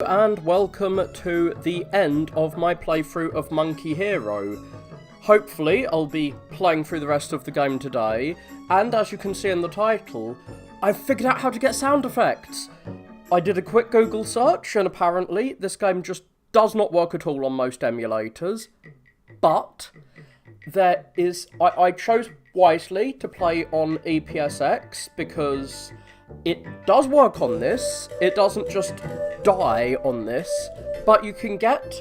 And welcome to the end of my playthrough of Monkey Hero. Hopefully I'll be playing through the rest of the game today, and as you can see in the title, I've figured out how to get sound effects. I did a quick Google search, and apparently this game just does not work at all on most emulators, but there is... I chose wisely to play on EPSX because it does work on this. It doesn't just die on this, but you can get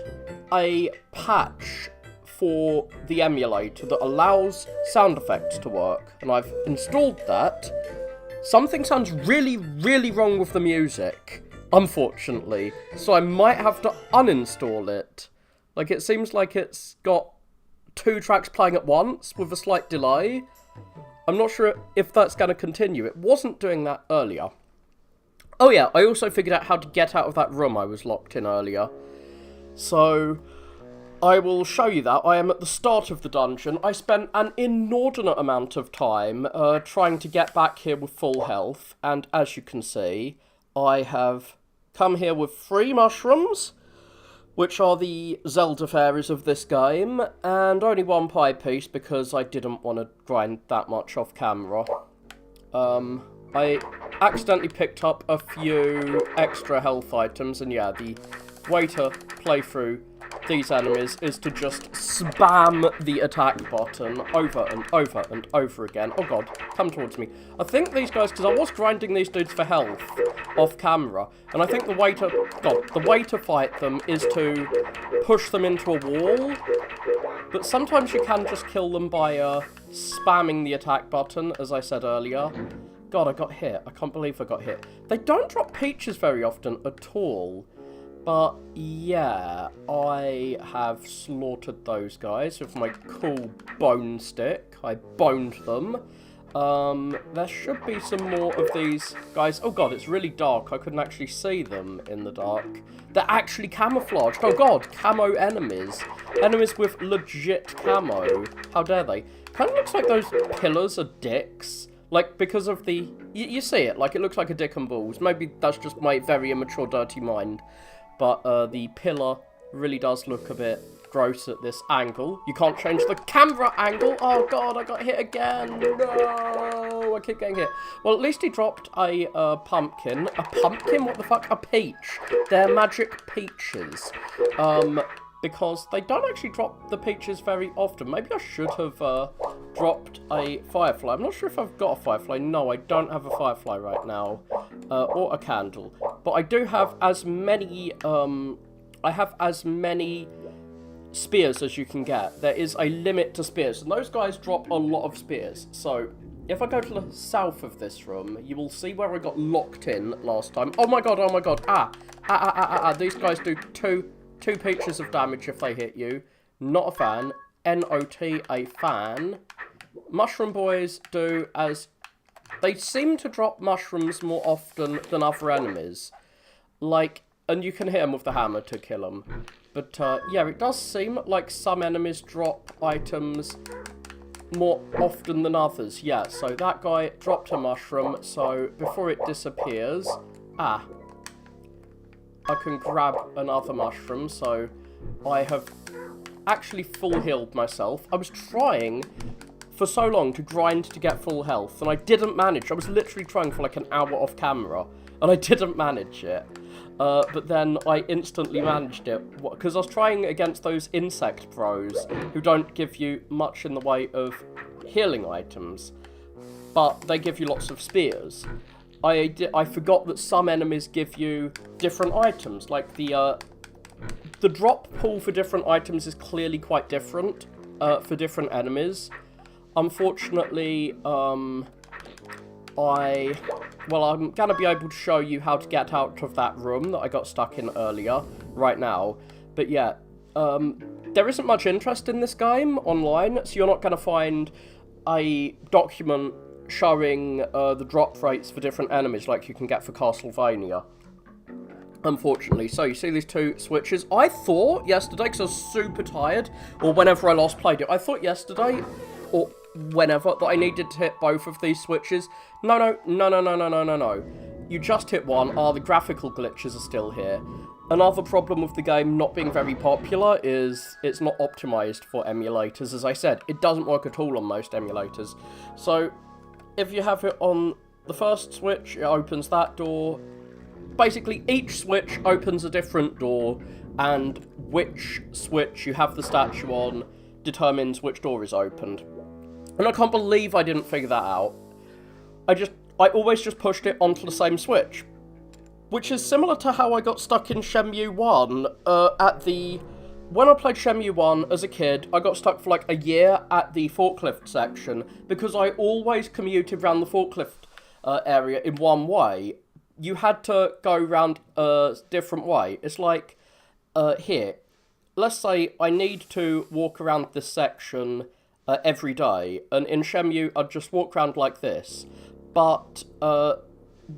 a patch for the emulator that allows sound effects to work, and I've installed that. Something sounds really, really wrong with the music, unfortunately, so I might have to uninstall it. Like, it seems like it's got two tracks playing at once with a slight delay. I'm not sure if that's going to continue. It wasn't doing that earlier. Oh yeah, I also figured out how to get out of that room I was locked in earlier. So, I will show you that. I am at the start of the dungeon. I spent an inordinate amount of time trying to get back here with full health. And as you can see, I have come here with 3 mushrooms, which are the Zelda fairies of this game, and only 1 pie piece because I didn't want to grind that much off camera. I accidentally picked up a few extra health items, and yeah, the way to play through these enemies is to just spam the attack button over and over and over again. Oh god, come towards me. I think these guys, because I was grinding these dudes for health off camera, and I think the way to fight them is to push them into a wall, but sometimes you can just kill them by spamming the attack button, as I said earlier. God, I got hit. I can't believe I got hit. They don't drop peaches very often at all. But, yeah, I have slaughtered those guys with my cool bone stick. I boned them. There should be some more of these guys. Oh god, it's really dark. I couldn't actually see them in the dark. They're actually camouflaged. Oh god, camo enemies. Enemies with legit camo. How dare they? Kind of looks like those pillars are dicks. Like, because of the... You see it, like, it looks like a dick and balls. Maybe that's just my very immature, dirty mind. But the pillar really does look a bit gross at this angle. You can't change the camera angle. Oh god, I got hit again. No, I keep getting hit. Well, at least he dropped a pumpkin. A pumpkin? What the fuck? A peach. They're magic peaches. Because they don't actually drop the peaches very often. Maybe I should have dropped a firefly. I'm not sure if I've got a firefly. No, I don't have a firefly right now. Or a candle. But I do have as many, I have as many spears as you can get. There is a limit to spears, and those guys drop a lot of spears. So, if I go to the south of this room, you will see where I got locked in last time. Oh my god, oh my god. These guys do two peaches of damage if they hit you. Not a fan. N-O-T, a fan. Mushroom boys do as... They seem to drop mushrooms more often than other enemies. Like, and you can hit them with the hammer to kill them. But, yeah, it does seem like some enemies drop items more often than others. Yeah, so that guy dropped a mushroom, so before it disappears... I can grab another mushroom, so I have actually full healed myself. I was trying for so long to grind to get full health, and I didn't manage. I was literally trying for like an hour off camera, and I didn't manage it. But then I instantly managed it, because I was trying against those insect bros who don't give you much in the way of healing items, but they give you lots of spears. I forgot that some enemies give you different items, like the drop pool for different items is clearly quite different for different enemies. Unfortunately, I'm going to be able to show you how to get out of that room that I got stuck in earlier, right now. But yeah, there isn't much interest in this game online, so you're not going to find a document showing the drop rates for different enemies like you can get for Castlevania, unfortunately. So you see these 2 switches. I thought yesterday, because I was super tired, or whenever I last played it, I thought yesterday, or whenever, that I needed to hit both of these switches. No. You just hit one. The graphical glitches are still here. Another problem with the game not being very popular is it's not optimized for emulators. As I said, it doesn't work at all on most emulators. So, if you have it on the first switch, it opens that door. Basically, each switch opens a different door, and which switch you have the statue on determines which door is opened. And I can't believe I didn't figure that out. I always just pushed it onto the same switch. Which is similar to how I got stuck in Shenmue 1 when I played Shenmue 1 as a kid, I got stuck for like a year at the forklift section because I always commuted around the forklift area in one way. You had to go around a different way. It's like, here, let's say I need to walk around this section every day, and in Shenmue I'd just walk around like this, but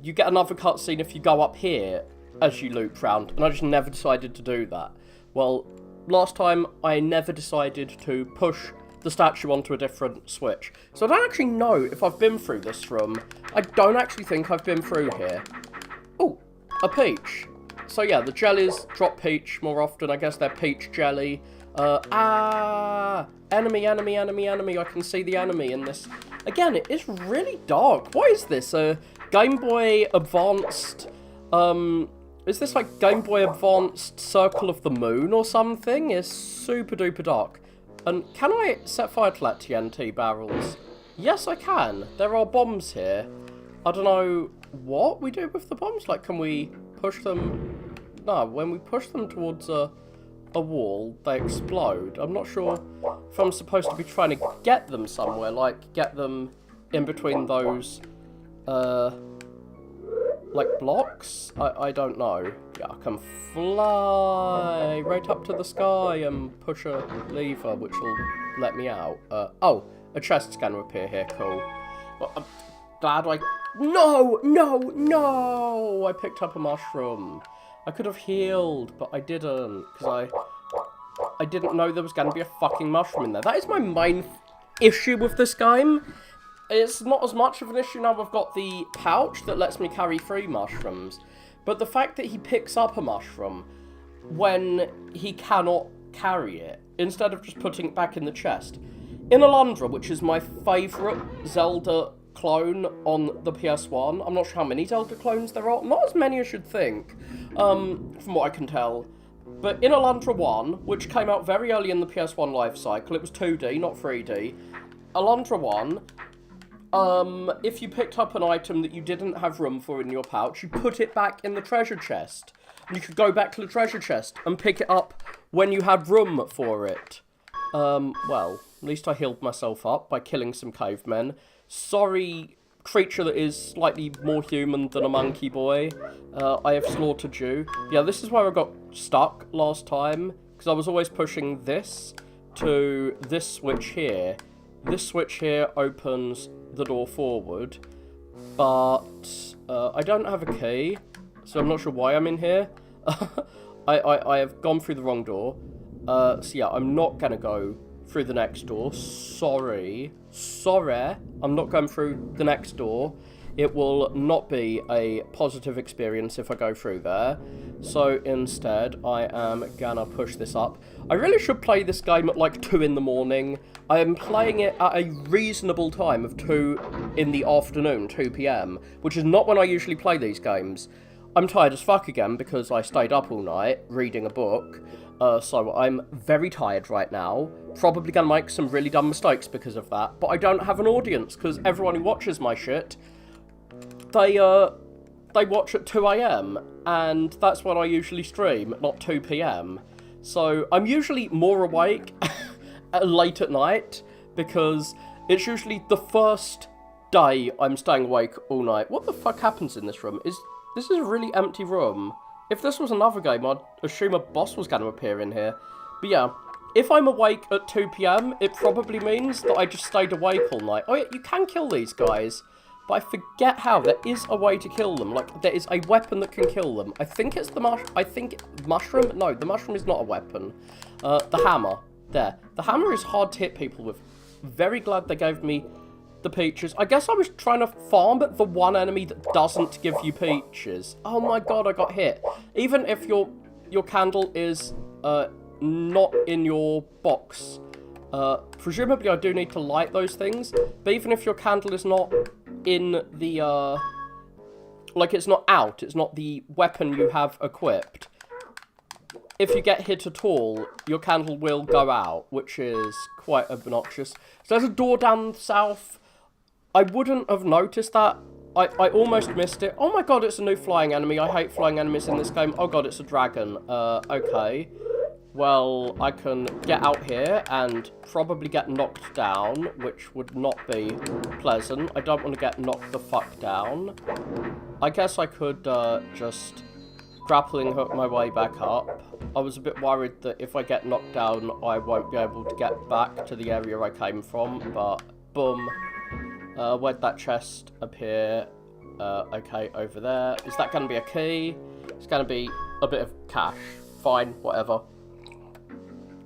you get another cutscene if you go up here as you loop round, and I just never decided to do that. Well, last time I never decided to push the statue onto a different switch. So I don't actually know if I've been through this room. I don't actually think I've been through here. Oh, a peach. So yeah, the jellies drop peach more often. I guess they're peach jelly. Enemy, enemy, enemy, enemy. I can see the enemy in this. Again, it is really dark. What is this? Game Boy Advanced, is this like Game Boy Advanced Circle of the Moon or something? It's super duper dark. And can I set fire to that TNT barrels? Yes, I can. There are bombs here. I don't know what we do with the bombs. Like, can we push them? No, when we push them towards a wall, they explode. I'm not sure if I'm supposed to be trying to get them somewhere, like get them in between those like blocks? I don't know. Yeah, I can fly right up to the sky and push a lever, which will let me out. Oh, a chest's going to appear here, cool. Well, I'm glad No! I picked up a mushroom. I could have healed, but I didn't, because I didn't know there was going to be a fucking mushroom in there. That is my main issue with this game. It's not as much of an issue now I've got the pouch that lets me carry 3 mushrooms, but the fact that he picks up a mushroom when he cannot carry it, instead of just putting it back in the chest. In Alundra, which is my favourite Zelda clone on the PS1, I'm not sure how many Zelda clones there are, not as many as you'd think, from what I can tell. But in Alundra 1, which came out very early in the PS1 life cycle, it was 2D, not 3D, Alundra 1, if you picked up an item that you didn't have room for in your pouch, you put it back in the treasure chest. And you could go back to the treasure chest and pick it up when you had room for it. Well, at least I healed myself up by killing some cavemen. Sorry, creature that is slightly more human than a monkey boy. I have slaughtered you. Yeah, this is where I got stuck last time, because I was always pushing this to this switch here. This switch here opens the door forward, but I don't have a key, so I'm not sure why I'm in here. I have gone through the wrong door. So yeah, I'm not gonna go through the next door. Sorry, I'm not going through the next door. It will not be a positive experience if I go through there. So instead, I am gonna push this up. I really should play this game at like 2 in the morning. I am playing it at a reasonable time of 2 in the afternoon, 2 PM, which is not when I usually play these games. I'm tired as fuck again because I stayed up all night reading a book. So I'm very tired right now. Probably gonna make some really dumb mistakes because of that. But I don't have an audience because everyone who watches my shit, they watch at 2 AM, and that's when I usually stream, not 2 PM. So I'm usually more awake late at night, because it's usually the first day I'm staying awake all night. What the fuck happens in this room? This is a really empty room. If this was another game, I'd assume a boss was going to appear in here. But yeah, if I'm awake at 2 PM, it probably means that I just stayed awake all night. Oh yeah, you can kill these guys, but I forget how. There is a way to kill them. Like, there is a weapon that can kill them. I think it's the mushroom? No, the mushroom is not a weapon. The hammer. There. The hammer is hard to hit people with. Very glad they gave me the peaches. I guess I was trying to farm the one enemy that doesn't give you peaches. Oh my god, I got hit. Even if you're your candle is not in your box, presumably I do need to light those things, but even if your candle is not in the, like it's not out, it's not the weapon you have equipped, if you get hit at all, your candle will go out, which is quite obnoxious. So there's a door down south. I wouldn't have noticed that. I almost missed it. Oh my god, it's a new flying enemy. I hate flying enemies in this game. Oh god, it's a dragon. Okay. Well, I can get out here and probably get knocked down, which would not be pleasant. I don't want to get knocked the fuck down. I guess I could just grappling hook my way back up. I was a bit worried that if I get knocked down, I won't be able to get back to the area I came from, but boom. Where'd that chest appear? Okay, over there. Is that going to be a key? It's going to be a bit of cash. Fine, whatever.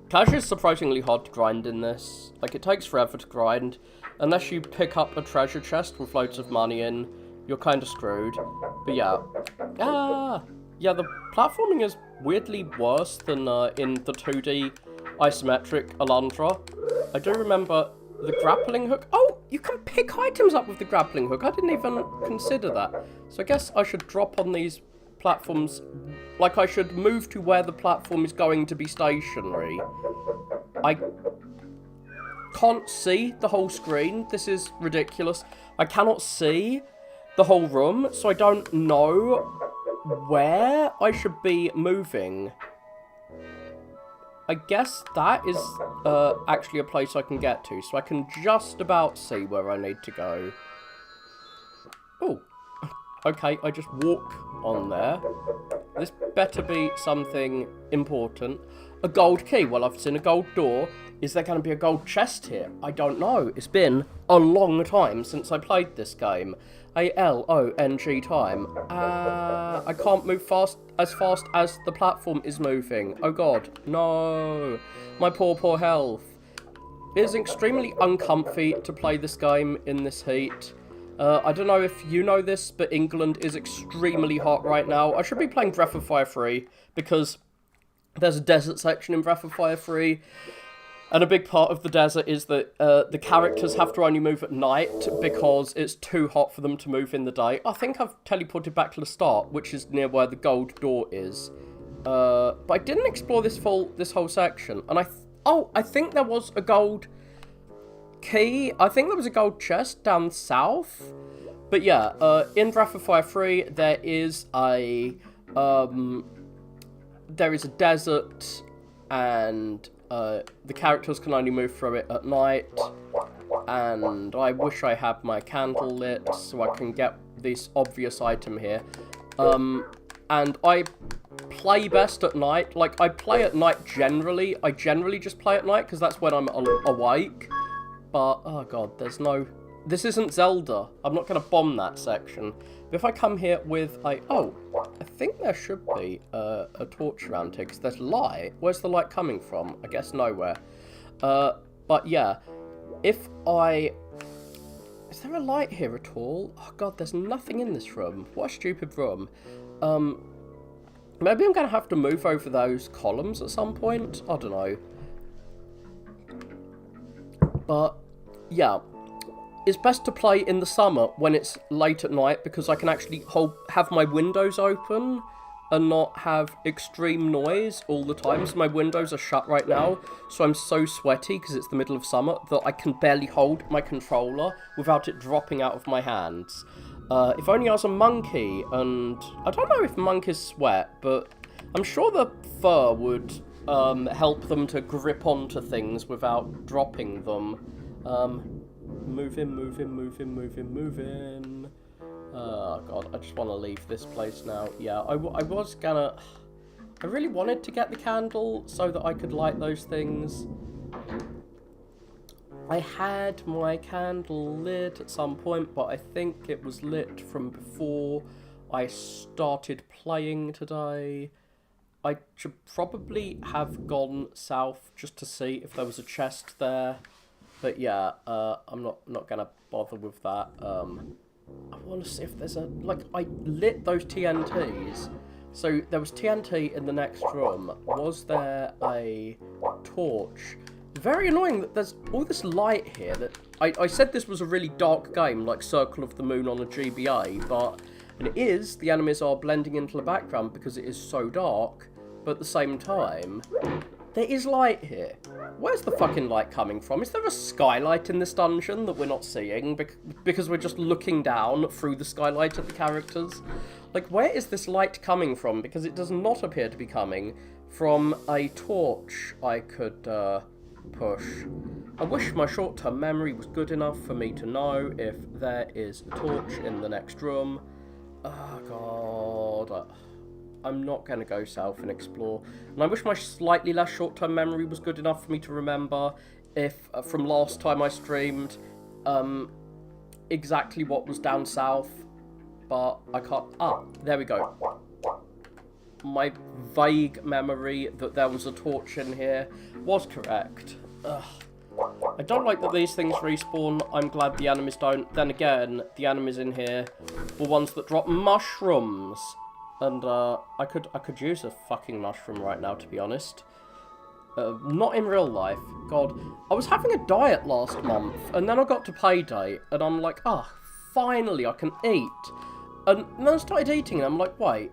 Cash is surprisingly hard to grind in this. Like, it takes forever to grind. Unless you pick up a treasure chest with loads of money in, you're kind of screwed. But yeah. Yeah, the platforming is weirdly worse than in the 2D isometric Alundra. I do remember the grappling hook. Oh, you can pick items up with the grappling hook. I didn't even consider that. So I guess I should drop on these platforms. Like, I should move to where the platform is going to be stationary. I can't see the whole screen. This is ridiculous. I cannot see the whole room, so I don't know where I should be moving. I guess that is actually a place I can get to, so I can just about see where I need to go. Oh, okay, I just walk on there. This better be something important. A gold key. Well, I've seen a gold door. Is there going to be a gold chest here? I don't know. It's been a long time since I played this game. A-L-O-N-G time. I can't move fast as the platform is moving. Oh god, no. My poor health. It is extremely uncomfy to play this game in this heat. I don't know if you know this, but England is extremely hot right now. I should be playing Breath of Fire 3, because there's a desert section in Breath of Fire 3. And a big part of the desert is that the characters have to only move at night because it's too hot for them to move in the day. I think I've teleported back to the start, which is near where the gold door is. But I didn't explore this whole section. And I think there was a gold key. I think there was a gold chest down south. But yeah, in Breath of Fire 3, there is a desert, and the characters can only move through it at night, and I wish I had my candle lit so I can get this obvious item here. And I play best at night. Like, I play at night generally. I generally just play at night because that's when I'm awake. But, oh god, there's no... This isn't Zelda. I'm not going to bomb that section. But if I come here with a... Oh, I think there should be a torch around here, because there's light. Where's the light coming from? I guess nowhere. But yeah, if I... Is there a light here at all? Oh god, there's nothing in this room. What a stupid room. Maybe I'm going to have to move over those columns at some point. I don't know. But, yeah. It's best to play in the summer when it's late at night, because I can actually have my windows open and not have extreme noise all the time. So my windows are shut right now, so I'm so sweaty because it's the middle of summer that I can barely hold my controller without it dropping out of my hands. If only I was a monkey, and I don't know if monkeys sweat, but I'm sure the fur would help them to grip onto things without dropping them. Moving. Oh god, I just want to leave this place now. Yeah, I was gonna... I really wanted to get the candle so that I could light those things. I had my candle lit at some point, but I think it was lit from before I started playing today. I should probably have gone south just to see if there was a chest there. But yeah, I'm not gonna bother with that. I want to see if there's a... Like, I lit those TNTs. So there was TNT in the next room. Was there a torch? Very annoying that there's all this light here. That I said this was a really dark game, like Circle of the Moon on a GBA, but and it is. The enemies are blending into the background because it is so dark. But at the same time, there is light here. Where's the fucking light coming from? Is there a skylight in this dungeon that we're not seeing because we're just looking down through the skylight at the characters? Like, where is this light coming from? Because it does not appear to be coming from a torch I could push. I wish my short-term memory was good enough for me to know if there is a torch in the next room. Oh, God. I'm not going to go south and explore. And I wish my slightly less short-term memory was good enough for me to remember if, from last time I streamed, exactly what was down south. But I can't... Ah, there we go. My vague memory that there was a torch in here was correct. Ugh. I don't like that these things respawn. I'm glad the enemies don't. Then again, the enemies in here were ones that drop mushrooms. And I could use a fucking mushroom right now, to be honest. Not in real life. God, I was having a diet last month, and then I got to payday, and I'm like, finally I can eat. And then I started eating, and I'm like, wait,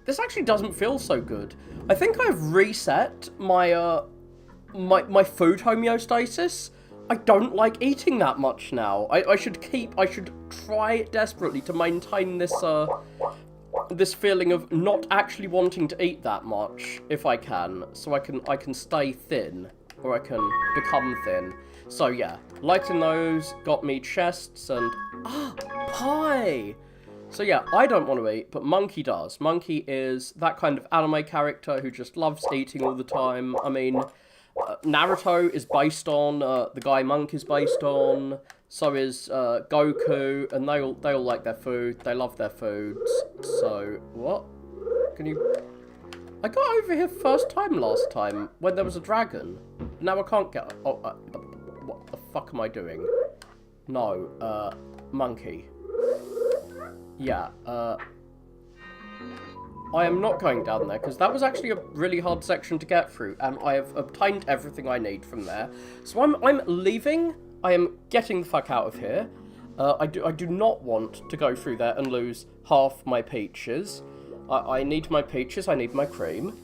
this actually doesn't feel so good. I think I've reset my my food homeostasis. I don't like eating that much now. I should try desperately to maintain this this feeling of not actually wanting to eat that much if I can, so I can stay thin, or I can become thin. So yeah, lighting those got me chests and pie. So yeah, I don't want to eat, but Monkey does. Monkey is that kind of anime character who just loves eating all the time. I mean, Naruto is based on the guy Monk is based on. So is Goku, and they all like their food. They love their foods. So what? Can you? I got over here first time last time when there was a dragon. Now I can't get. Oh, what the fuck am I doing? No, Monkey. Yeah. I am not going down there, because that was actually a really hard section to get through, and I have obtained everything I need from there. So I'm leaving. I am getting the fuck out of here. I do not want to go through there and lose half my peaches. I need my peaches, I need my cream.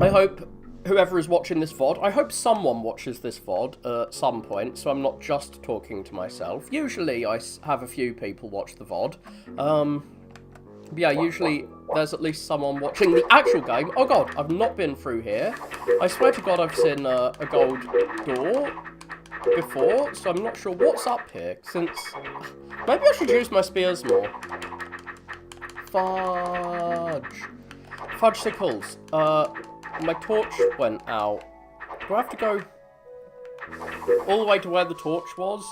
I hope whoever is watching this VOD, I hope someone watches this VOD at some point, so I'm not just talking to myself. Usually I have a few people watch the VOD. But yeah, usually there's at least someone watching the actual game. Oh god, I've not been through here. I swear to god I've seen a gold door before, so I'm not sure what's up here, since... Maybe I should use my spears more. Fudge. Fudgesicles. My torch went out. Do I have to go all the way to where the torch was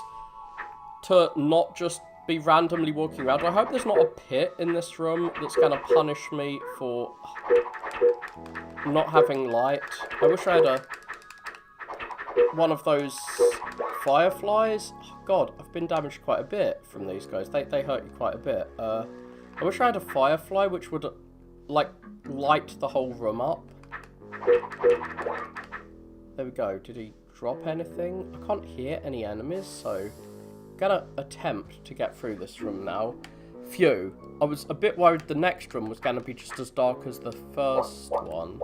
to not just be randomly walking around? I hope there's not a pit in this room that's going to punish me for not having light. I wish I had one of those fireflies. Oh god, I've been damaged quite a bit from these guys. They hurt you quite a bit. I wish I had a firefly which would, like, light the whole room up. There we go. Did he drop anything? I can't hear any enemies, so I'm gonna attempt to get through this room now. Phew. I was a bit worried the next room was gonna be just as dark as the first one.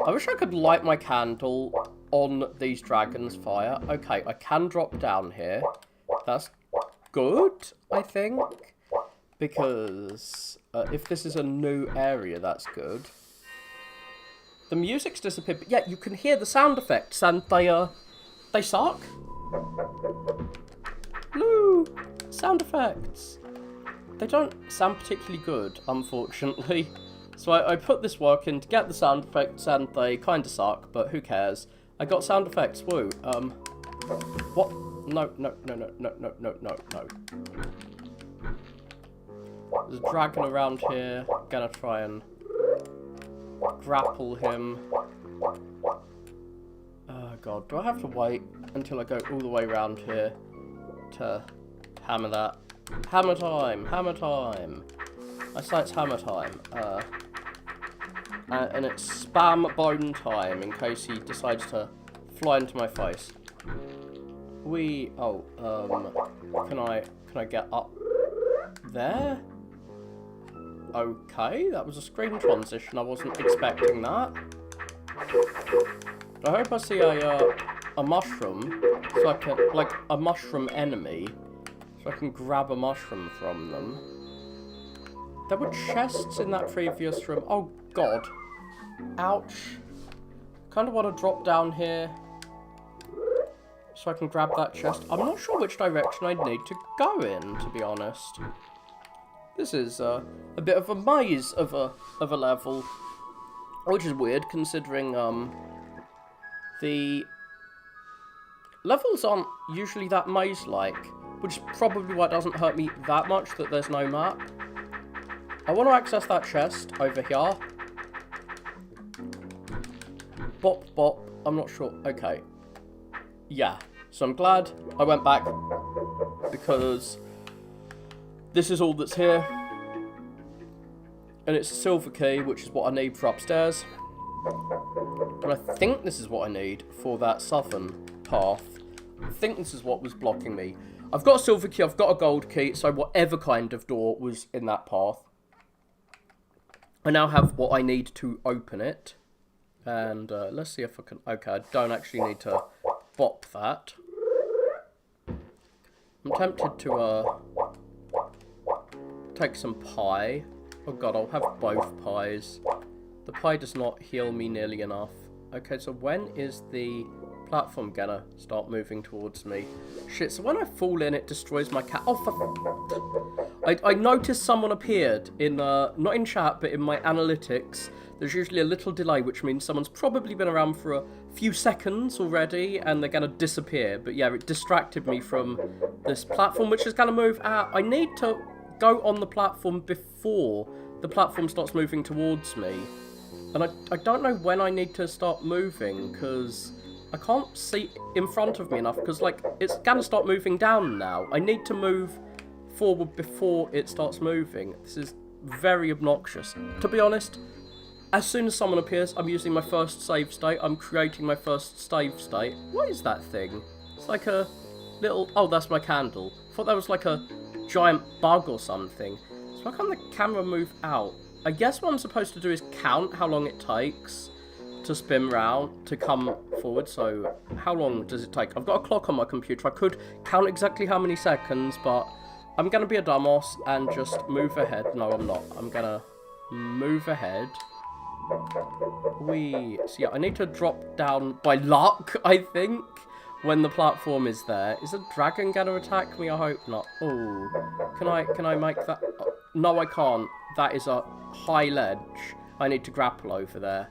I wish I could light my candle on these dragons' fire. Okay, I can drop down here. That's good, I think. Because if this is a new area, that's good. The music's disappeared, but yeah, you can hear the sound effects, and they suck. No, sound effects. They don't sound particularly good, unfortunately. So I put this work in to get the sound effects, and they kind of suck, but who cares? I got sound effects, woo. What? No. There's a dragon around here. Gonna try and grapple him. Oh god, do I have to wait until I go all the way around here to hammer that? Hammer time! Hammer time! I say it's hammer time. And it's spam bone time in case he decides to fly into my face. Can I get up there? Okay, that was a screen transition. I wasn't expecting that. I hope I see a mushroom, so I can, like, a mushroom enemy, so I can grab a mushroom from them. There were chests in that previous room. Oh, God. Ouch. Kind of want to drop down here so I can grab that chest. I'm not sure which direction I need to go in, to be honest. This is a bit of a maze of a level, which is weird considering the levels aren't usually that maze-like, which is probably why it doesn't hurt me that much that there's no map. I want to access that chest over here. Bop, bop. I'm not sure. Okay. Yeah. So I'm glad I went back because this is all that's here. And it's a silver key, which is what I need for upstairs. And I think this is what I need for that southern path. I think this is what was blocking me. I've got a silver key, I've got a gold key, so whatever kind of door was in that path. I now have what I need to open it. And let's see if I can... Okay, I don't actually need to bop that. I'm tempted to take some pie. Oh god, I'll have both pies. The pie does not heal me nearly enough. Okay, so when is the platform gonna start moving towards me? Shit, so when I fall in, it destroys my cat. Oh, I noticed someone appeared in, not in chat, but in my analytics. There's usually a little delay, which means someone's probably been around for a few seconds already, and they're gonna disappear. But yeah, it distracted me from this platform, which is gonna move out. I need to go on the platform before the platform starts moving towards me. And I don't know when I need to start moving, because I can't see in front of me enough, because, like, it's gonna start moving down now. I need to move forward before it starts moving. This is very obnoxious. To be honest, as soon as someone appears, I'm using my first save state. I'm creating my first save state. What is that thing? It's like a little... Oh, that's my candle. I thought that was like a giant bug or something. So why can't the camera move out? I guess what I'm supposed to do is count how long it takes to spin round, to come forward. So how long does it take? I've got a clock on my computer. I could count exactly how many seconds, but I'm going to be a dumbass and just move ahead. No, I'm not. I'm going to move ahead. So yeah, I need to drop down by luck, I think, when the platform is there. Is a dragon going to attack me? I hope not. Oh, can I make that? Oh, no, I can't. That is a high ledge. I need to grapple over there.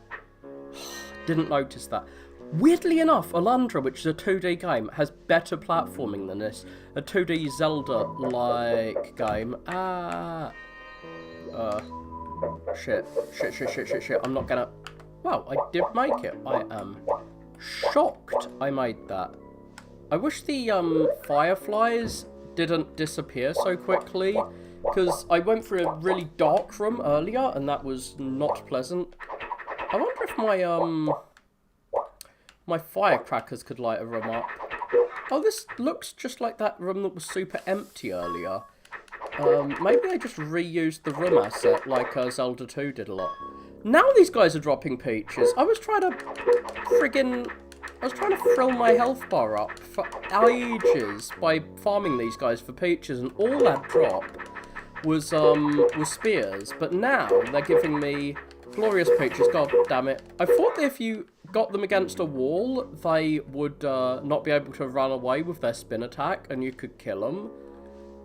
Didn't notice that. Weirdly enough, Alundra, which is a 2D game, has better platforming than this. A 2D Zelda-like game. Shit. I'm not gonna... Wow, I did make it. I am shocked I made that. I wish the fireflies didn't disappear so quickly, because I went through a really dark room earlier, and that was not pleasant. I wonder if my firecrackers could light a room up. Oh, this looks just like that room that was super empty earlier. Maybe I just reused the room asset like Zelda 2 did a lot. Now these guys are dropping peaches. I was trying to fill my health bar up for ages by farming these guys for peaches, and all that drop was spears. But now they're giving me glorious peaches. God damn it! I thought that if you got them against a wall, they would not be able to run away with their spin attack, and you could kill them.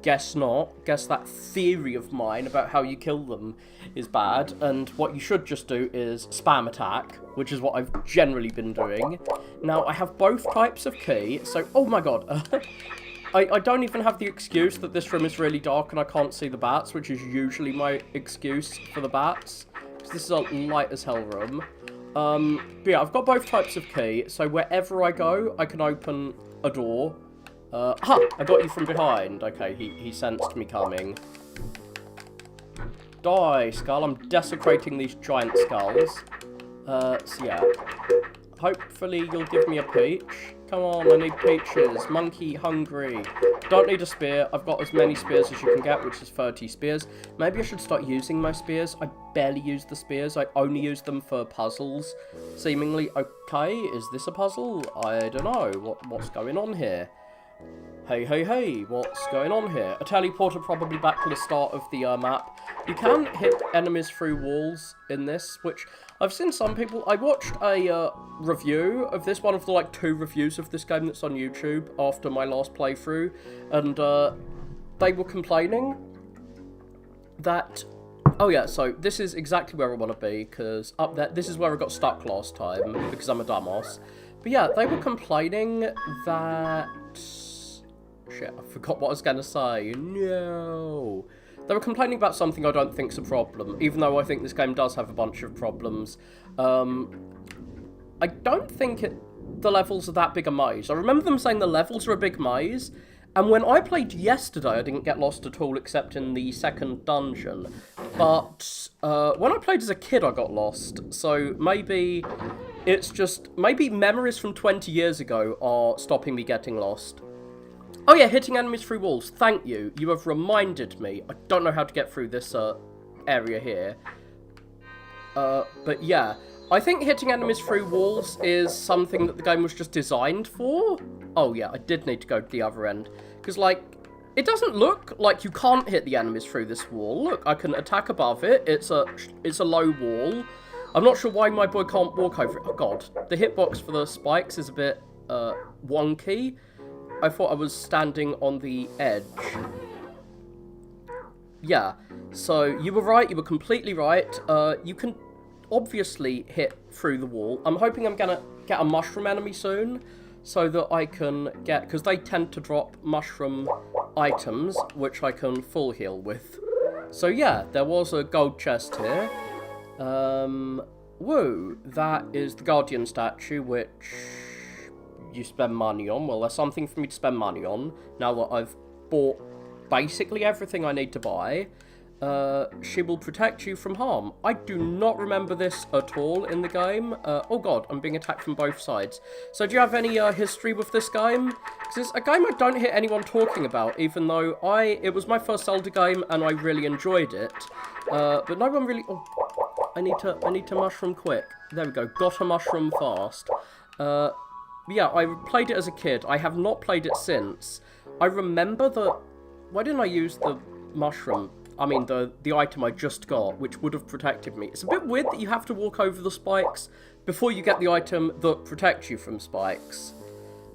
Guess not. Guess that theory of mine about how you kill them is bad, and what you should just do is spam attack, which is what I've generally been doing. Now, I have both types of key, so... Oh my god. I don't even have the excuse that this room is really dark and I can't see the bats, which is usually my excuse for the bats. Because this is a light as hell room. But yeah, I've got both types of key, so wherever I go, I can open a door. I got you from behind. Okay, he sensed me coming. Die, skull. I'm desecrating these giant skulls. So yeah. Hopefully you'll give me a peach. Come on, I need peaches. Monkey hungry. Don't need a spear. I've got as many spears as you can get, which is 30 spears. Maybe I should start using my spears. I barely use the spears. I only use them for puzzles. Seemingly. Okay, is this a puzzle? I don't know. What's going on here? Hey, what's going on here? A teleporter probably back to the start of the map. You can hit enemies through walls in this, which I've seen some people... I watched a review of this, one of the, like, 2 reviews of this game that's on YouTube after my last playthrough, and they were complaining that... Oh yeah, so this is exactly where I want to be, because up there... This is where I got stuck last time, because I'm a dumbass. But yeah, they were complaining that... Shit, I forgot what I was going to say. No. They were complaining about something I don't think's a problem, even though I think this game does have a bunch of problems. I don't think the levels are that big a maze. I remember them saying the levels are a big maze, and when I played yesterday, I didn't get lost at all except in the second dungeon. But when I played as a kid, I got lost. So maybe it's just... Maybe memories from 20 years ago are stopping me getting lost. Oh yeah, hitting enemies through walls. Thank you. You have reminded me. I don't know how to get through this area here. But yeah, I think hitting enemies through walls is something that the game was just designed for. Oh yeah, I did need to go to the other end. Because, like, it doesn't look like you can't hit the enemies through this wall. Look, I can attack above it. It's a low wall. I'm not sure why my boy can't walk over it. Oh god, the hitbox for the spikes is a bit wonky. I thought I was standing on the edge. Yeah, so you were right, you were completely right. You can obviously hit through the wall. I'm hoping I'm gonna get a mushroom enemy soon, so that I can get... Because they tend to drop mushroom items, which I can full heal with. So yeah, there was a gold chest here. Woo, that is the Guardian statue, which... you spend money on. Well, there's something for me to spend money on now that I've bought basically everything I need to buy. She will protect you from harm. I do not remember this at all in the game. Oh god, I'm being attacked from both sides. So do you have any history with this game? Because it's a game I don't hear anyone talking about, even though it was my first Zelda game and I really enjoyed it. But no one really... Oh, I need to mushroom quick. There we go. Got a mushroom fast. Yeah, I played it as a kid. I have not played it since. I remember that... Why didn't I use the mushroom? I mean, the item I just got, which would have protected me. It's a bit weird that you have to walk over the spikes before you get the item that protects you from spikes.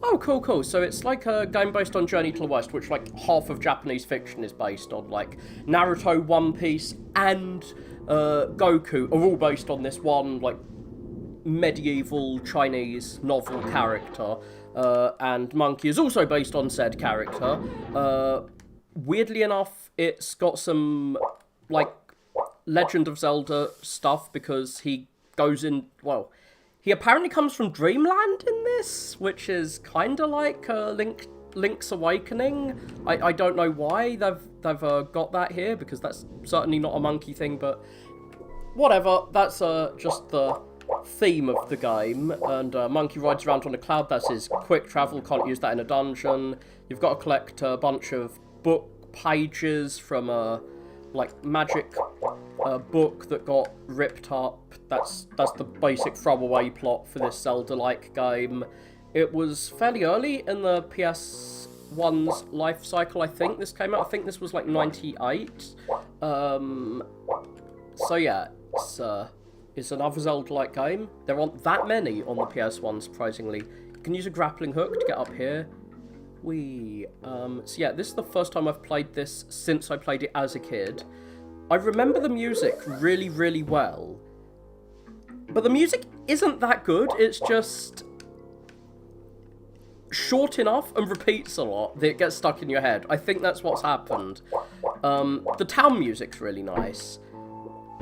Oh, cool. So it's like a game based on Journey to the West, which, like, half of Japanese fiction is based on. Like, Naruto, One Piece, and Goku are all based on this one, like, medieval Chinese novel character, and Monkey is also based on said character. Weirdly enough, it's got some, like, Legend of Zelda stuff, because he goes in, well, he apparently comes from Dreamland in this, which is kind of like Link's Awakening. I don't know why they've got that here, because that's certainly not a Monkey thing, but whatever, that's just the theme of the game. And Monkey rides around on a cloud. That's his quick travel. Can't use that in a dungeon. You've got to collect a bunch of book pages from a like magic book that got ripped up. That's the basic throwaway plot for this Zelda-like game. It was fairly early in the PS1's life cycle, I think this came out. I think this was like 98. So yeah, it's another Zelda-like game. There aren't that many on the PS1, surprisingly. You can use a grappling hook to get up here. So yeah, this is the first time I've played this since I played it as a kid. I remember the music really, really well. But the music isn't that good. It's just short enough and repeats a lot that it gets stuck in your head. I think that's what's happened. The town music's really nice.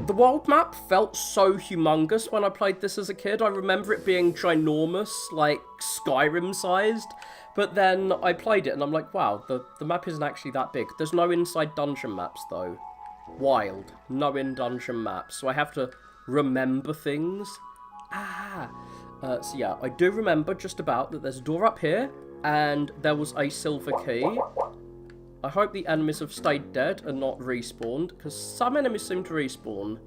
The world map felt so humongous when I played this as a kid. I remember it being ginormous, like Skyrim-sized. But then I played it and I'm like, wow, the map isn't actually that big. There's no inside dungeon maps, though. wild. No in-dungeon maps. So I have to remember things. So yeah, I do remember just about that there's a door up here, and there was a silver key. I hope the enemies have stayed dead and not respawned, because some enemies seem to respawn.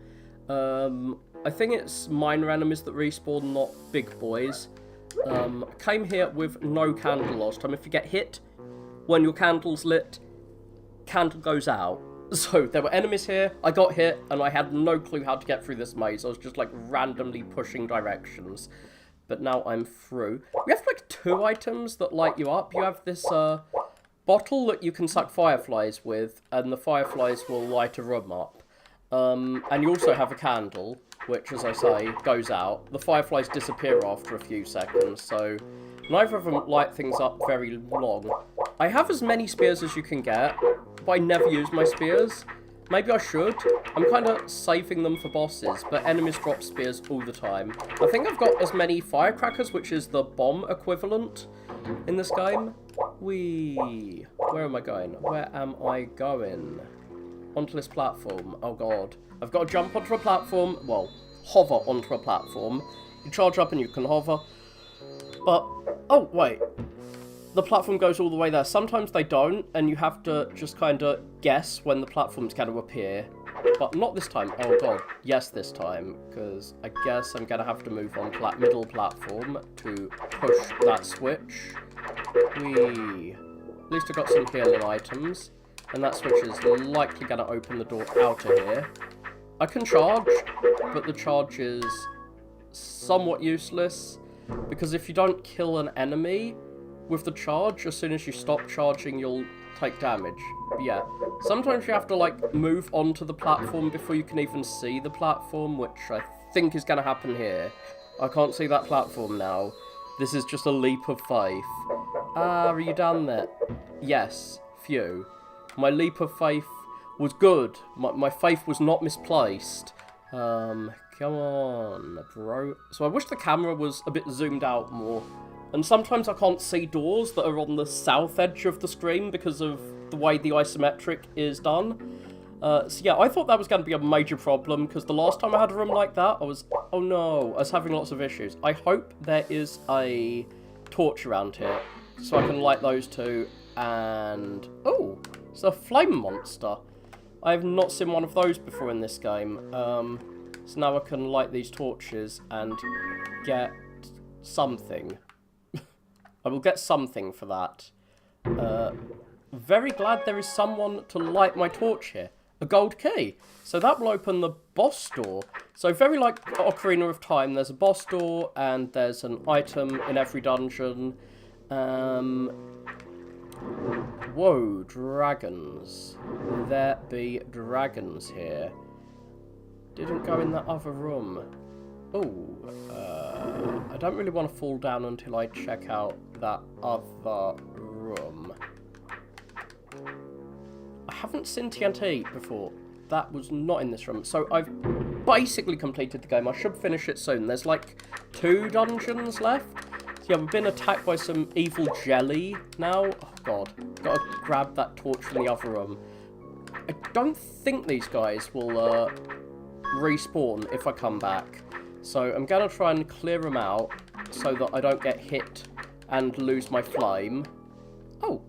I think it's minor enemies that respawn, not big boys. I came here with no candle last time. If you get hit when your candle's lit, candle goes out. So there were enemies here, I got hit, and I had no clue how to get through this maze. I was just like randomly pushing directions. But now I'm through. We have like 2 items that light you up. You have this bottle that you can suck fireflies with, and the fireflies will light a room up. And you also have a candle, which, as I say, goes out. The fireflies disappear after a few seconds, so neither of them light things up very long. I have as many spears as you can get, but I never use my spears. Maybe I should. I'm kind of saving them for bosses, but enemies drop spears all the time. I think I've got as many firecrackers, which is the bomb equivalent in this game. Whee! Where am I going? Where am I going? Onto this platform. Oh god. I've got to jump onto a platform. Well, hover onto a platform. You charge up and you can hover. But, oh, wait. The platform goes all the way there. Sometimes they don't, and you have to just kind of guess when the platform's going to appear. But not this time. Oh god, yes this time. Because I guess I'm going to have to move on to that middle platform to push that switch. Whee. At least I got some healing items. And that switch is likely going to open the door out of here. I can charge, but the charge is somewhat useless. Because if you don't kill an enemy with the charge, as soon as you stop charging, you'll take damage. But yeah, sometimes you have to, like, move onto the platform before you can even see the platform, which I think is going to happen here. I can't see that platform now. This is just a leap of faith. Are you down there? Yes, phew. My leap of faith was good. My faith was not misplaced. Come on, bro. So I wish the camera was a bit zoomed out more. And sometimes I can't see doors that are on the south edge of the screen because of the way the isometric is done. So yeah, I thought that was going to be a major problem because the last time I had a room like that, oh no, I was having lots of issues. I hope there is a torch around here so I can light those two. And, oh, it's a flame monster. I have not seen one of those before in this game. So now I can light these torches and get something. I will get something for that. Very glad there is someone to light my torch here. A gold key. So that will open the boss door. So very like Ocarina of Time, there's a boss door and there's an item in every dungeon. Whoa, dragons. There be dragons here. Didn't go in that other room. Oh, I don't really want to fall down until I check out that other room. I haven't seen TNT before. That was not in this room. So I've basically completed the game. I should finish it soon. There's like 2 dungeons left. So yeah, I've been attacked by some evil jelly now. Oh god, gotta grab that torch from the other room. I don't think these guys will respawn if I come back. So I'm going to try and clear them out so that I don't get hit and lose my flame. Oh,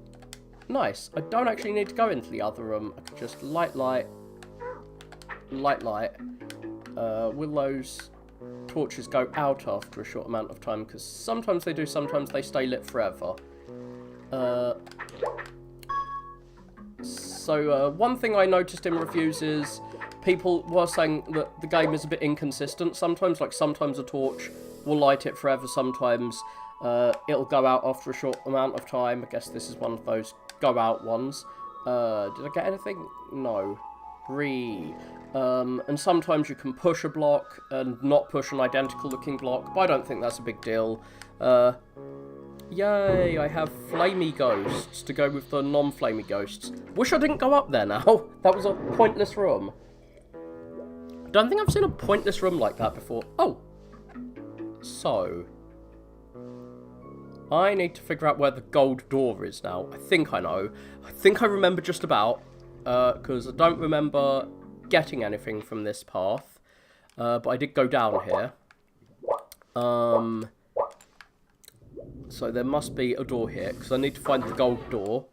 nice. I don't actually need to go into the other room. I can just light. Will those torches go out after a short amount of time? Because sometimes they do, sometimes they stay lit forever. So one thing I noticed in reviews is people were saying that the game is a bit inconsistent. Sometimes a torch will light it forever. Sometimes it'll go out after a short amount of time. I guess this is one of those go out ones. Did I get anything? No. And sometimes you can push a block and not push an identical looking block, but I don't think that's a big deal. Yay, I have flamey ghosts to go with the non-flamey ghosts. Wish I didn't go up there now. That was a pointless room. I don't think I've seen a pointless room like that before. Oh. So. I need to figure out where the gold door is now. I think I know. I think I remember just about. Because I don't remember getting anything from this path. But I did go down here. So there must be a door here, because I need to find the gold door.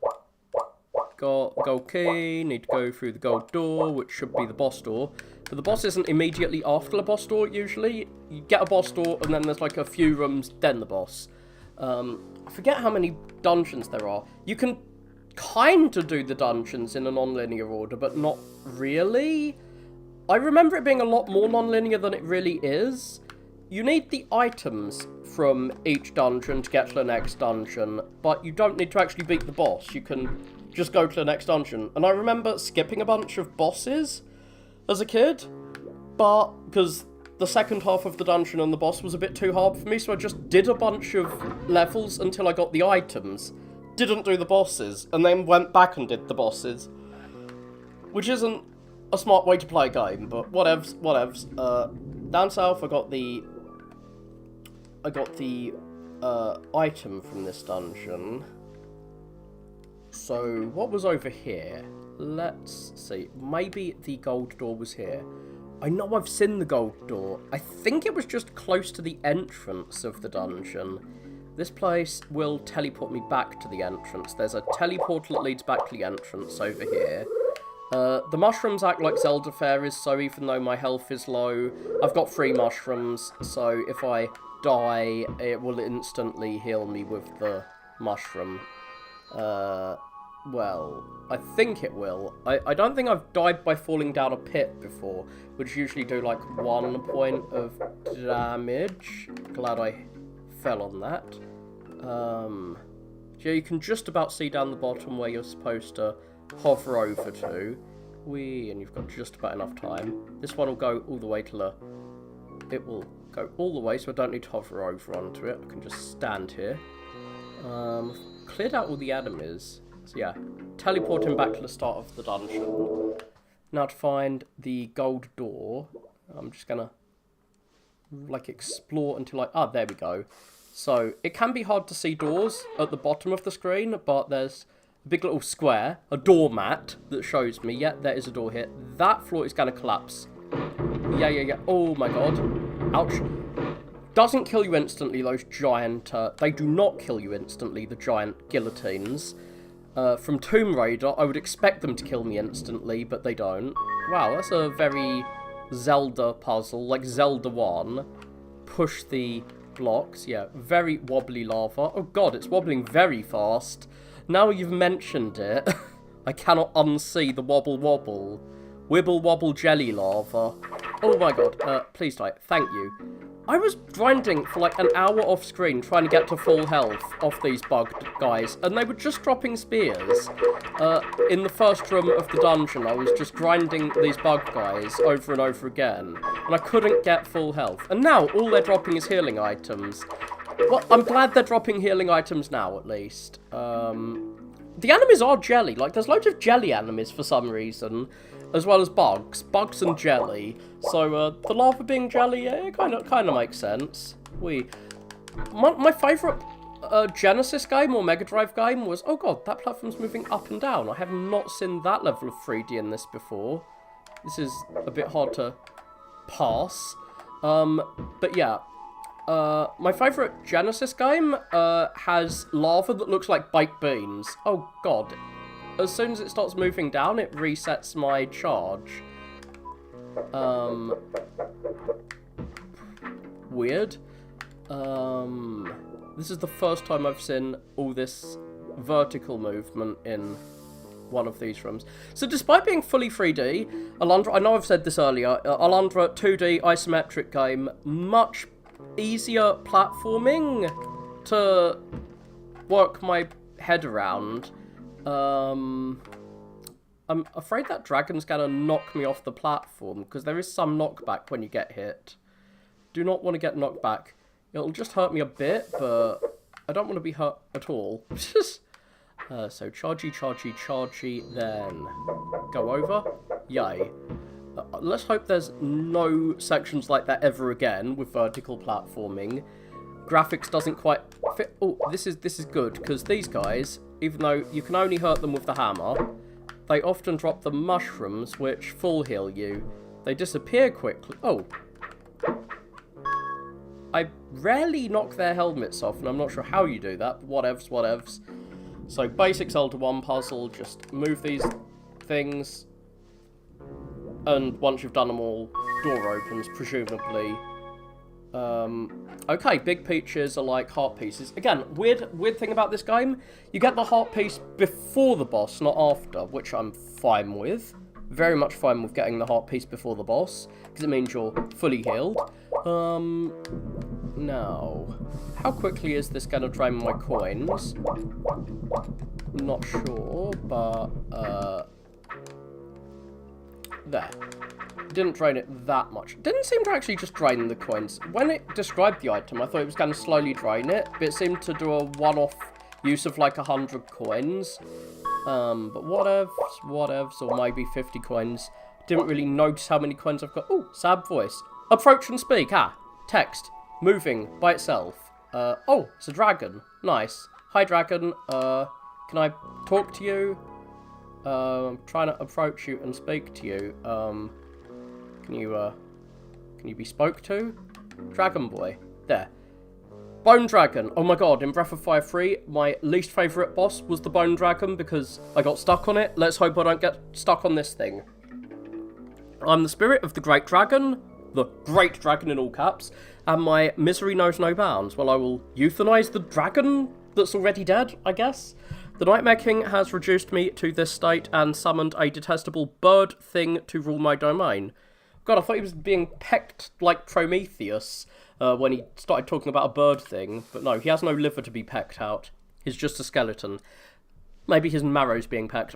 Got the gold key, need to go through the gold door, which should be the boss door. But the boss isn't immediately after the boss door, usually. You get a boss door, and then there's like a few rooms, then the boss. I forget how many dungeons there are. You can kind of do the dungeons in a non-linear order, but not really. I remember it being a lot more non-linear than it really is. You need the items from each dungeon to get to the next dungeon, but you don't need to actually beat the boss. You can just go to the next dungeon. And I remember skipping a bunch of bosses as a kid, but because the second half of the dungeon and the boss was a bit too hard for me, so I just did a bunch of levels until I got the items, didn't do the bosses, and then went back and did the bosses. Which isn't a smart way to play a game, but whatevs. Down south I got the item from this dungeon. So, what was over here? Let's see. Maybe the gold door was here. I know I've seen the gold door. I think it was just close to the entrance of the dungeon. This place will teleport me back to the entrance. There's a teleportal that leads back to the entrance over here. The mushrooms act like Zelda fairies, so even though my health is low, I've got 3 mushrooms, so if I die, it will instantly heal me with the mushroom. Well, I think it will. I don't think I've died by falling down a pit before, which usually do like 1 point of damage. Glad I fell on that. Yeah, you can just about see down the bottom where you're supposed to hover over to. And you've got just about enough time. This one will go all the way to the... It will go all the way, so I don't need to hover over onto it. I can just stand here. Cleared out all the enemies. So yeah, teleporting back to the start of the dungeon. Now to find the gold door, I'm just gonna like explore until I... Ah, there we go. So it can be hard to see doors at the bottom of the screen, but there's a big little square, a doormat that shows me, yeah, there is a door here. That floor is gonna collapse. Yeah. Oh my god. Ouch. Doesn't kill you instantly, those giant... they do not kill you instantly, the giant guillotines. From Tomb Raider, I would expect them to kill me instantly, but they don't. Wow, that's a very Zelda puzzle, like Zelda 1. Push the blocks, yeah, very wobbly lava. Oh god, it's wobbling very fast. Now you've mentioned it, I cannot unsee the wobble wobble. Wibble wobble jelly lava. Oh my god, please die, thank you. I was grinding for like an hour off screen trying to get to full health off these bugged guys, and they were just dropping spears. In the first room of the dungeon, I was just grinding these bug guys over and over again, and I couldn't get full health. And now all they're dropping is healing items. Well, I'm glad they're dropping healing items now, at least. The enemies are jelly. Like, there's loads of jelly enemies for some reason, as well as bugs. Bugs and jelly. So, the lava being jelly, yeah, it kind of makes sense. My favourite Genesis game or Mega Drive game was... Oh god, that platform's moving up and down. I have not seen that level of 3D in this before. This is a bit hard to pass. But yeah. My favourite Genesis game has lava that looks like baked beans. Oh god. As soon as it starts moving down, it resets my charge. Weird. This is the first time I've seen all this vertical movement in one of these rooms. So despite being fully 3D, Alundra, I know I've said this earlier, Alundra 2D isometric game, much easier platforming to work my head around. I'm afraid that dragon's gonna knock me off the platform, because there is some knockback when you get hit. Do not want to get knocked back. It'll just hurt me a bit, but I don't want to be hurt at all. So chargy, then go over. Yay. Let's hope there's no sections like that ever again with vertical platforming. Graphics doesn't quite fit. Oh, this is good, because these guys, even though you can only hurt them with the hammer, they often drop the mushrooms, which full heal you. They disappear quickly. Oh. I rarely knock their helmets off, and I'm not sure how you do that, but whatevs, whatevs. So, basic Zelda 1 puzzle, just move these things, and once you've done them all, door opens, presumably. Okay, big peaches are like heart pieces. Again, weird thing about this game, you get the heart piece before the boss, not after, which I'm fine with. Very much fine with getting the heart piece before the boss, because it means you're fully healed. Now, how quickly is this going to drain my coins? Not sure, but, there. Didn't drain it that much. Didn't seem to actually just drain the coins. When it described the item, I thought it was going to slowly drain it, but it seemed to do a one-off use of like 100 coins. But whatevs, or maybe 50 coins. Didn't really notice how many coins I've got. Oh, sad voice. Approach and speak. Text. Moving by itself. Oh, it's a dragon. Nice. Hi, dragon. Can I talk to you? I'm trying to approach you and speak to you. Can you be spoke to? Dragon boy. There. Bone Dragon. Oh my god, in Breath of Fire 3, my least favourite boss was the Bone Dragon because I got stuck on it. Let's hope I don't get stuck on this thing. I'm the spirit of the Great Dragon in all caps, and my misery knows no bounds. Well, I will euthanize the dragon that's already dead, I guess. The Nightmare King has reduced me to this state and summoned a detestable bird thing to rule my domain. God, I thought he was being pecked like Prometheus when he started talking about a bird thing. But no, he has no liver to be pecked out. He's just a skeleton. Maybe his marrow's being pecked.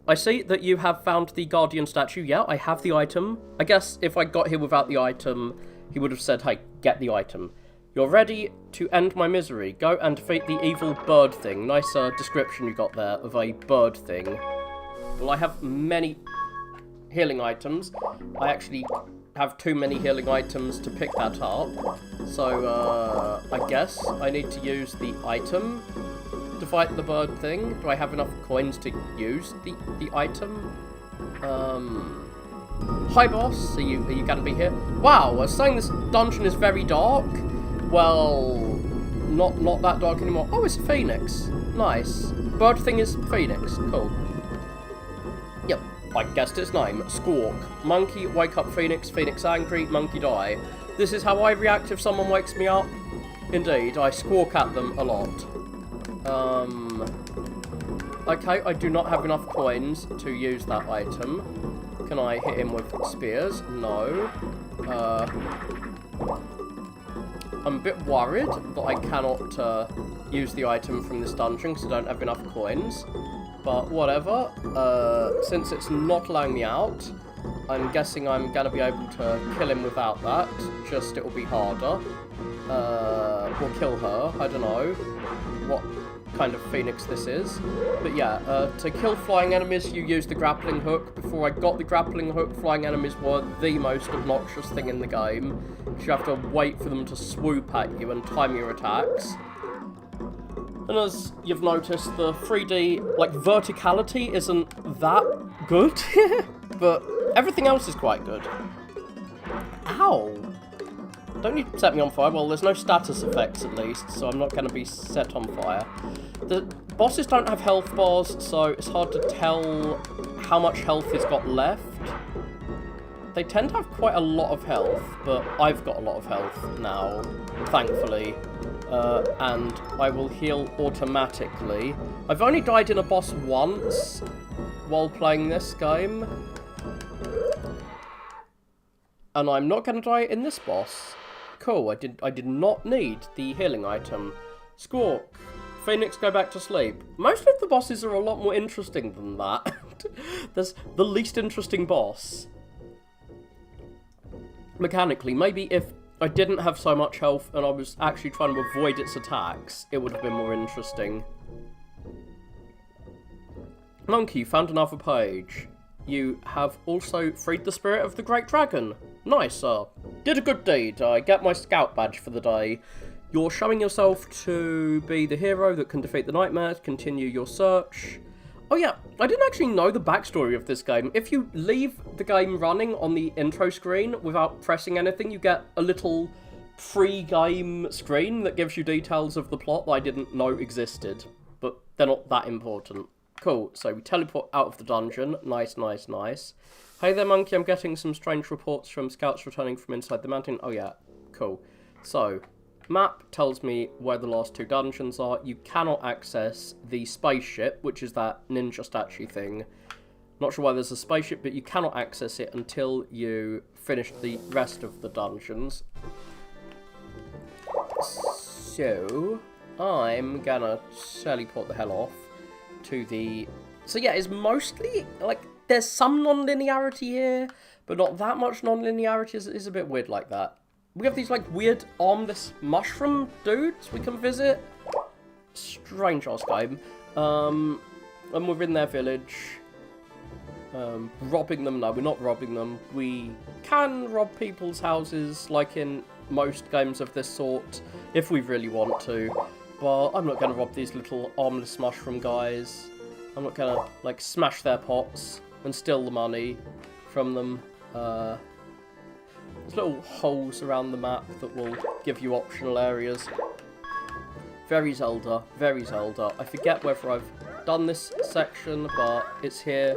I see that you have found the Guardian statue. Yeah, I have the item. I guess if I got here without the item, he would have said, hey, get the item. You're ready to end my misery. Go and defeat the evil bird thing. Nice description you got there of a bird thing. Well, I have many healing items. I actually have too many healing items to pick that up. So, I guess I need to use the item to fight the bird thing. Do I have enough coins to use the item? Hi, boss. Are you going to be here? Wow, I was saying this dungeon is very dark. Well, not that dark anymore. Oh, it's a phoenix. Nice. Bird thing is phoenix. Cool. Yep, I guessed its name. Squawk. Monkey, wake up Phoenix. Phoenix angry, monkey die. This is how I react if someone wakes me up. Indeed, I squawk at them a lot. Okay, I do not have enough coins to use that item. Can I hit him with spears? No. I'm a bit worried that I cannot use the item from this dungeon because I don't have enough coins. But whatever. Since it's not allowing me out, I'm guessing I'm going to be able to kill him without that. Just it will be harder. Or kill her. I don't know what kind of phoenix this is. But yeah, to kill flying enemies, you use the grappling hook. Before I got the grappling hook, flying enemies were the most obnoxious thing in the game. You have to wait for them to swoop at you and time your attacks. And as you've noticed, the 3D, like, verticality isn't that good, but everything else is quite good. Ow! Don't you set me on fire. Well, there's no status effects, at least, so I'm not going to be set on fire. The bosses don't have health bars, so it's hard to tell how much health he's got left. They tend to have quite a lot of health, but I've got a lot of health now, thankfully. And I will heal automatically. I've only died in a boss once while playing this game. And I'm not going to die in this boss. Cool, I did not need the healing item. Squawk. Phoenix, go back to sleep. Most of the bosses are a lot more interesting than that. There's the least interesting boss. Mechanically, maybe if I didn't have so much health and I was actually trying to avoid its attacks, it would have been more interesting. Monkey, found another page. You have also freed the spirit of the Great Dragon. Nice, did a good deed. I get my scout badge for the day. You're showing yourself to be the hero that can defeat the nightmare. Continue your search. Oh yeah, I didn't actually know the backstory of this game. If you leave the game running on the intro screen without pressing anything, you get a little pre-game screen that gives you details of the plot that I didn't know existed. But they're not that important. Cool, so we teleport out of the dungeon. Nice, nice, nice. Hey there, monkey, I'm getting some strange reports from scouts returning from inside the mountain. Oh yeah, cool. So, map tells me where the last 2 dungeons are. You cannot access the spaceship, which is that ninja statue thing. Not sure why there's a spaceship, but you cannot access it until you finish the rest of the dungeons. So, I'm gonna teleport the hell off to the... So yeah, it's mostly, like, there's some non-linearity here, but not that much non-linearity. Is a bit weird like that. We have these, like, weird armless mushroom dudes we can visit. Strange ass game. And we're in their village. Robbing them? No, we're not robbing them. We can rob people's houses, like in most games of this sort, if we really want to. But I'm not going to rob these little armless mushroom guys. I'm not going to, like, smash their pots and steal the money from them. There's little holes around the map that will give you optional areas. Very Zelda, very Zelda. I forget whether I've done this section, but it's here.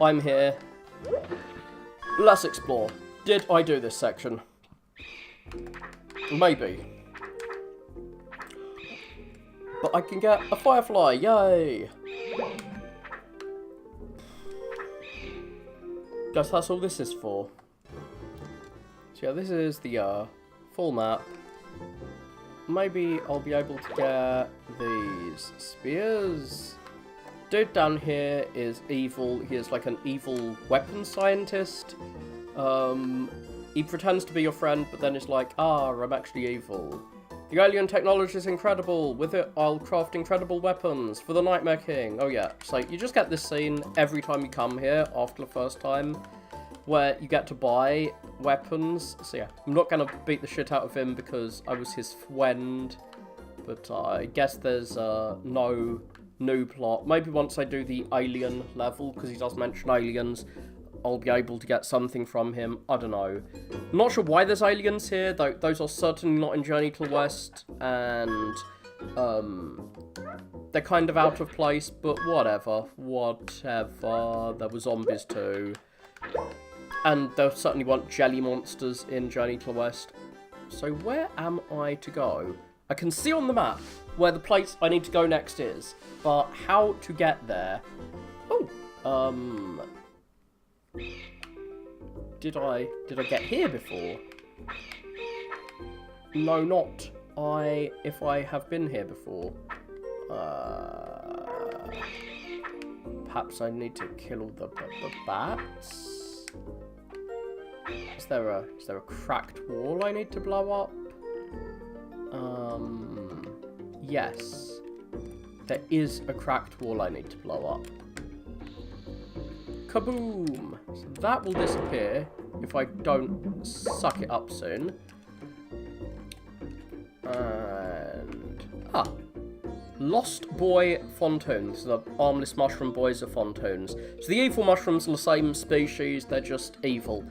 I'm here. Let's explore. Did I do this section? Maybe. But I can get a firefly, yay! Guess that's all this is for. So yeah, this is the full map. Maybe I'll be able to get these spears. Dude down here is evil. He is like an evil weapons scientist. He pretends to be your friend, but then is like, I'm actually evil. The alien technology is incredible. With it, I'll craft incredible weapons for the Nightmare King. Oh yeah, so you just get this scene every time you come here after the first time, where you get to buy weapons. So yeah, I'm not going to beat the shit out of him because I was his friend. But I guess there's no new plot. Maybe once I do the alien level, because he does mention aliens, I'll be able to get something from him. I don't know. I'm not sure why there's aliens here, though. Those are certainly not in Journey to the West, and they're kind of out of place, but whatever. Whatever. There were zombies too. And there certainly weren't jelly monsters in Journey to the West. So where am I to go? I can see on the map where the place I need to go next is, but how to get there? Oh, Did I get here before? No, not. If I have been here before. Perhaps I need to kill all the bats? Is there a cracked wall I need to blow up? Yes. There is a cracked wall I need to blow up. Kaboom! So that will disappear if I don't suck it up soon. And... Lost Boy Fontoons. The armless mushroom boys are Fontoons. So the evil mushrooms are the same species, they're just evil.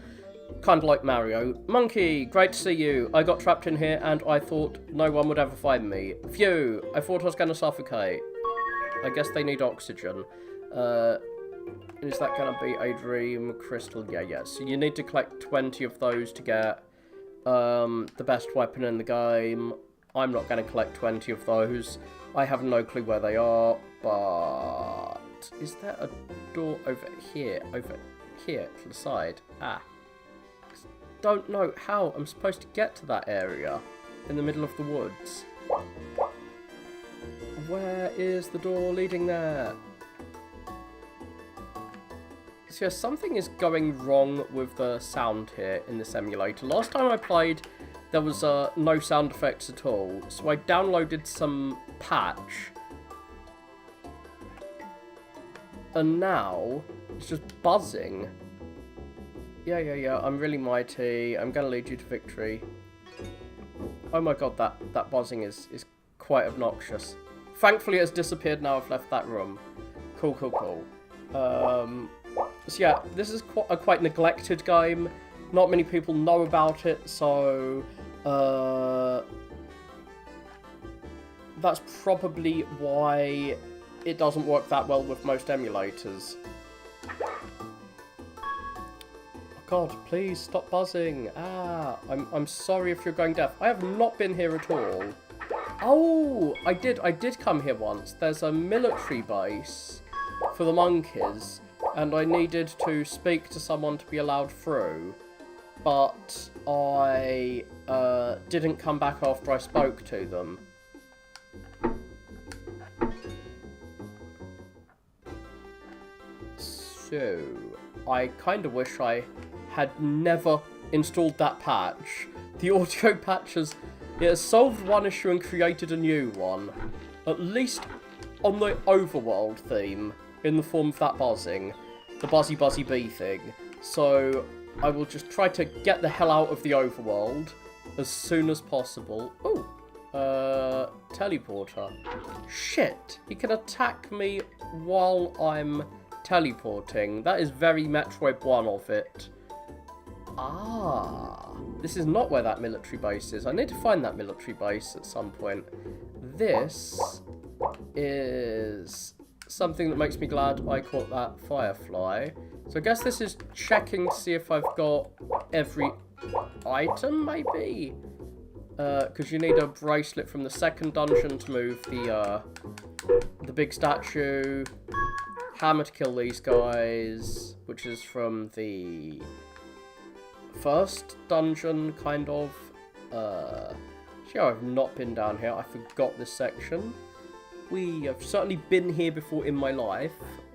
Kind of like Mario. Monkey, great to see you. I got trapped in here and I thought no one would ever find me. Phew, I thought I was going to suffocate. I guess they need oxygen. Is that going to be a dream crystal? Yeah. So you need to collect 20 of those to get the best weapon in the game. I'm not going to collect 20 of those. I have no clue where they are, but... Is there a door over here? Over here to the side? Don't know how I'm supposed to get to that area in the middle of the woods. Where is the door leading there? So yeah, something is going wrong with the sound here in this emulator. Last time I played, there was no sound effects at all. So I downloaded some patch. And now, it's just buzzing. Yeah, I'm really mighty. I'm gonna lead you to victory. Oh my god, that buzzing is quite obnoxious. Thankfully it's disappeared now I've left that room. Cool, cool, cool. So yeah, this is a quite neglected game. Not many people know about it, so that's probably why it doesn't work that well with most emulators. God, please stop buzzing. Ah, I'm sorry if you're going deaf. I have not been here at all. Oh, I did come here once. There's a military base for the monkeys, and I needed to speak to someone to be allowed through. But I didn't come back after I spoke to them. So, I kind of wish I had never installed that patch. The audio patch has solved one issue and created a new one. At least on the overworld theme, in the form of that buzzing. The buzzy buzzy bee thing. So, I will just try to get the hell out of the overworld as soon as possible. Oh, teleporter. Shit, he can attack me while I'm teleporting. That is very Metroid 1 of it. Ah, this is not where that military base is. I need to find that military base at some point. This is something that makes me glad I caught that firefly. So I guess this is checking to see if I've got every item, maybe? Because you need a bracelet from the second dungeon to move the big statue. Hammer to kill these guys, which is from the first dungeon, kind of. See how I've not been down here. I forgot this section. We have certainly been here before in my life,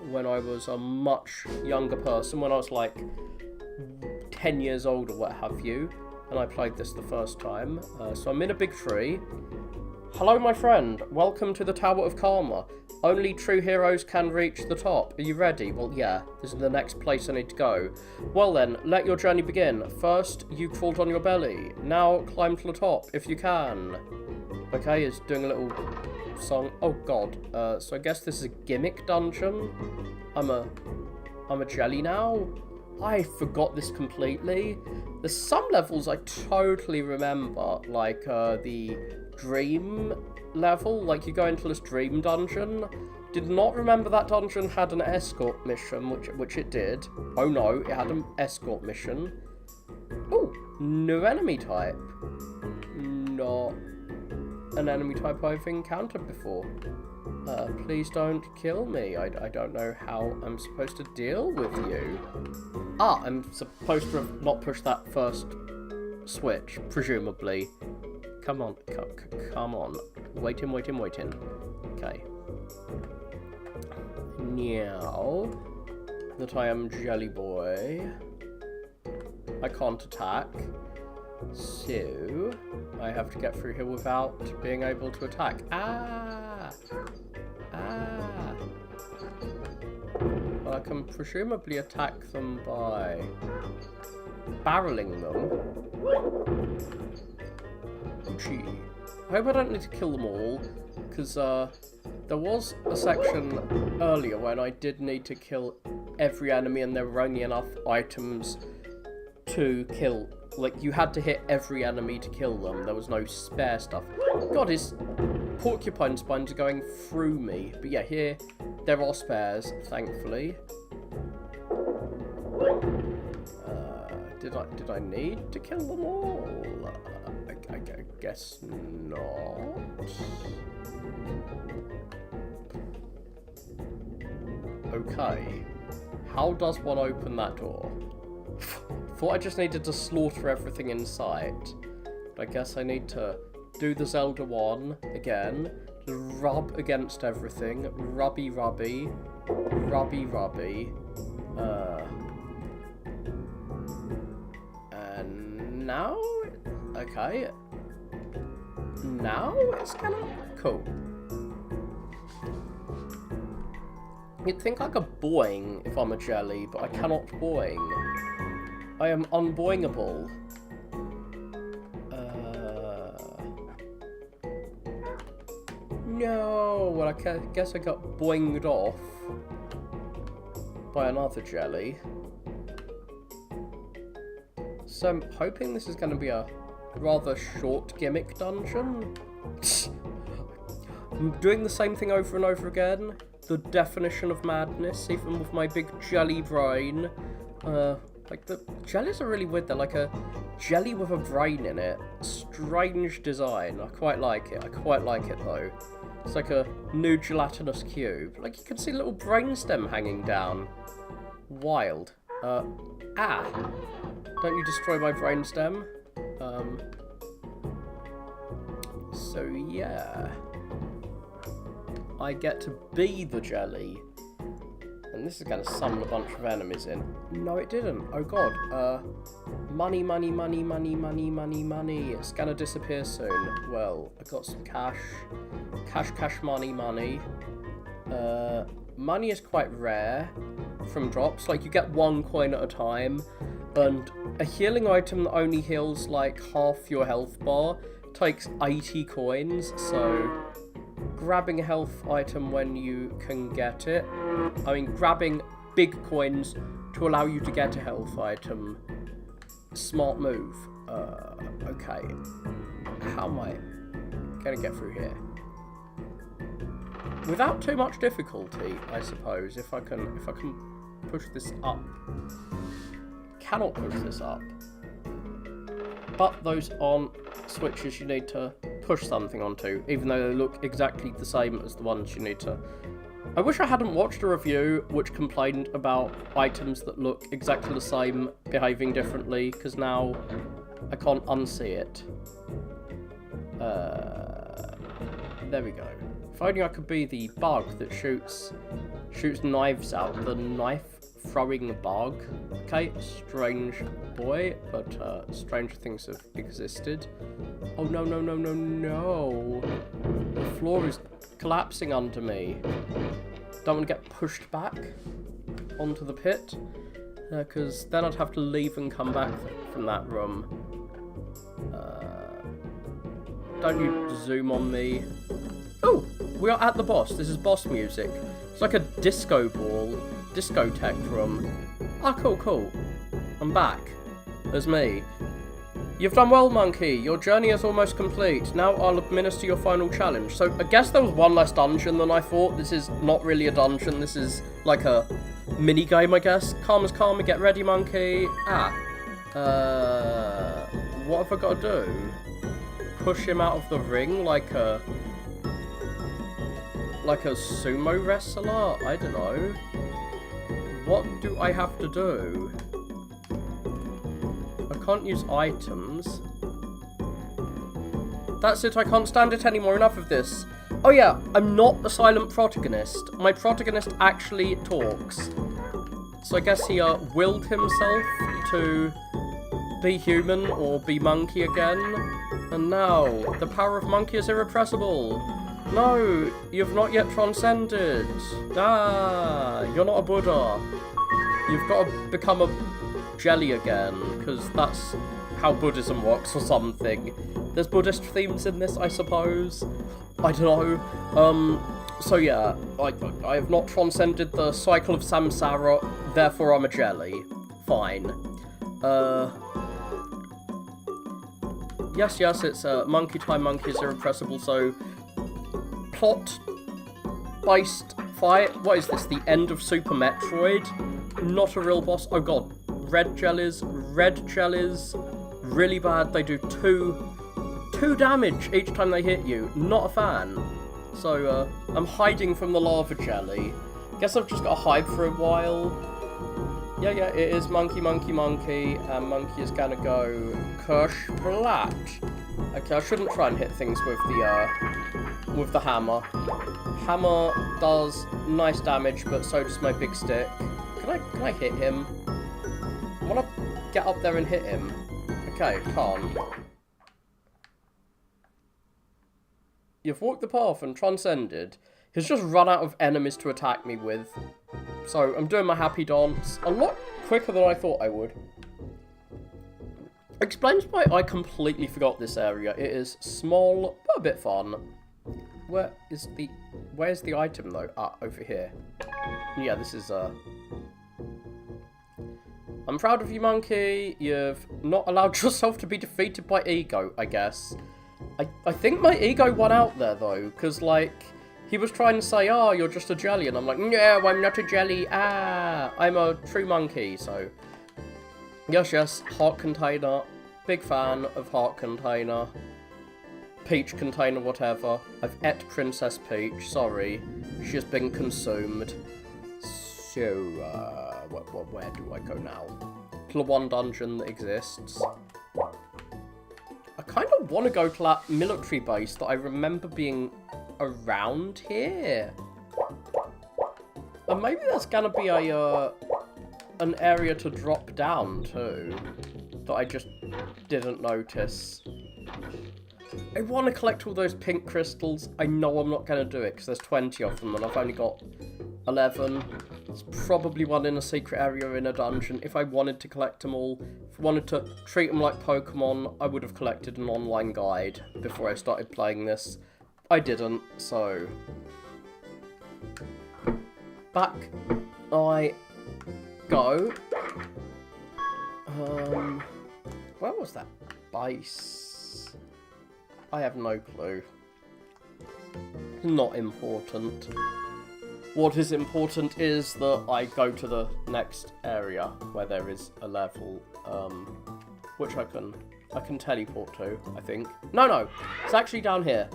when I was a much younger person, when I was like 10 years old or what have you, and I played this the first time. So I'm in a big tree. Hello, my friend. Welcome to the Tower of Karma. Only true heroes can reach the top. Are you ready? Well, yeah. This is the next place I need to go. Well then, let your journey begin. First, you crawled on your belly. Now, climb to the top, if you can. Okay, it's doing a little song. Oh, God. So I guess this is a gimmick dungeon. I'm a jelly now. I forgot this completely. There's some levels I totally remember, like the dream level, like you go into this dream dungeon. Did not remember that dungeon had an escort mission, which it did. Oh no, it had an escort mission. Oh, new enemy type. Not an enemy type I've encountered before. Please don't kill me. I don't know how I'm supposed to deal with you. Ah, I'm supposed to have not pushed that first switch, presumably. Come on, come on. Waiting. Okay. Now that I am Jelly Boy, I can't attack. So, I have to get through here without being able to attack. Ah! Ah! Well, I can presumably attack them by barreling them. Gee. I hope I don't need to kill them all, because there was a section earlier when I did need to kill every enemy and there were only enough items to kill. Like, you had to hit every enemy to kill them. There was no spare stuff. God, his porcupine spines are going through me. But yeah, here, there are spares, thankfully. Did I need to kill them all? I guess not. Okay. How does one open that door? Thought I just needed to slaughter everything in sight. But I guess I need to do the Zelda one again. Just rub against everything. Rubby. And now? Okay. Now it's kind of cool. You'd think I could boing if I'm a jelly, but I cannot boing. I am unboingable. No, well, I guess I got boinged off. by another jelly. So I'm hoping this is going to be a rather short gimmick dungeon. I'm doing the same thing over and over again. The definition of madness, even with my big jelly brain. Like, the jellies are really weird. They're like a jelly with a brain in it. Strange design. I quite like it. I quite like it, though. It's like a new gelatinous cube. Like, you can see a little brainstem hanging down. Wild. Don't you destroy my brainstem. So, yeah. I get to be the jelly. And this is going to summon a bunch of enemies in. No, it didn't. Oh, God. Money, money, money, money, money, money, money. It's going to disappear soon. Well, I got some cash. Cash, money, money. Money is quite rare from drops. Like, you get 1 coin at a time. And a healing item that only heals, like, half your health bar takes 80 coins. So, grabbing a health item when you can get it. I mean, grabbing big coins to allow you to get a health item. Smart move. Okay. How am I gonna get through here? Without too much difficulty, I suppose, if I can push this up. Cannot push this up. But those aren't switches you need to push something onto, even though they look exactly the same as the ones you need to. I wish I hadn't watched a review which complained about items that look exactly the same behaving differently, because now I can't unsee it. There we go. If only I could be the bug that shoots knives out, the knife-throwing bug. Okay, strange boy, but stranger things have existed. Oh, no, no, no, no, no. The floor is collapsing under me. Don't want to get pushed back onto the pit, because then I'd have to leave and come back from that room. Don't you zoom on me. Oh, we are at the boss. This is boss music. It's like a disco ball, discotheque room. Ah, cool, cool. I'm back. There's me. You've done well, Monkey. Your journey is almost complete. Now I'll administer your final challenge. So I guess there was one less dungeon than I thought. This is not really a dungeon. This is like a mini game, I guess. Calm as calm. Get ready, Monkey. What have I got to do? Push him out of the ring like a sumo wrestler? I don't know. What do I have to do? I can't use items. That's it, I can't stand it anymore. Enough of this. Oh yeah, I'm not the silent protagonist. My protagonist actually talks. So I guess he willed himself to be human or be monkey again. And now, the power of monkey is irrepressible. No, you've not yet transcended. You're not a Buddha. You've got to become a jelly again, because that's how Buddhism works or something. There's Buddhist themes in this, I suppose. I don't know. So yeah, I have not transcended the cycle of samsara, therefore I'm a jelly. Fine. Yes, it's monkey time, monkey is irrepressible, so plot-based fight. What is this, the end of Super Metroid? Not a real boss. Oh god, red jellies, really bad. They do two damage each time they hit you. Not a fan. So, I'm hiding from the lava jelly. Guess I've just got to hide for a while. Yeah, it is monkey, and monkey is gonna go kersplat. Okay, I shouldn't try and hit things with the hammer. Hammer does nice damage, but so does my big stick. Can I hit him? I wanna get up there and hit him. Okay, can't. You've walked the path and transcended. He's just run out of enemies to attack me with. So, I'm doing my happy dance a lot quicker than I thought I would. Explains why I completely forgot this area. It is small, but a bit fun. Where's the item, though? Ah, over here. Yeah, this is I'm proud of you, Monkey. You've not allowed yourself to be defeated by ego, I guess. I think my ego won out there, though, because, like, he was trying to say, oh, you're just a jelly, and I'm like, no, I'm not a jelly, I'm a true monkey, so... Yes, heart container. Big fan of heart container. Peach container, whatever. I've ate Princess Peach, sorry. She has been consumed. So, where do I go now? To the one dungeon that exists. I kind of want to go to that military base that I remember being around here. And maybe that's gonna be a an area to drop down too, that I just didn't notice. I want to collect all those pink crystals. I know I'm not going to do it because there's 20 of them and I've only got 11. There's probably one in a secret area in a dungeon. If I wanted to collect them all, if I wanted to treat them like Pokemon, I would have collected an online guide before I started playing this. I didn't, so... Back I go. Where was that base? I have no clue. Not important. What is important is that I go to the next area where there is a level, which I can teleport to, I think. No, it's actually down here.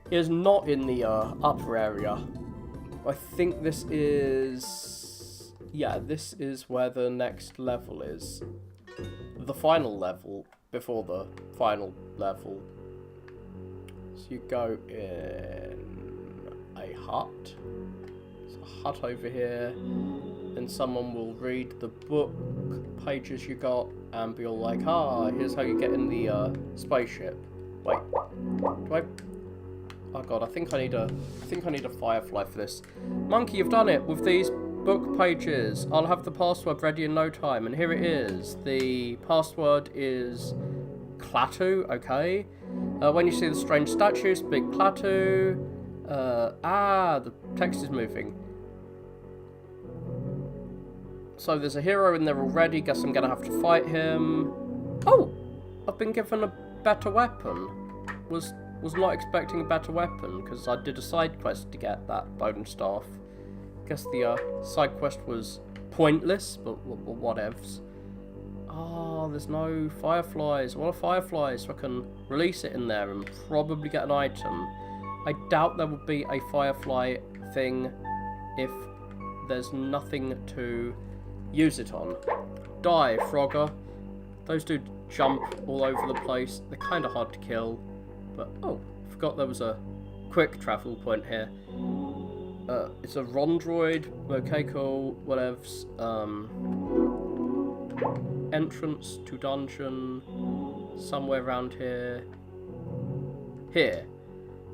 It is not in the upper area. I think this is... Yeah, this is where the next level is. The final level, before the final level. So you go in a hut. There's a hut over here. And someone will read the book pages you got and be all like, ah, here's how you get in the spaceship. Wait, do I... Oh god, I think I need a firefly for this. Monkey, you've done it with these book pages. I'll have the password ready in no time, and here it is. The password is Klaatu, okay. When you see the strange statue, speak Klaatu. The text is moving. So there's a hero in there already, guess I'm gonna have to fight him. Oh! I've been given a better weapon. Was not expecting a better weapon, because I did a side quest to get that bone staff. Guess the side quest was pointless, but whatevs. Oh, there's no fireflies. What are fireflies? So I can release it in there and probably get an item. I doubt there would be a firefly thing if there's nothing to use it on. Die, Frogger. Those do jump all over the place. They're kind of hard to kill. But, oh, I forgot there was a quick travel point here. It's a Rondroid, okay, cool, whatevs. Entrance to dungeon, somewhere around here. Here.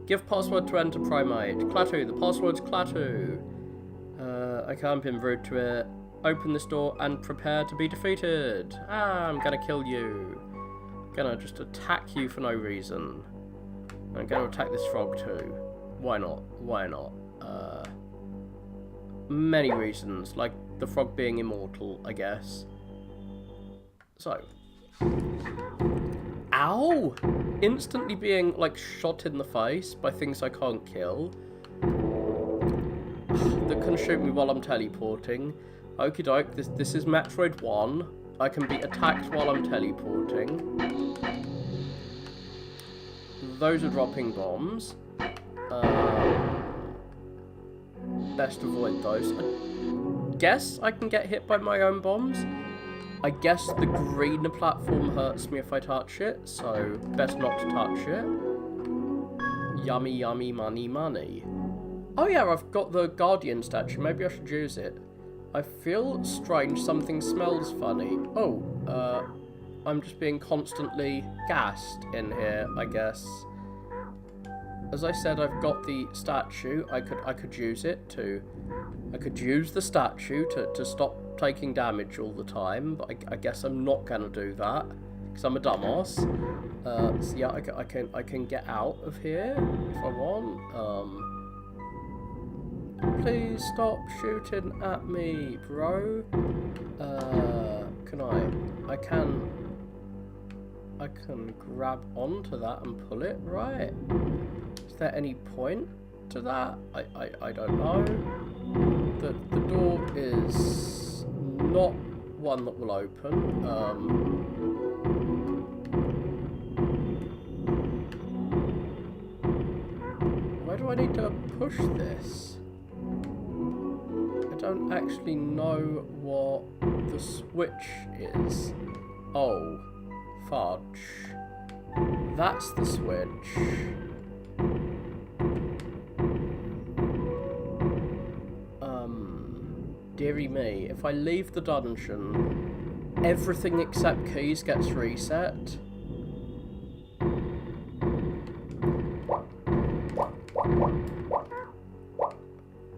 Give password to enter primate. Klaatu, the password's Klaatu. I can't be rude to it. Open this door and prepare to be defeated. I'm gonna kill you. Gonna just attack you for no reason. I'm going to attack this frog too. Why not? Why not? Many reasons, like the frog being immortal, I guess. So. Ow! Instantly being, like, shot in the face by things I can't kill. That can shoot me while I'm teleporting. Okie doke, this is Metroid 1. I can be attacked while I'm teleporting. Those are dropping bombs. Best avoid those. I guess I can get hit by my own bombs. I guess the green platform hurts me if I touch it, so best not to touch it. Yummy, yummy, money, money. Oh yeah, I've got the Guardian statue. Maybe I should use it. I feel strange. Something smells funny. Oh, I'm just being constantly gassed in here, I guess. As I said, I've got the statue. I could use it to... I could use the statue to stop taking damage all the time, but I guess I'm not gonna do that because I'm a dumbass. So yeah, I can get out of here if I want. Please stop shooting at me, bro. Can I can grab onto that and pull it, right? Is there any point to that? I don't know. The door is not one that will open. Where do I need to push this? I don't actually know what the switch is. Oh, fudge. That's the switch. Dearie me, if I leave the dungeon, everything except keys gets reset.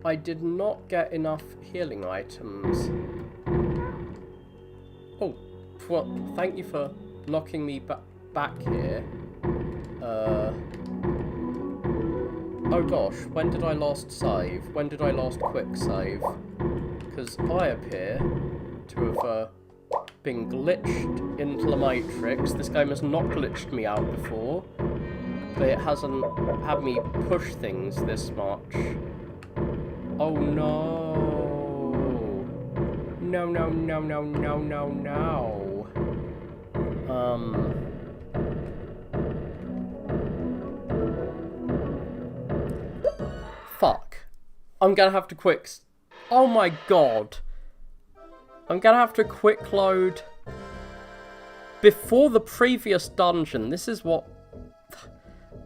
I did not get enough healing items. Oh, well, thank you for knocking me back here. Oh gosh, when did I last save? When did I last quick save? Because I appear to have been glitched into the Matrix. This game has not glitched me out before, but it hasn't had me push things this much. Oh no. No, no, no, no, no, no, no. Fuck. I'm gonna have to quick... Oh my god. I'm gonna have to quick load before the previous dungeon. This is what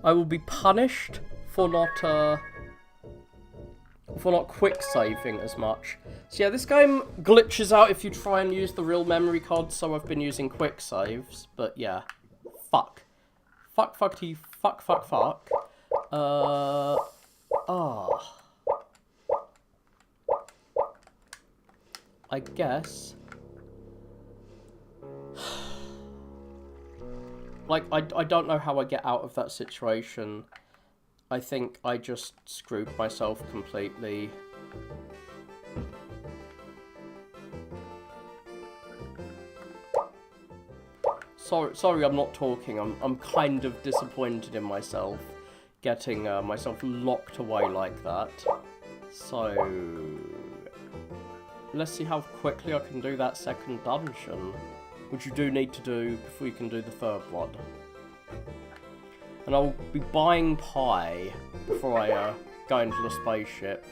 I will be punished for not quick saving as much. So yeah, this game glitches out if you try and use the real memory card, so I've been using quick saves. But yeah, fuck. Fuck, fuckty, fuck, fuck, fuck. I guess. Like, I don't know how I get out of that situation. I think I just screwed myself completely. Sorry I'm not talking. I'm kind of disappointed in myself getting myself locked away like that. So let's see how quickly I can do that second dungeon, which you do need to do before you can do the third one. And I'll be buying pie before I go into the spaceship.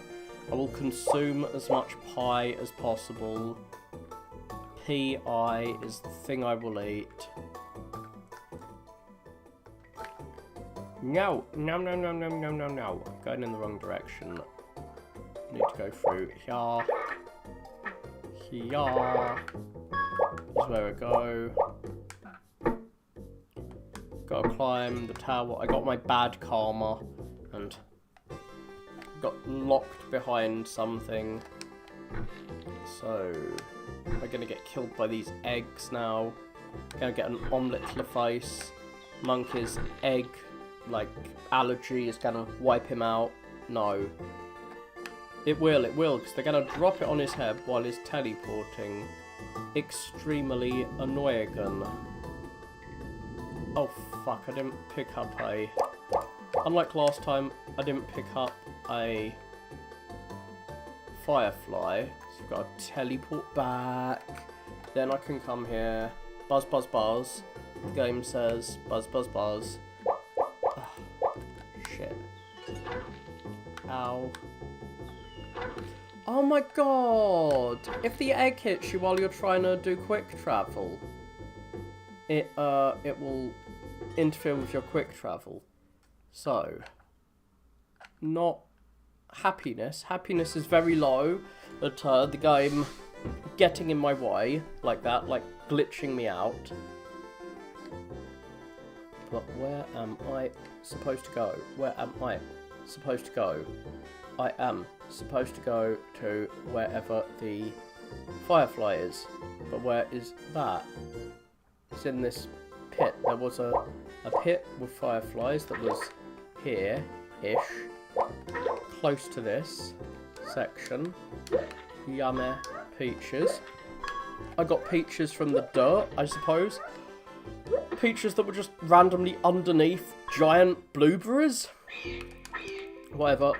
I will consume as much pie as possible. P.I. is the thing I will eat. No, no, no, no, no, no, no, no. I'm going in the wrong direction. Need to go through here. Here is where I go. Gotta climb the tower. I got my bad karma and got locked behind something. So, am I gonna get killed by these eggs now? Gonna get an omelette to the face. Monkey's egg, like, allergy is gonna wipe him out. No. It will, because they're gonna drop it on his head while he's teleporting. Extremely annoying. Oh fuck, I didn't pick up a... Unlike last time, I didn't pick up a firefly. So I've got to teleport back. Then I can come here. Buzz, buzz, buzz. The game says buzz, buzz, buzz. Oh, shit. Ow. Oh my god! If the egg hits you while you're trying to do quick travel, it will interfere with your quick travel. So, not happiness. Happiness is very low at the game getting in my way like that, like glitching me out. But where am I supposed to go? Where am I supposed to go? I am supposed to go to wherever the firefly is. But where is that? It's in this pit. There was a pit with fireflies that was here-ish. Close to this. section. Yummy peaches. I got peaches from the dirt, I suppose. Peaches that were just randomly underneath giant blueberries. Whatever.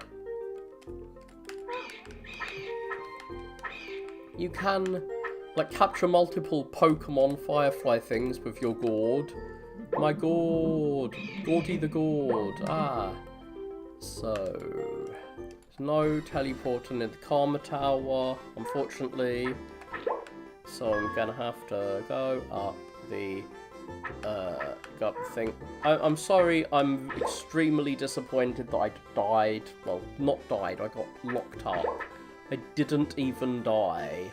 You can, like, capture multiple Pokemon Firefly things with your gourd. My gourd. Gordy the gourd. Ah. So, there's no teleporting in the Karma Tower, unfortunately. So I'm gonna have to go up the thing. I'm sorry, I'm extremely disappointed that I died. Well, not died, I got locked up. I didn't even die.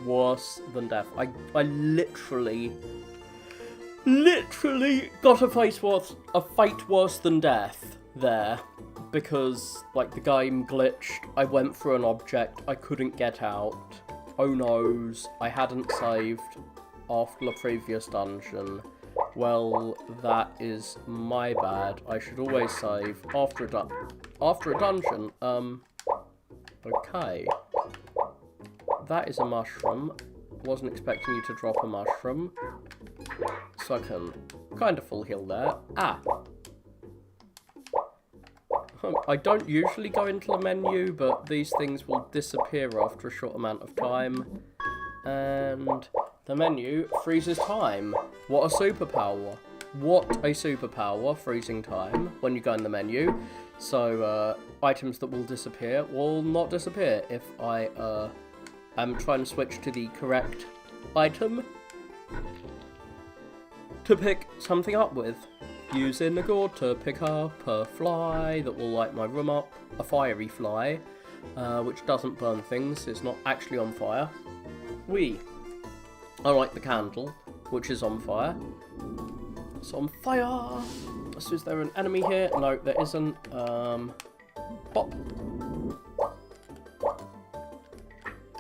Worse than death. I literally got a fate worse than death there. Because, like, the game glitched, I went through an object, I couldn't get out. Oh noes, I hadn't saved after the previous dungeon. Well, that is my bad. I should always save after a dungeon. Okay. That is a mushroom. Wasn't expecting you to drop a mushroom. So I can kind of full heal there. Ah! I don't usually go into the menu, but these things will disappear after a short amount of time. And the menu freezes time. What a superpower. What a superpower, freezing time, when you go in the menu. So, items that will disappear will not disappear if I am trying to switch to the correct item to pick something up with. Using the gourd to pick up a fly that will light my room up. A fiery fly, which doesn't burn things. It's not actually on fire. I like the candle, which is on fire. It's on fire! So is there an enemy here? No, there isn't. Bop!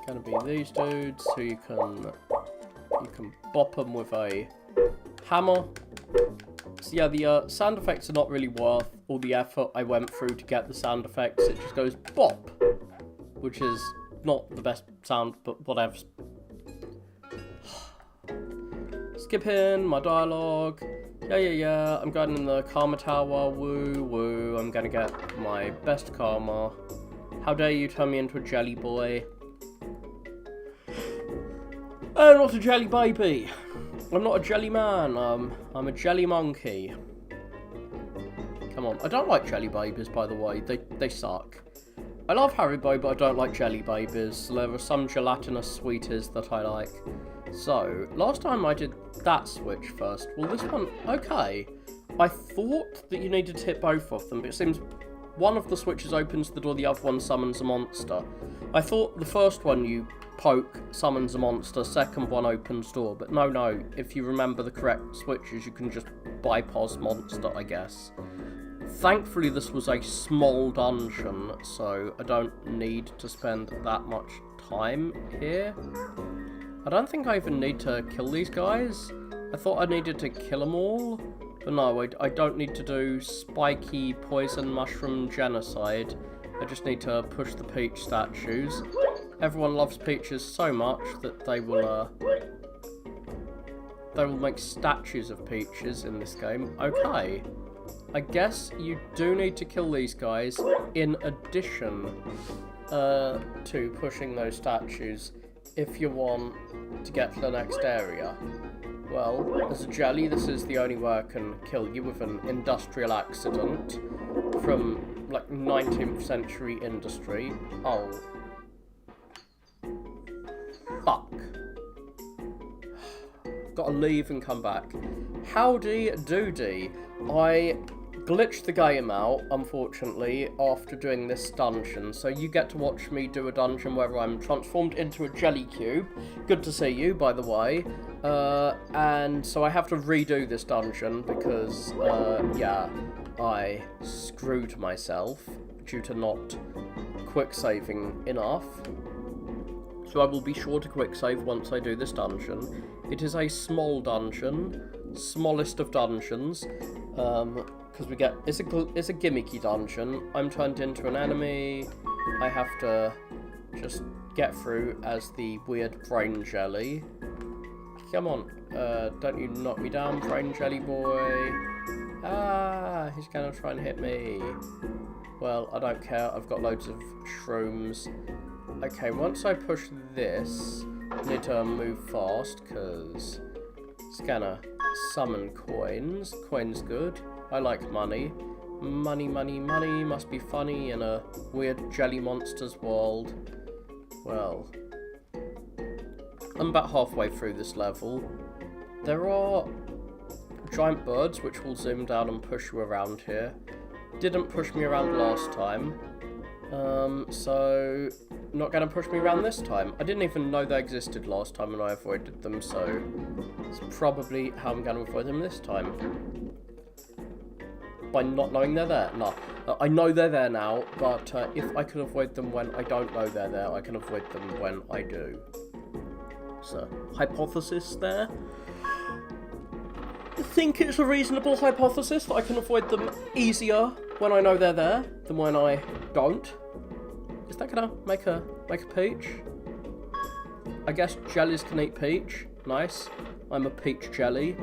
Gonna be these dudes, so you can bop them with a hammer. So yeah, the sound effects are not really worth all the effort I went through to get the sound effects. It just goes bop, which is not the best sound, but whatever. Skipping my dialogue. Yeah. I'm going in the Karma Tower. Woo. I'm gonna get my best karma. How dare you turn me into a jelly boy? Oh, not a jelly baby. I'm not a jelly man, I'm a jelly monkey. Come on, I don't like jelly babies, by the way, they suck. I love Haribo, but I don't like jelly babies. There are some gelatinous sweeties that I like. So, last time I did that switch first. Well, this one, okay. I thought that you needed to hit both of them, but it seems one of the switches opens the door, the other one summons a monster. I thought the first one you poke summons a monster, second one opens door, but no, if you remember the correct switches, you can just bypass monster, I guess. Thankfully, this was a small dungeon, so I don't need to spend that much time here. I don't think I even need to kill these guys. I thought I needed to kill them all, but no, I don't need to do spiky poison mushroom genocide. I just need to push the peach statues. Everyone loves peaches so much that they will make statues of peaches in this game. Okay. I guess you do need to kill these guys in addition to pushing those statues if you want to get to the next area. Well, as a jelly, this is the only way I can kill you with an industrial accident from, like, 19th century industry. Oh. Fuck. Gotta leave and come back. Howdy doody. I glitched the game out, unfortunately, after doing this dungeon. So you get to watch me do a dungeon where I'm transformed into a jelly cube. Good to see you, by the way. And so I have to redo this dungeon because, yeah, I screwed myself due to not quick saving enough. So I will be sure to quick save once I do this dungeon. It is a small dungeon, smallest of dungeons, because we get, it's a gimmicky dungeon. I'm turned into an enemy, I have to just get through as the weird brain jelly. Come on, don't you knock me down, brain jelly boy. Ah, he's gonna try and hit me. Well, I don't care, I've got loads of shrooms. Okay, once I push this, I need to move fast, because it's gonna summon coins. Coins good. I like money. Money, money, money must be funny in a weird jelly monster's world. Well, I'm about halfway through this level. There are giant birds which will zoom down and push you around here. Didn't push me around last time. So not gonna push me around this time. I didn't even know they existed last time and I avoided them, so it's probably how I'm gonna avoid them this time. By not knowing they're there. No, I know they're there now, but if I can avoid them when I don't know they're there, I can avoid them when I do. So, hypothesis there. I think it's a reasonable hypothesis that I can avoid them easier when I know they're there than when I don't. Is that gonna make a peach? I guess jellies can eat peach. Nice. I'm a peach jelly.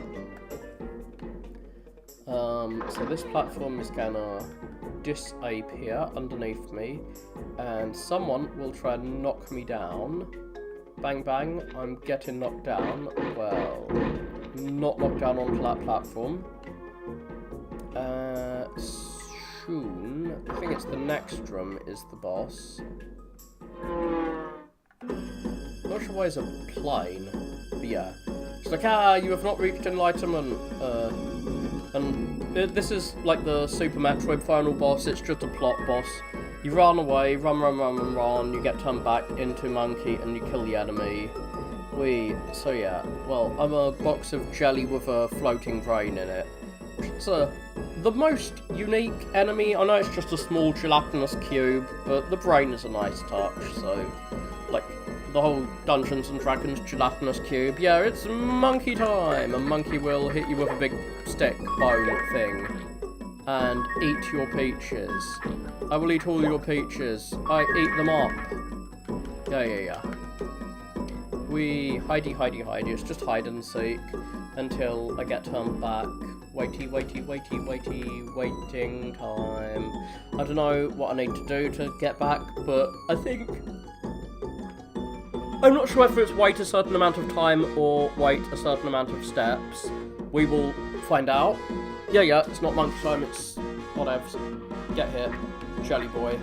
So this platform is gonna disappear underneath me, and someone will try and knock me down. Bang bang, I'm getting knocked down. Well, not knocked down onto that platform. Soon, I think it's the next room is the boss. Not sure why it's a plane, but yeah. It's like, you have not reached enlightenment. And this is like the Super Metroid final boss, it's just a plot boss. You run away, run, you get turned back into Monkey and you kill the enemy. So yeah, well, I'm a box of jelly with a floating brain in it. It's the most unique enemy. I know it's just a small gelatinous cube, but the brain is a nice touch, so, like, the whole Dungeons and Dragons gelatinous cube. Yeah, it's monkey time! A monkey will hit you with a big stick bone thing and eat your peaches. I will eat all your peaches. I eat them up. Yeah. We hidey. It's just hide and seek until I get turned back. Waiting time. I don't know what I need to do to get back, but I think... I'm not sure whether it's wait a certain amount of time or wait a certain amount of steps. We will find out. Yeah, it's not monkey time, it's whatevs. Get hit. Jelly boy.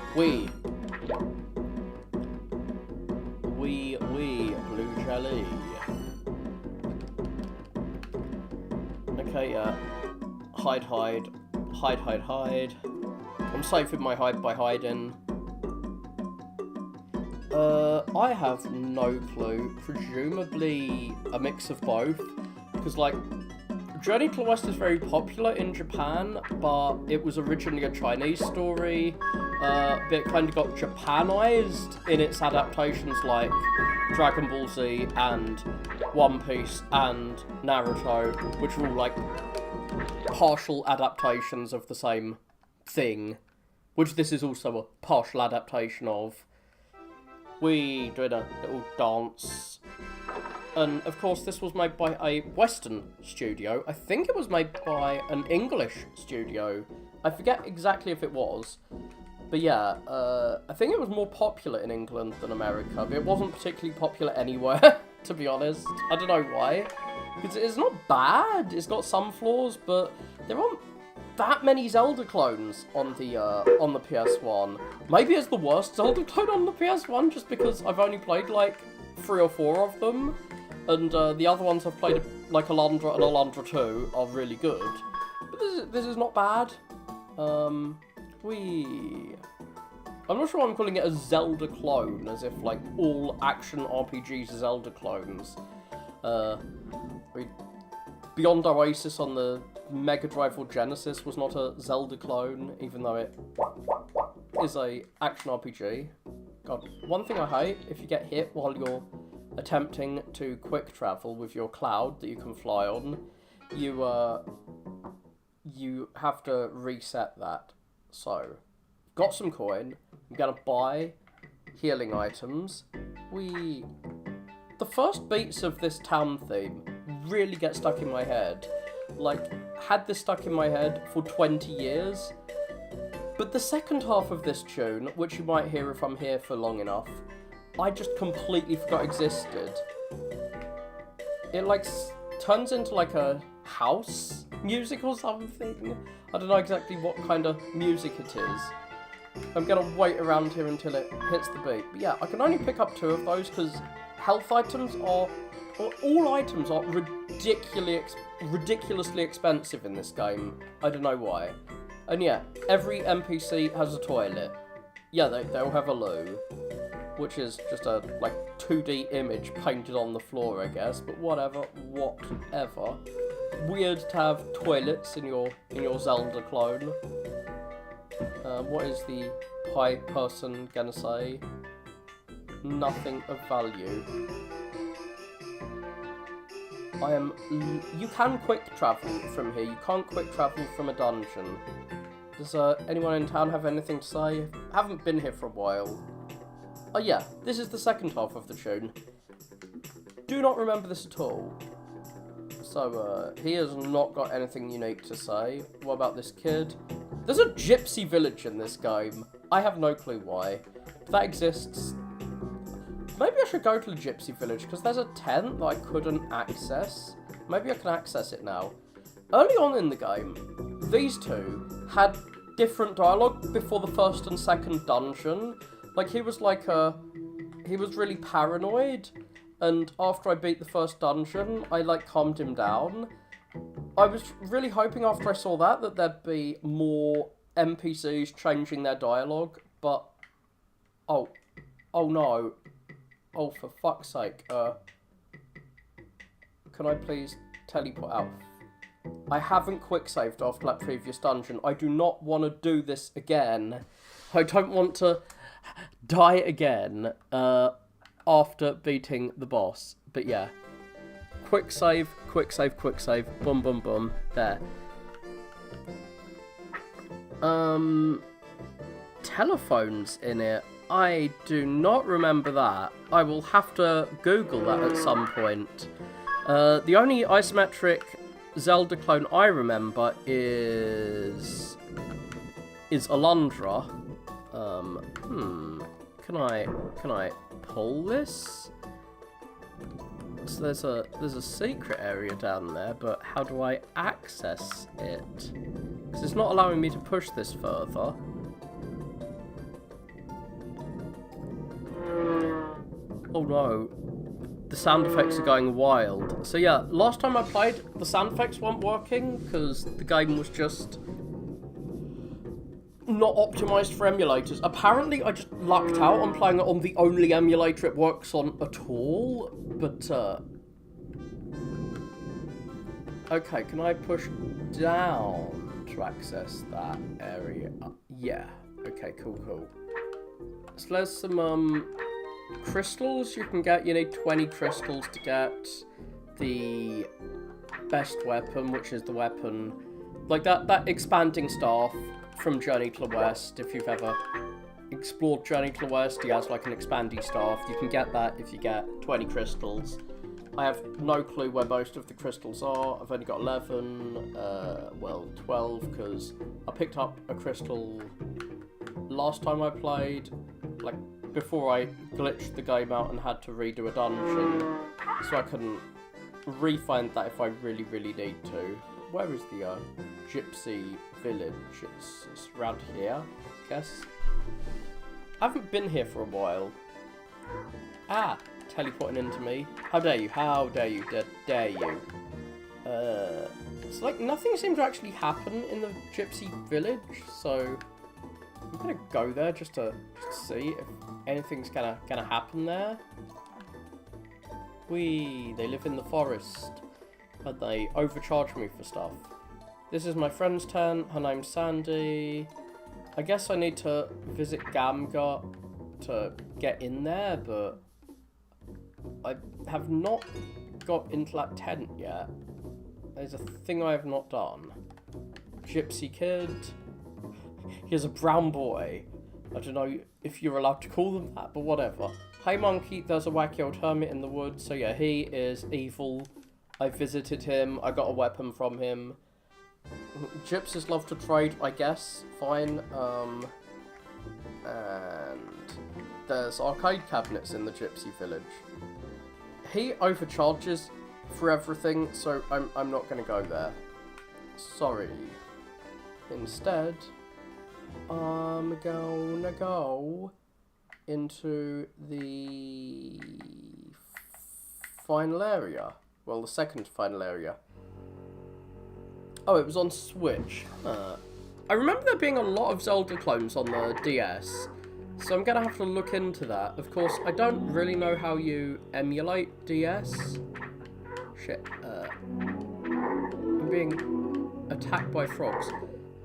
Blue jelly. Okay, yeah. Hide. I'm safe in my hide by hiding. I have no clue. Presumably a mix of both. Because, like, Journey to the West is very popular in Japan, but it was originally a Chinese story. But it kind of got Japanized in its adaptations, like Dragon Ball Z and One Piece and Naruto, which are all, like, partial adaptations of the same thing. Which this is also a partial adaptation of. We did a little dance. And, of course, this was made by a Western studio. I think it was made by an English studio. I forget exactly if it was. But yeah, I think it was more popular in England than America. But it wasn't particularly popular anywhere, to be honest. I don't know why. Because it's not bad. It's got some flaws, but there aren't that many Zelda clones on the PS1. Maybe it's the worst Zelda clone on the PS1, just because I've only played, like, 3 or 4 of them. And the other ones I've played, like Alundra and Alundra 2, are really good. But this is not bad. I'm not sure why I'm calling it a Zelda clone, as if, like, all action RPGs are Zelda clones. Beyond Oasis on the Mega Drive or Genesis was not a Zelda clone, even though it is a action RPG. God, one thing I hate, if you get hit while you're attempting to quick travel with your cloud that you can fly on, you have to reset that. So, Got some coin. I'm gonna buy healing items. The first beats of this town theme really get stuck in my head. Like, had this stuck in my head for 20 years. But the second half of this tune, which you might hear if I'm here for long enough, I just completely forgot existed. It, like, turns into, like, a house music or something. I don't know exactly what kind of music it is. I'm gonna wait around here until it hits the beat. But yeah, I can only pick up 2 of those because health items are, or all items are ridiculously expensive in this game. I don't know why. And yeah, every NPC has a toilet. Yeah, they all have a loo, which is just a, like, 2D image painted on the floor, I guess. But whatever. Weird to have toilets in your Zelda clone. What is the high person gonna say? Nothing of value. You can quick travel from here. You can't quick travel from a dungeon. Does anyone in town have anything to say? I haven't been here for a while. Oh yeah, this is the second half of the tune. Do not remember this at all. So, he has not got anything unique to say. What about this kid? There's a gypsy village in this game. I have no clue why. If that exists... Maybe I should go to the gypsy village, because there's a tent that I couldn't access. Maybe I can access it now. Early on in the game, these two had different dialogue before the first and second dungeon. Like, he was like he was really paranoid, and after I beat the first dungeon, I, like, calmed him down. I was really hoping after I saw that there'd be more NPCs changing their dialogue, but... Oh no. Oh, for fuck's sake, can I please teleport out? I haven't quick-saved after that previous dungeon. I do not want to do this again. I don't want to die again, after beating the boss. But yeah. Quick save, boom, boom, boom. There. Telephones in it. I do not remember that. I will have to Google that at some point. The only isometric Zelda clone I remember is Alundra. Can I pull this? So there's a secret area down there, but how do I access it? Because it's not allowing me to push this further. Oh no, the sound effects are going wild. So yeah, last time I played, the sound effects weren't working because the game was just not optimized for emulators. Apparently I just lucked out on playing it on the only emulator it works on at all, but okay, can I push down to access that area? Yeah, okay, cool. So there's some crystals you can get. You need 20 crystals to get the best weapon, which is the weapon, like that expanding staff from Journey to the West. If you've ever explored Journey to the West, he has like an expanding staff. You can get that if you get 20 crystals. I have no clue where most of the crystals are. I've only got 11, well, 12, because I picked up a crystal last time I played, like, before I glitched the game out and had to redo a dungeon, so I couldn't re-find that if I really need to. Where is the gypsy village? It's around here, I guess. I haven't been here for a while. Ah, teleporting into me. How dare you? Dare you? It's like nothing seemed to actually happen in the gypsy village, so I'm gonna go there just to see if anything's gonna happen there. They live in the forest, but they overcharge me for stuff. This is my friend's tent. Her name's Sandy. I guess I need to visit Gamga to get in there, but I have not got into that tent yet. There's a thing I have not done. Gypsy kid. He is a brown boy. I don't know if you're allowed to call them that, but whatever. Hey monkey, there's a wacky old hermit in the woods. So yeah, he is evil. I visited him. I got a weapon from him. Gypsies love to trade, I guess. Fine. And there's arcade cabinets in the gypsy village. He overcharges for everything, so I'm not going to go there. Sorry. Instead, I'm gonna go into the final area. Well, the second final area. Oh, it was on Switch. I remember there being a lot of Zelda clones on the DS, so I'm gonna have to look into that. Of course, I don't really know how you emulate DS. Shit. I'm being attacked by frogs.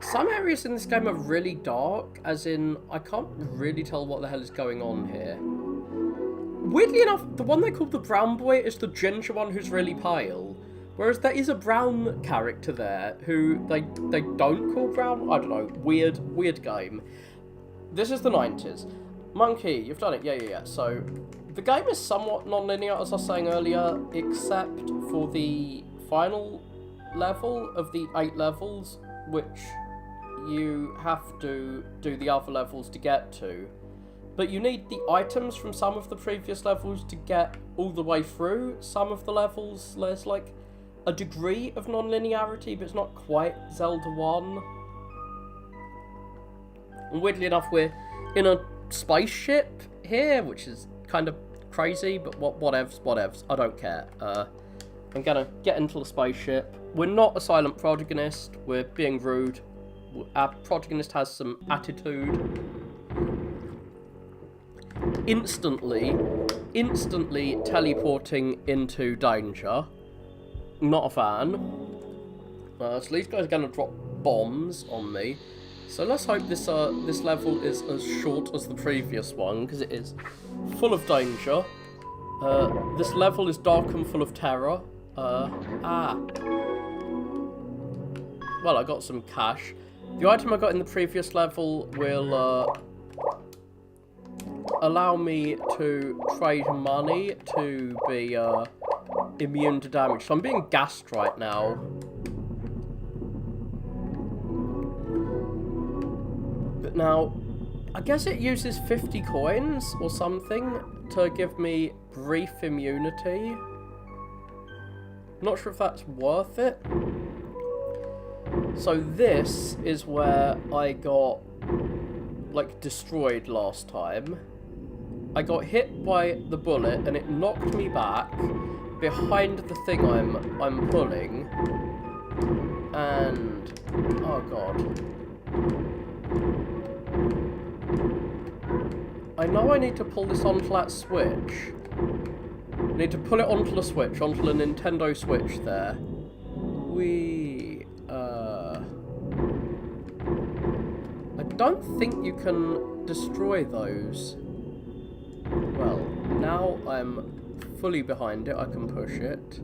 Some areas in this game are really dark, as in, I can't really tell what the hell is going on here. Weirdly enough, the one they call the brown boy is the ginger one who's really pale. Whereas there is a brown character there who they don't call brown. I don't know. Weird game. This is the 90s. Monkey, you've done it. Yeah. So, the game is somewhat non-linear, as I was saying earlier, except for the final level of the 8 levels, which you have to do the other levels to get to. But you need the items from some of the previous levels to get all the way through some of the levels. There's like a degree of non-linearity, but it's not quite Zelda 1. And weirdly enough, we're in a spaceship here, which is kind of crazy, but whatevs, I don't care. I'm gonna get into the spaceship. We're not a silent protagonist, we're being rude. Our protagonist has some attitude. Instantly teleporting into danger. Not a fan. So these guys are going to drop bombs on me. So let's hope this level is as short as the previous one, because it is full of danger. This level is dark and full of terror. Well, I got some cash. The item I got in the previous level will allow me to trade money to be immune to damage. So I'm being gassed right now. But now, I guess it uses 50 coins or something to give me brief immunity. Not sure if that's worth it. So this is where I got, like, destroyed last time. I got hit by the bullet and it knocked me back behind the thing I'm pulling. And oh god. I know I need to pull this onto that switch. I need to pull it onto the switch, onto the Nintendo Switch there. I don't think you can destroy those. Well, now I'm fully behind it, I can push it.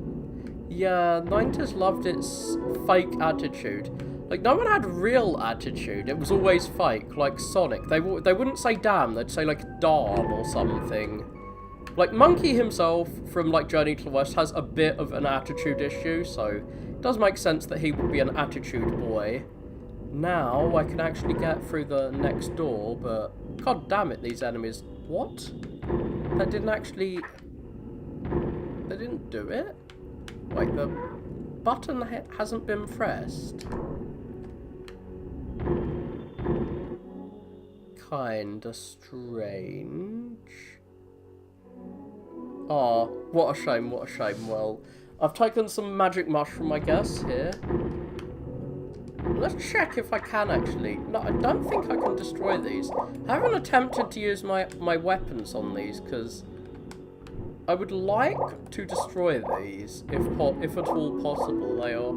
Yeah, 90s loved its fake attitude. Like, no one had real attitude, it was always fake, like Sonic. They wouldn't say damn, they'd say, like, darn or something. Like, Monkey himself, from, like, Journey to the West, has a bit of an attitude issue, so it does make sense that he would be an attitude boy. Now, I can actually get through the next door, but god damn it, these enemies. What? That didn't actually... They didn't do it? Wait, the button hasn't been pressed. Kinda strange. Ah, what a shame, what a shame. Well, I've taken some magic mushroom, I guess, here. Let's check if I can actually. No, I don't think I can destroy these. I haven't attempted to use my weapons on these, because I would like to destroy these, if at all possible. They are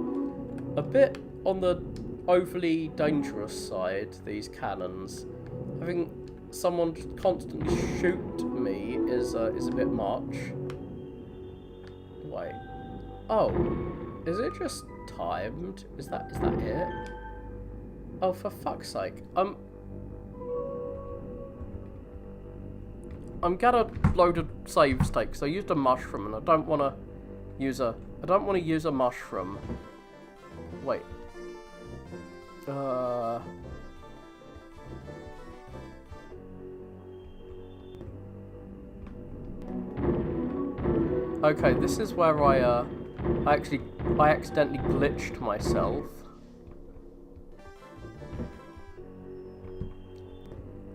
a bit on the overly dangerous side, these cannons. Having someone just constantly shoot me is a bit much. Wait. Oh. Is it just timed? Is that it? Oh, for fuck's sake. I'm gonna load a save state because I used a mushroom and I don't want to use a mushroom. Wait. Okay, this is where I accidentally glitched myself.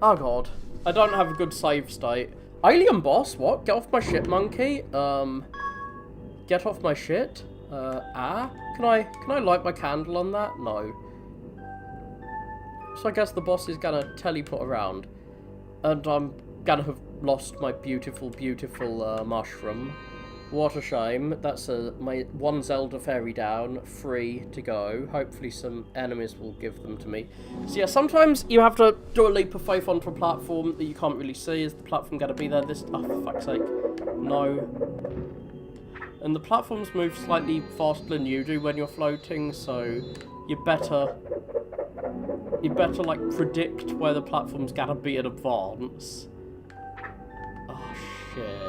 Oh god. I don't have a good save state. Alien boss? What? Get off my shit, monkey. Get off my shit? Can I light my candle on that? No. So I guess the boss is gonna teleport around. And I'm gonna have lost my beautiful, beautiful, mushroom. What a shame. That's my one Zelda fairy down, free to go. Hopefully some enemies will give them to me. So yeah, sometimes you have to do a leap of faith onto a platform that you can't really see. Is the platform going to be there? Oh, for fuck's sake. No. And the platforms move slightly faster than you do when you're floating, so you better like predict where the platform's going to be in advance. Oh shit.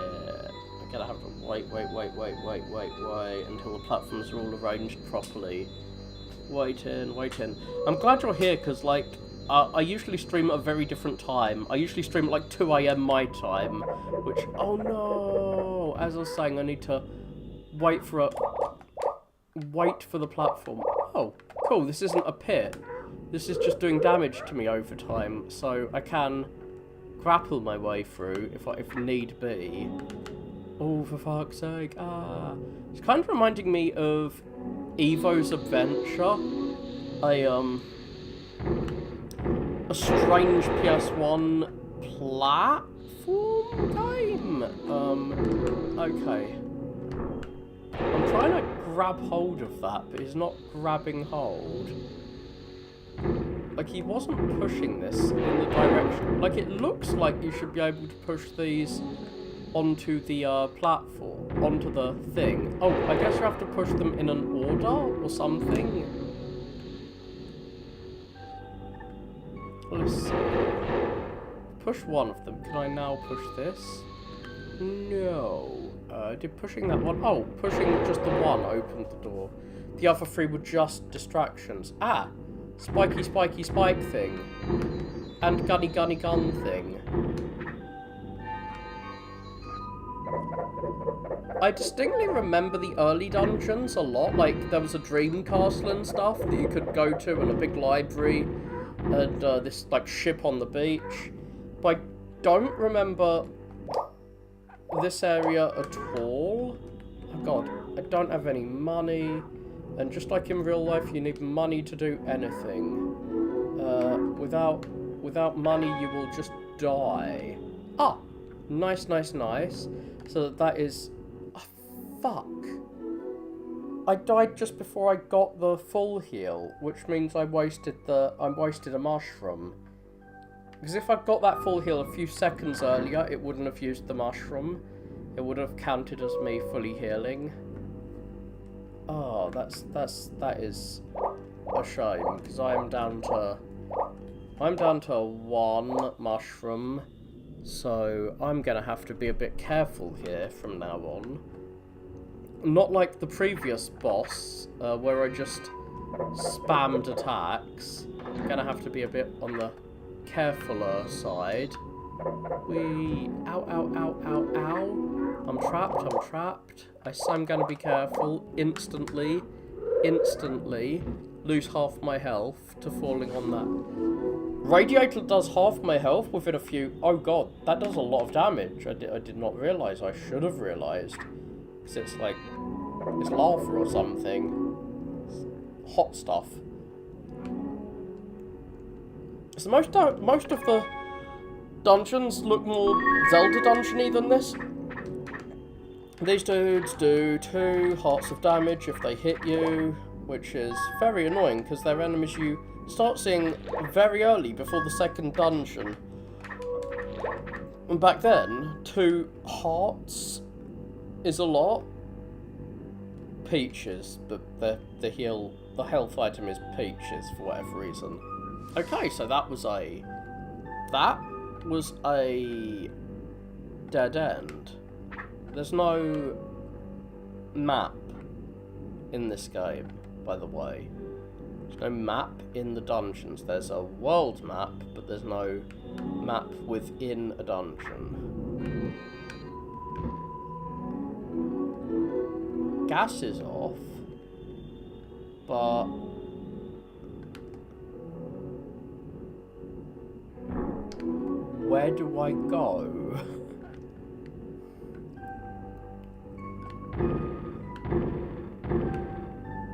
Gonna have to wait until the platforms are all arranged properly. Waiting. I'm glad you're here because, like, I usually stream at a very different time. I usually stream at like 2 AM my time, which, oh no! As I was saying, I need to wait for the platform. Oh, cool! This isn't a pit. This is just doing damage to me over time, so I can grapple my way through if need be. Oh, for fuck's sake, It's kind of reminding me of Evo's Adventure. A strange PS1 platform game? Okay. I'm trying to grab hold of that, but he's not grabbing hold. Like, he wasn't pushing this in the direction. Like, it looks like you should be able to push these onto the platform, onto the thing. Oh, I guess you have to push them in an order or something. Let's see. Push one of them. Can I now push this? No. Did pushing that one? Oh, pushing just the one opened the door. The other three were just distractions. Ah! Spiky, spiky, spike thing. And gunny, gunny, gun thing. I distinctly remember the early dungeons a lot, like there was a dream castle and stuff that you could go to and a big library and this like ship on the beach. But I don't remember this area at all. Oh god, I don't have any money, and just like in real life you need money to do anything. Without money you will just die. Ah! Nice. So that is... Oh, fuck. I died just before I got the full heal, which means I wasted a mushroom. Because if I got that full heal a few seconds earlier, it wouldn't have used the mushroom. It would have counted as me fully healing. Oh, that is a shame, because I'm down to one mushroom. So I'm gonna have to be a bit careful here from now on. Not like the previous boss, where I just spammed attacks. I'm gonna have to be a bit on the carefuler side. Ow. I'm trapped. I'm gonna be careful. Instantly lose half my health to falling on that. Radiator does half my health within a few... Oh god, that does a lot of damage. I did not realise. I should have realised. Because it's like... It's lava or something. It's hot stuff. So most of the dungeons look more Zelda dungeony than this. These dudes do 2 hearts of damage if they hit you, which is very annoying because they're enemies you start seeing very early before the second dungeon. And back then, 2 hearts is a lot. Peaches, but the health item is peaches for whatever reason. Okay, so that was a dead end. There's no map in this game, by the way. There's no map in the dungeons. There's a world map, but there's no map within a dungeon. Gas is off, but where do I go?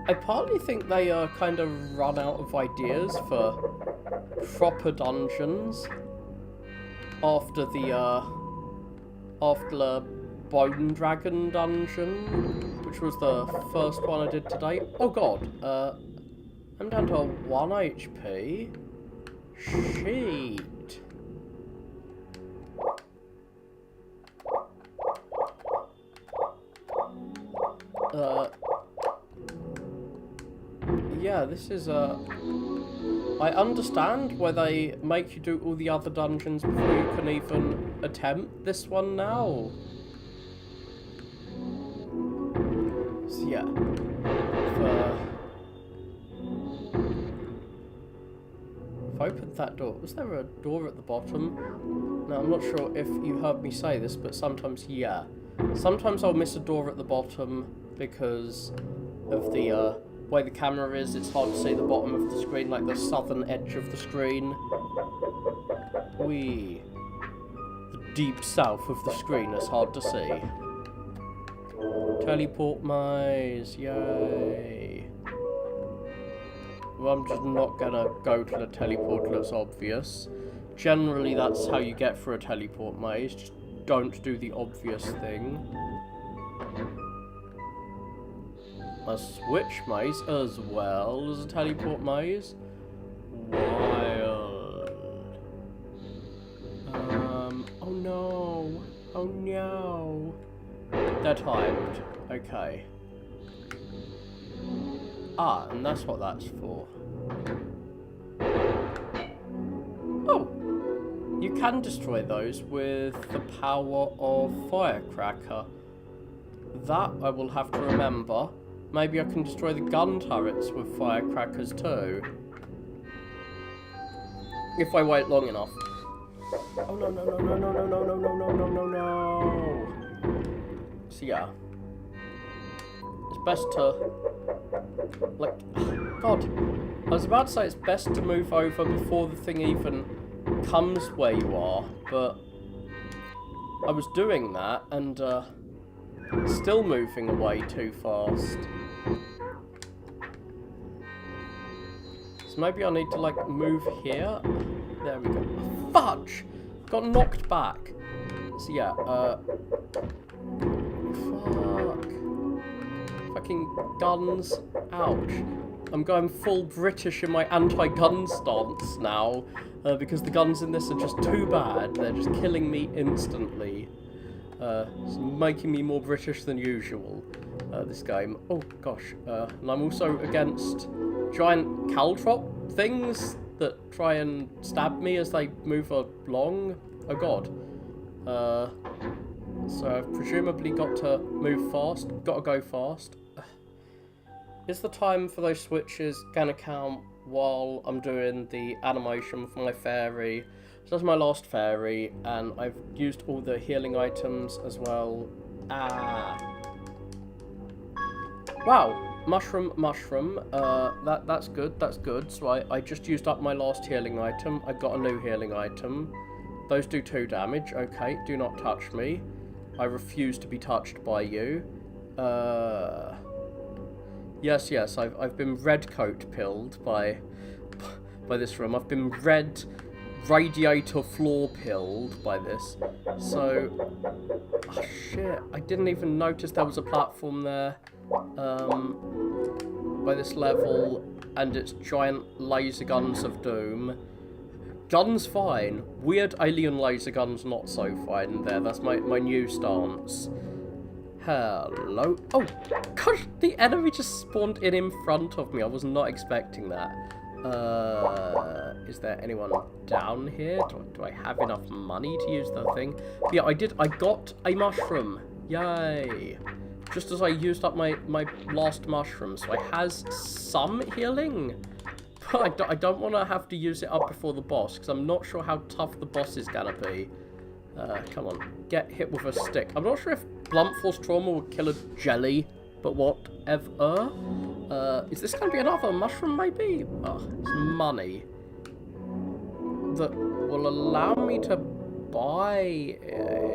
I partly think they kind of run out of ideas for proper dungeons after the Bone Dragon dungeon, which was the first one I did today. Oh god, I'm down to 1 HP. Shit. Yeah, this is I understand why they make you do all the other dungeons before you can even attempt this one now. So yeah. If I opened that door, was there a door at the bottom? Now, I'm not sure if you heard me say this, but sometimes, yeah. Sometimes I'll miss a door at the bottom because of the way the camera is. It's hard to see the bottom of the screen, like the southern edge of the screen. Whee. The deep south of the screen is hard to see. Teleport maze, yay. Well, I'm just not gonna go to the teleport till it's obvious. Generally, that's how you get through a teleport maze. Just don't do the obvious thing. A switch maze as well as a teleport maze. Wild. Oh no. Oh no. They're timed. Okay. Ah, and that's what that's for. Oh! You can destroy those with the power of Firecracker. That I will have to remember. Maybe I can destroy the gun turrets with firecrackers too. If I wait long enough. Oh no no no no no no no no no no no no no. So yeah. It's best to like God. I was about to say it's best to move over before the thing even comes where you are, but I was doing that and still moving away too fast. So maybe I need to like move here. There we go. Fudge! Got knocked back. So yeah, fuck. Fucking guns. Ouch. I'm going full British in my anti-gun stance now, because the guns in this are just too bad. They're just killing me instantly. It's making me more British than usual, this game. Oh gosh, and I'm also against giant caltrop things that try and stab me as they move along. Oh god. So I've presumably got to move fast, gotta go fast. Is the time for those switches gonna count while I'm doing the animation for my fairy? So that's my last fairy, and I've used all the healing items as well. Ah. Wow. Mushroom. That's good, that's good. So I just used up my last healing item. I got a new healing item. Those do 2 damage. Okay, do not touch me. I refuse to be touched by you. Yes, I've been red coat pilled by this room. I've been red radiator floor pilled by this. So, oh shit, I didn't even notice there was a platform there by this level, and it's giant laser guns of doom. Guns fine, weird alien laser guns not so fine there. That's my new stance. Hello. Oh gosh, the enemy just spawned in front of me. I was not expecting that. Is there anyone down here? Do I have enough money to use the thing? But yeah, I got a mushroom. Yay. Just as I used up my last mushroom. So it has some healing. But I don't want to have to use it up before the boss. Because I'm not sure how tough the boss is going to be. Come on. Get hit with a stick. I'm not sure if blunt force trauma will kill a jelly. But whatever. Is this going to be another mushroom, maybe? Oh, it's money. That will allow me to buy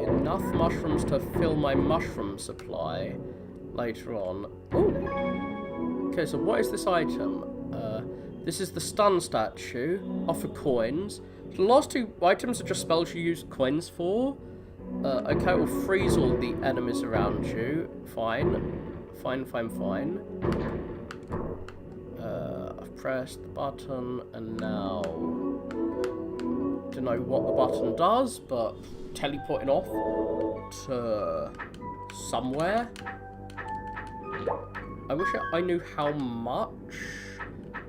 enough mushrooms to fill my mushroom supply later on. Ooh. Okay, so what is this item? This is the stun statue. Offer coins. The last two items are just spells you use coins for. Okay, we'll freeze all the enemies around you. Fine. Fine. I've pressed the button, and now... don't know what the button does, but teleporting off to somewhere. I wish I knew how much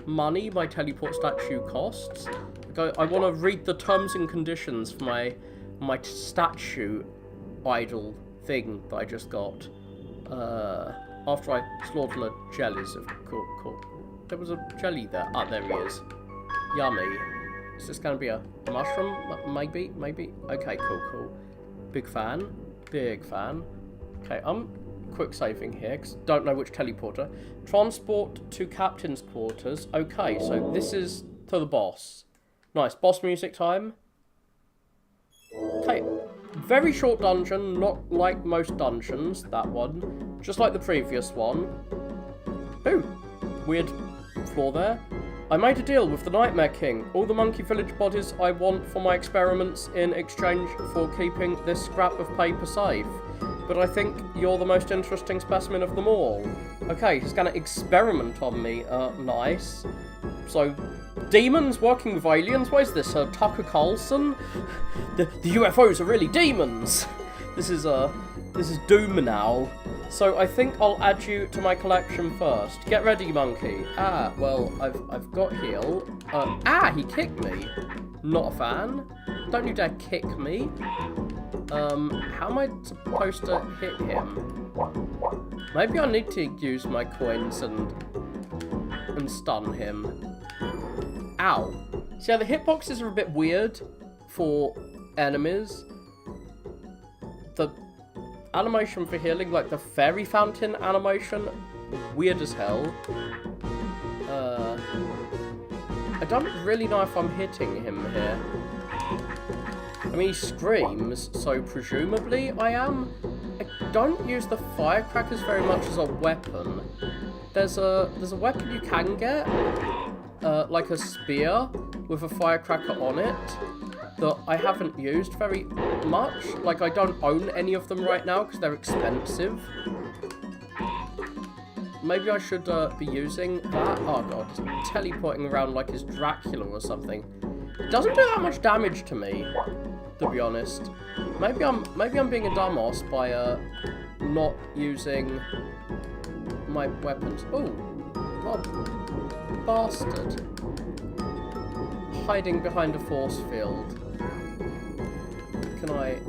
money my teleport statue costs. Like I want to read the terms and conditions for my statue idol thing that I just got. After I slaughter the jellies, of course. There was a jelly there. Ah, there he is. Yummy. Is this going to be a mushroom? Maybe. Okay, cool. Big fan. Okay, I'm quick saving here, because don't know which teleporter. Transport to captain's quarters. Okay, so this is to the boss. Nice. Boss music time. Okay. Very short dungeon, not like most dungeons, that one. Just like the previous one. Ooh, weird floor there. I made a deal with the Nightmare King. All the Monkey Village bodies I want for my experiments in exchange for keeping this scrap of paper safe. But I think you're the most interesting specimen of them all. Okay, he's gonna experiment on me. Nice. So, demons working with aliens? What is this, Tucker Carlson? The UFOs are really demons! This is Doom now. So I think I'll add you to my collection first. Get ready, monkey. Ah, well, I've got heal. He kicked me. Not a fan. Don't you dare kick me. How am I supposed to hit him? Maybe I need to use my coins and stun him. Ow. See how the hitboxes are a bit weird for enemies. The animation for healing, like the fairy fountain animation, weird as hell. I don't really know if I'm hitting him here. I mean, he screams, so presumably I am. I don't use the firecrackers very much as a weapon. There's a weapon you can get, like a spear with a firecracker on it, that I haven't used very much. Like, I don't own any of them right now because they're expensive. Maybe I should be using that. Oh god, he's teleporting around like he's Dracula or something. It doesn't do that much damage to me, to be honest. Maybe I'm being a dumbass by not using my weapons. Oh, bastard! Hiding behind a force field. Can I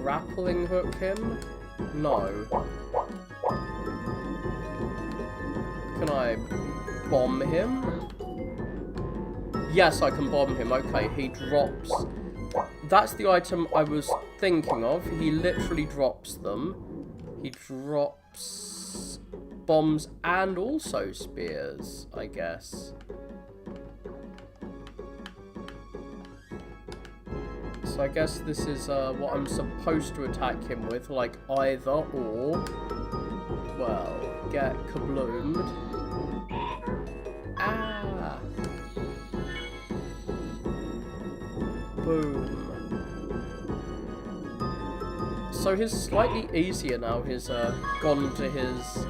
grappling hook him? No. Can I bomb him? Yes, I can bomb him. Okay, he drops. That's the item I was thinking of. He literally drops them. He drops bombs and also spears, I guess. So I guess this is what I'm supposed to attack him with, like either or. Well, get kabloomed. Ah! Boom. So he's slightly easier now. He's gone to his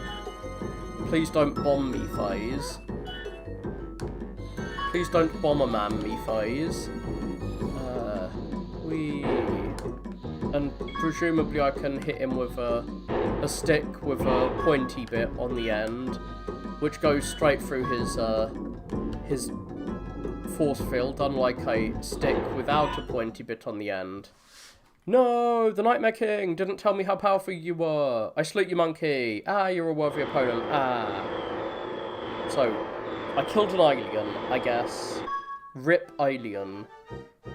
please don't bomb me phase. Please don't bomber-man me phase. And presumably I can hit him with a stick with a pointy bit on the end, which goes straight through his force field, unlike a stick without a pointy bit on the end. No, the Nightmare King didn't tell me how powerful you were. I salute you, monkey. Ah, you're a worthy opponent. Ah. So, I killed an alien, I guess. Rip alien.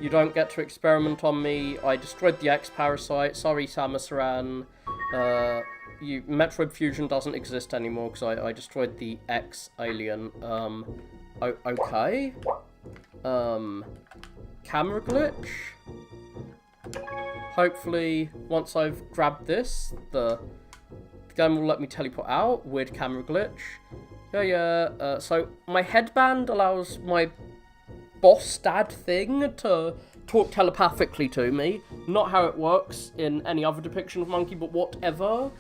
You don't get to experiment on me. I destroyed the X-Parasite. Sorry, Samus Aran. Metroid Fusion doesn't exist anymore because I destroyed the X-Alien. Okay. Camera glitch? Hopefully, once I've grabbed this, the game will let me teleport out. Weird camera glitch. So my headband allows my boss dad thing to talk telepathically to me. Not how it works in any other depiction of Monkey, but whatever.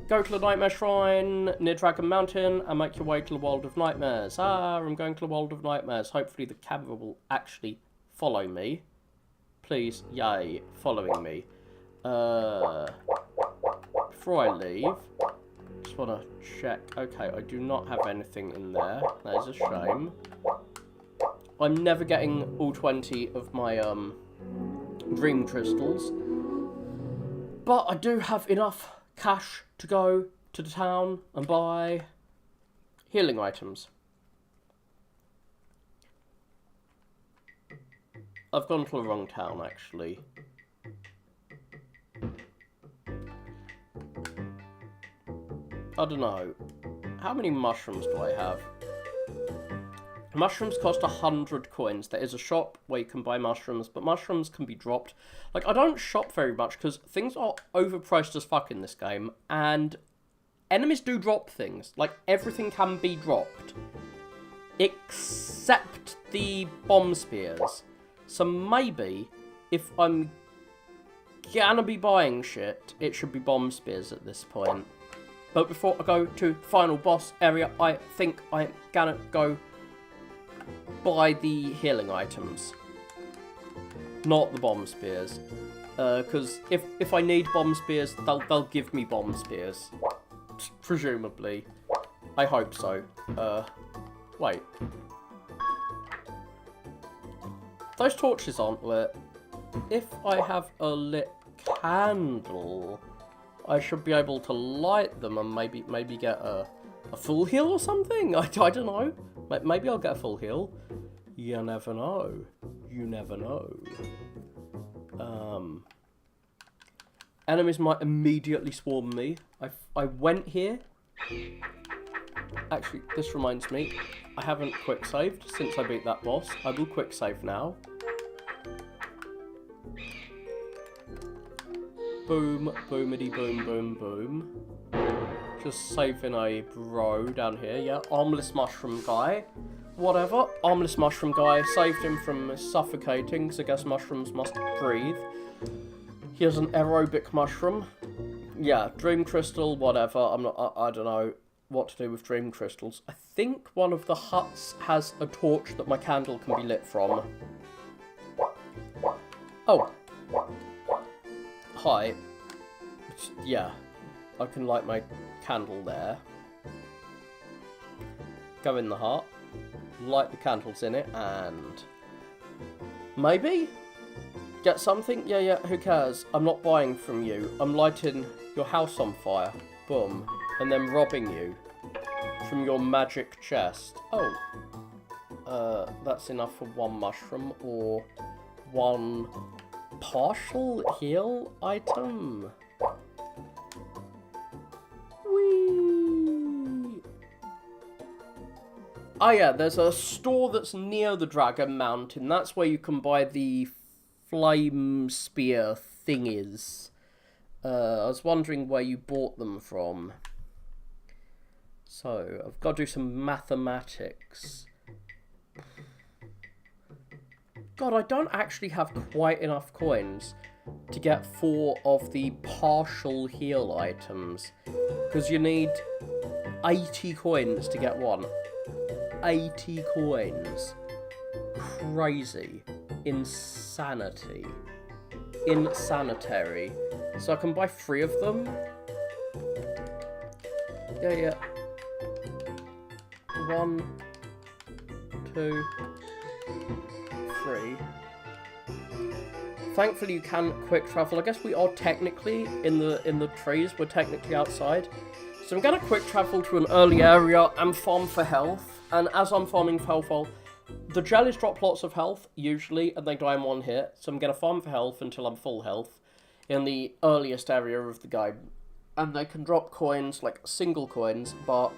Go to the Nightmare Shrine near Dragon Mountain and make your way to the World of Nightmares. Ah, I'm going to the World of Nightmares. Hopefully the camera will actually follow me. Please, yay, following me. Before I leave, just want to check. Okay, I do not have anything in there. That is a shame. I'm never getting all 20 of my dream crystals. But I do have enough cash to go to the town and buy healing items. I've gone to the wrong town, actually. I don't know. How many mushrooms do I have? Mushrooms cost 100 coins. There is a shop where you can buy mushrooms, but mushrooms can be dropped. Like, I don't shop very much because things are overpriced as fuck in this game, and enemies do drop things. Like, everything can be dropped. Except the bomb spears. So maybe, if I'm gonna be buying shit, it should be bomb spears at this point. But before I go to final boss area, I think I'm gonna go buy the healing items. Not the bomb spears. Because if I need bomb spears, they'll give me bomb spears. Presumably. I hope so. Wait. Those torches aren't lit. If I have a lit candle, I should be able to light them and maybe get a full heal or something? I don't know. Maybe I'll get a full heal. You never know. You never know. Enemies might immediately swarm me. I went here. Actually, this reminds me. I haven't quick saved since I beat that boss. I will quick save now. Boom, boomity boom, boom, boom. Just saving a bro down here, yeah. Armless mushroom guy. Whatever. Armless mushroom guy. Saved him from suffocating, because I guess mushrooms must breathe. Here's an aerobic mushroom. Yeah, dream crystal, whatever. I don't know what to do with dream crystals. I think one of the huts has a torch that my candle can be lit from. Oh. Hi. Yeah. I can light my candle there. Go in the hut. Light the candles in it and maybe get something? Yeah, who cares? I'm not buying from you. I'm lighting your house on fire. Boom. And then robbing you from your magic chest. Oh. That's enough for one mushroom or one partial heal item. Whee! Oh yeah, there's a store that's near the Dragon Mountain. That's where you can buy the flame spear thingies. I was wondering where you bought them from. So, I've got to do some mathematics. God, I don't actually have quite enough coins to get 4 of the partial heal items. Because you need 80 coins to get one. 80 coins. Crazy. Insanity. Insanitary. So I can buy 3 of them. Yeah. 1, 2, 3. Thankfully you can quick travel. I guess we are technically in the trees. We're technically outside. So I'm going to quick travel to an early area and farm for health. And as I'm farming for health, the jellies drop lots of health, usually, and they die in one hit. So I'm going to farm for health until I'm full health in the earliest area of the game. And they can drop coins, like single coins, but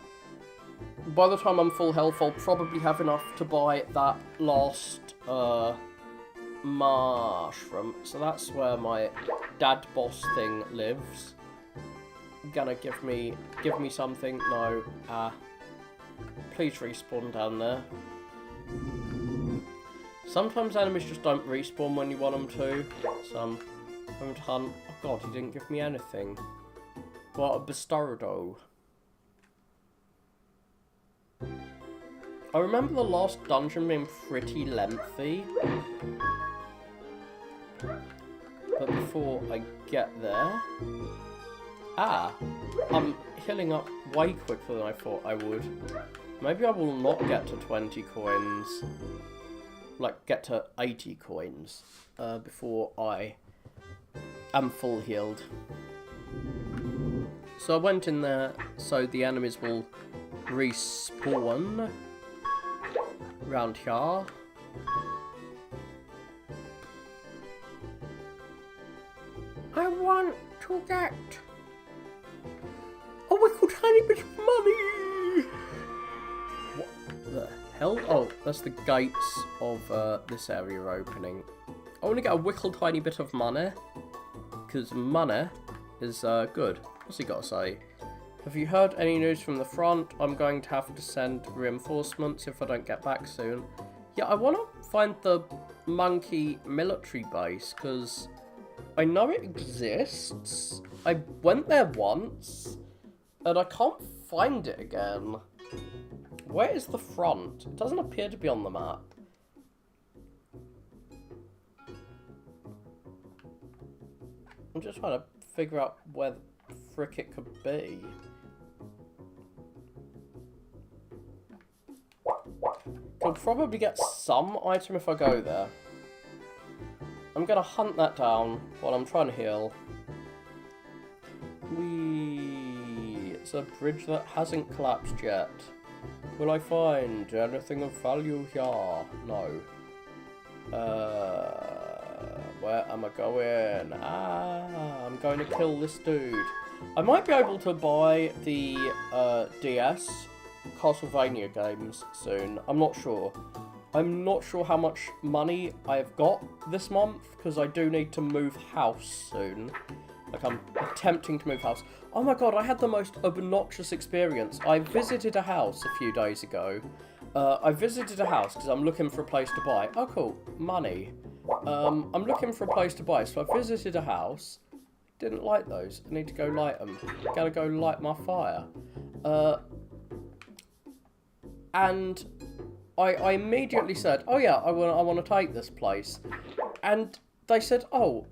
by the time I'm full health, I'll probably have enough to buy that last mushroom. So that's where my dad boss thing lives. Gonna give me something. No. Please respawn down there. Sometimes enemies just don't respawn when you want them to. So I'm going to hunt. Oh god, he didn't give me anything. What a bastardo. I remember the last dungeon being pretty lengthy. But before I get there... I'm healing up way quicker than I thought I would. Maybe I will not get to 20 coins. Like, get to 80 coins. Before I am full healed. So I went in there so the enemies will respawn around here. I want to get a little tiny bit of money. What the hell? Oh, that's the gates of this area opening. I want to get a little tiny bit of money because money is good. What's he got to say? Have you heard any news from the front? I'm going to have to send reinforcements if I don't get back soon. Yeah, I want to find the monkey military base, because I know it exists. I went there once, and I can't find it again. Where is the front? It doesn't appear to be on the map. I'm just trying to figure out where the frick it could be. Could probably get some item if I go there. I'm gonna hunt that down while I'm trying to heal. Whee! It's a bridge that hasn't collapsed yet. Will I find anything of value here? No. Where am I going? I'm going to kill this dude. I might be able to buy the DS Castlevania games soon. I'm not sure. I'm not sure how much money I've got this month, because I do need to move house soon. Like, I'm attempting to move house. Oh my god, I had the most obnoxious experience. I visited a house a few days ago. I visited a house because I'm looking for a place to buy. Oh cool, money. I'm looking for a place to buy, so I visited a house. Didn't light those. I need to go light them. Gotta go light my fire. And I immediately said, oh yeah, I want to take this place. And they said, oh,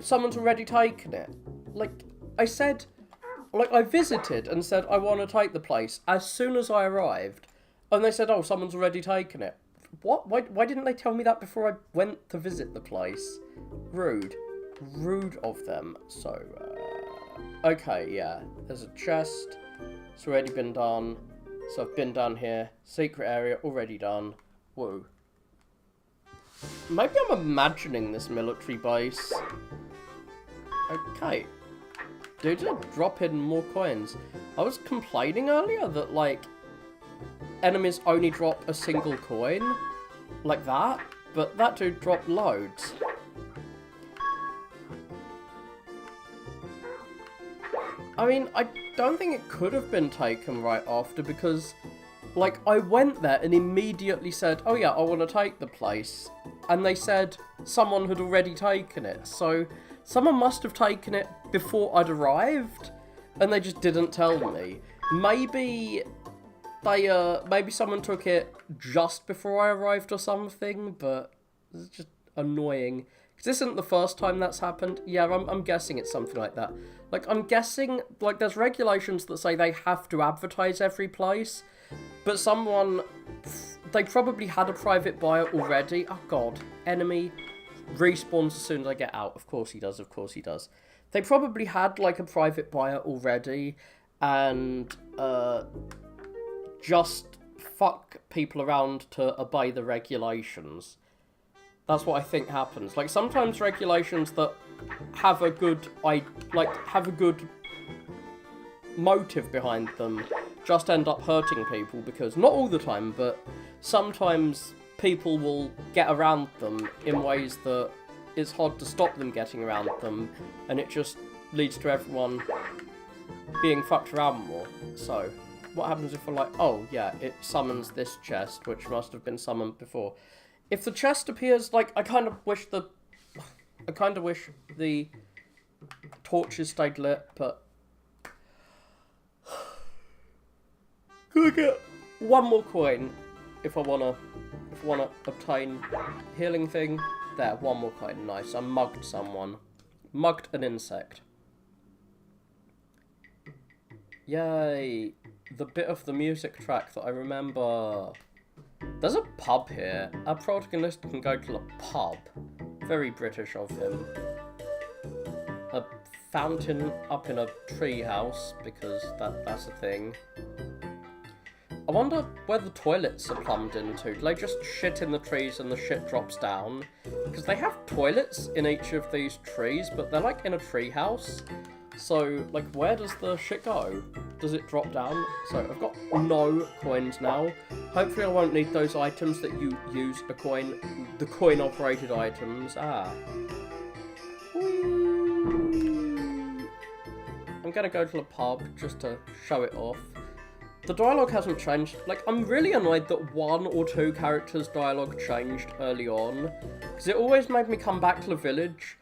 someone's already taken it. Like, I said, like, I visited and said, I want to take the place as soon as I arrived. And they said, oh, someone's already taken it. What? Why didn't they tell me that before I went to visit the place? Rude. Rude of them. So, okay, yeah. There's a chest. It's already been done. So I've been down here. Secret area, already done. Whoa. Maybe I'm imagining this military base. Okay. Dude, drop in more coins. I was complaining earlier that, like, enemies only drop a single coin. Like that. But that dude dropped loads. I mean, I don't think it could have been taken right after, because, like, I went there and immediately said, oh yeah, I want to take the place. And they said someone had already taken it. So, someone must have taken it before I'd arrived, and they just didn't tell me. Maybe maybe someone took it just before I arrived or something, but it's just annoying. Because this isn't the first time that's happened. Yeah, I'm guessing it's something like that. Like, I'm guessing, like, there's regulations that say they have to advertise every place, but someone they probably had a private buyer already. Oh god, enemy respawns as soon as I get out. Of course he does, of course he does. They probably had, like, a private buyer already, and, just fuck people around to obey the regulations. That's what I think happens. Like, sometimes regulations that have a good, have a good motive behind them just end up hurting people, because, not all the time, but sometimes people will get around them in ways that it's hard to stop them getting around them, and it just leads to everyone being fucked around more. So, what happens if we're like, oh yeah, it summons this chest, which must have been summoned before. If the chest appears, like, I kind of wish the torches stayed lit, but could I get one more coin if I wanna obtain healing thing? There, one more coin. Nice. I mugged someone. Mugged an insect. Yay. The bit of the music track that I remember. There's a pub here. Our protagonist can go to a pub. Very British of him. A fountain up in a tree house, because that's a thing. I wonder where the toilets are plumbed into. Do they just shit in the trees and the shit drops down? Because they have toilets in each of these trees, but they're like in a tree house. So, like, where does the shit go? Does it drop down? So, I've got no coins now. Hopefully I won't need those items that you use the coin-operated items. I'm gonna go to the pub just to show it off. The dialogue hasn't changed. Like, I'm really annoyed that 1 or 2 characters' dialogue changed early on, because it always made me come back to the village.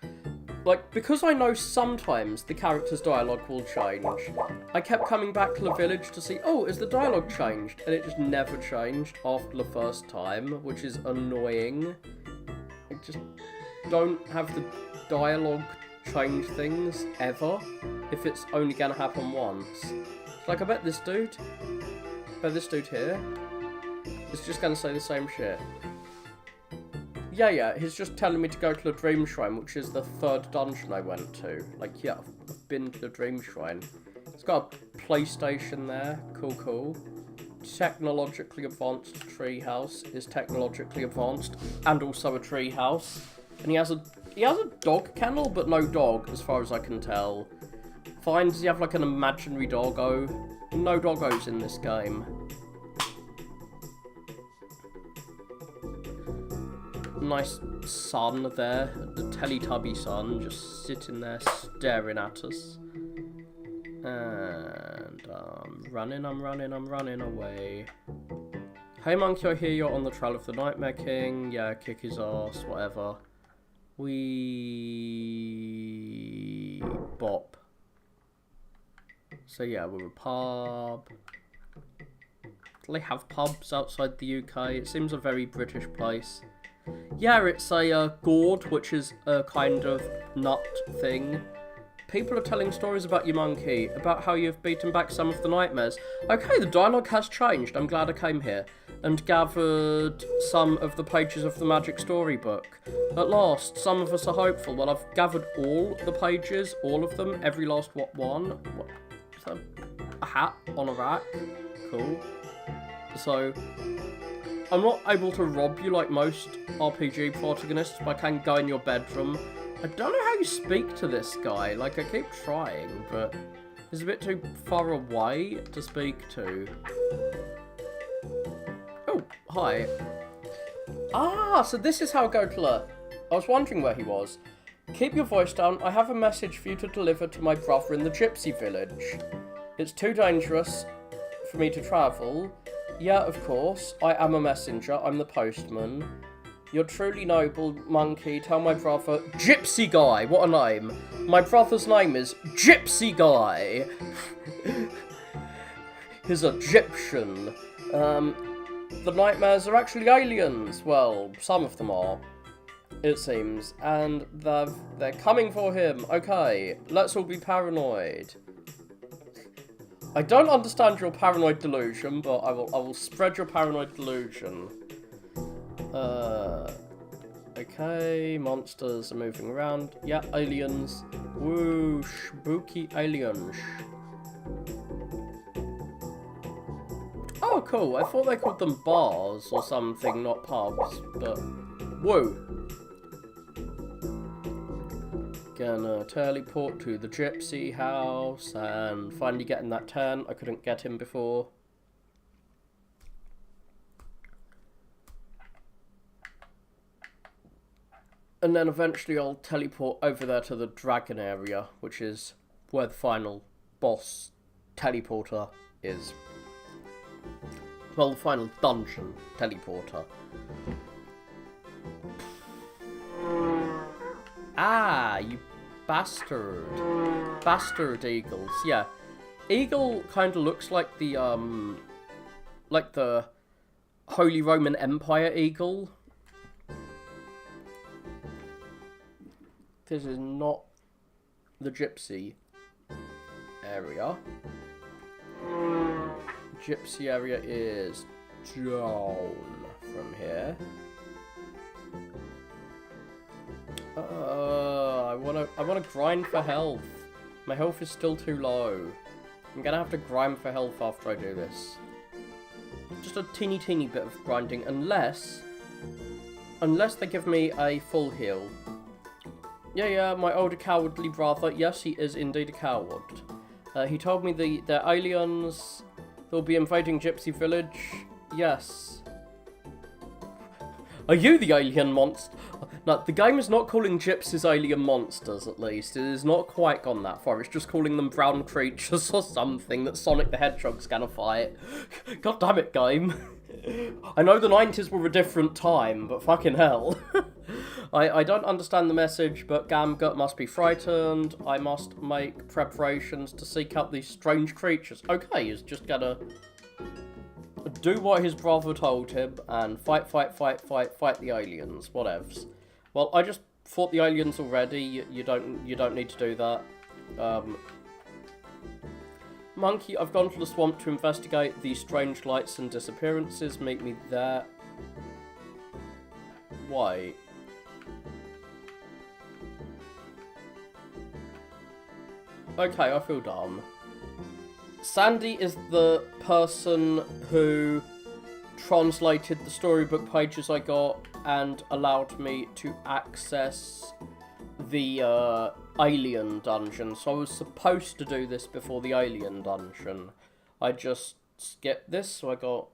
Like, because I know sometimes the character's dialogue will change, I kept coming back to the village to see, oh, is the dialogue changed? And it just never changed after the first time, which is annoying. I just don't have the dialogue change things, ever, if it's only gonna happen once. Like, I bet this dude here is just gonna say the same shit. Yeah, he's just telling me to go to the Dream Shrine, which is the 3rd dungeon I went to. Like, yeah, I've been to the Dream Shrine. It's got a PlayStation there. Cool. Technologically advanced treehouse is technologically advanced, and also a treehouse. And he has a dog kennel, but no dog, as far as I can tell. Fine, does he have like an imaginary doggo? No doggos in this game. Nice sun there, the Teletubby sun, just sitting there staring at us. And I'm running away. Hey monkey, I hear you're on the trail of the Nightmare King. Yeah, kick his ass, whatever. Bop. So yeah, we're a pub. Do they have pubs outside the UK? It seems a very British place. Yeah, it's a gourd, which is a kind of nut thing. People are telling stories about you, monkey, about how you've beaten back some of the nightmares. Okay, the dialogue has changed. I'm glad I came here and gathered some of the pages of the magic storybook. At last, some of us are hopeful. Well, I've gathered all the pages, all of them, every last one. What is that? A hat on a rack? Cool. So, I'm not able to rob you like most RPG protagonists, but I can go in your bedroom. I don't know how you speak to this guy. Like, I keep trying, but he's a bit too far away to speak to. Oh, hi. Ah, so this is how Gotla. I was wondering where he was. Keep your voice down. I have a message for you to deliver to my brother in the gypsy village. It's too dangerous for me to travel. Yeah, of course. I am a messenger. I'm the postman. You're truly noble, monkey. Tell my brother... Gypsy Guy! What a name. My brother's name is Gypsy Guy. He's Egyptian. The nightmares are actually aliens. Well, some of them are, it seems. And they're coming for him. Okay, let's all be paranoid. I don't understand your paranoid delusion, but I will spread your paranoid delusion. Okay, monsters are moving around. Yeah, aliens. Woo, spooky aliens. Oh, cool. I thought they called them bars or something, not pubs, but woo. Gonna teleport to the gypsy house and finally get in that tent. I couldn't get him before. And then eventually I'll teleport over there to the dragon area, which is where the final boss teleporter is. Well, the final dungeon teleporter. Ah, you bastard. Bastard eagles. Yeah. Eagle kind of looks like the Holy Roman Empire eagle. This is not the gypsy area. Gypsy area is down from here. I wanna grind for health. My health is still too low. I'm gonna have to grind for health after I do this. Just a teeny bit of grinding, unless they give me a full heal. Yeah, my older cowardly brother. Yes, he is indeed a coward. He told me the aliens will be invading Gypsy Village. Yes. Are you the alien monster? No, the game is not calling gypsies alien monsters, at least. It has not quite gone that far. It's just calling them brown creatures or something that Sonic the Hedgehog's gonna fight. God damn it, game. I know the 90s were a different time, but fucking hell. I don't understand the message, but Gamgut must be frightened. I must make preparations to seek out these strange creatures. Okay, he's just gonna do what his brother told him and fight the aliens. Whatevs. Well, I just fought the aliens already. You don't need to do that. Monkey, I've gone to the swamp to investigate the strange lights and disappearances. Meet me there. Why? Okay, I feel dumb. Sandy is the person who translated the storybook pages I got and allowed me to access the alien dungeon. So I was supposed to do this before the alien dungeon. I just skipped this, so I got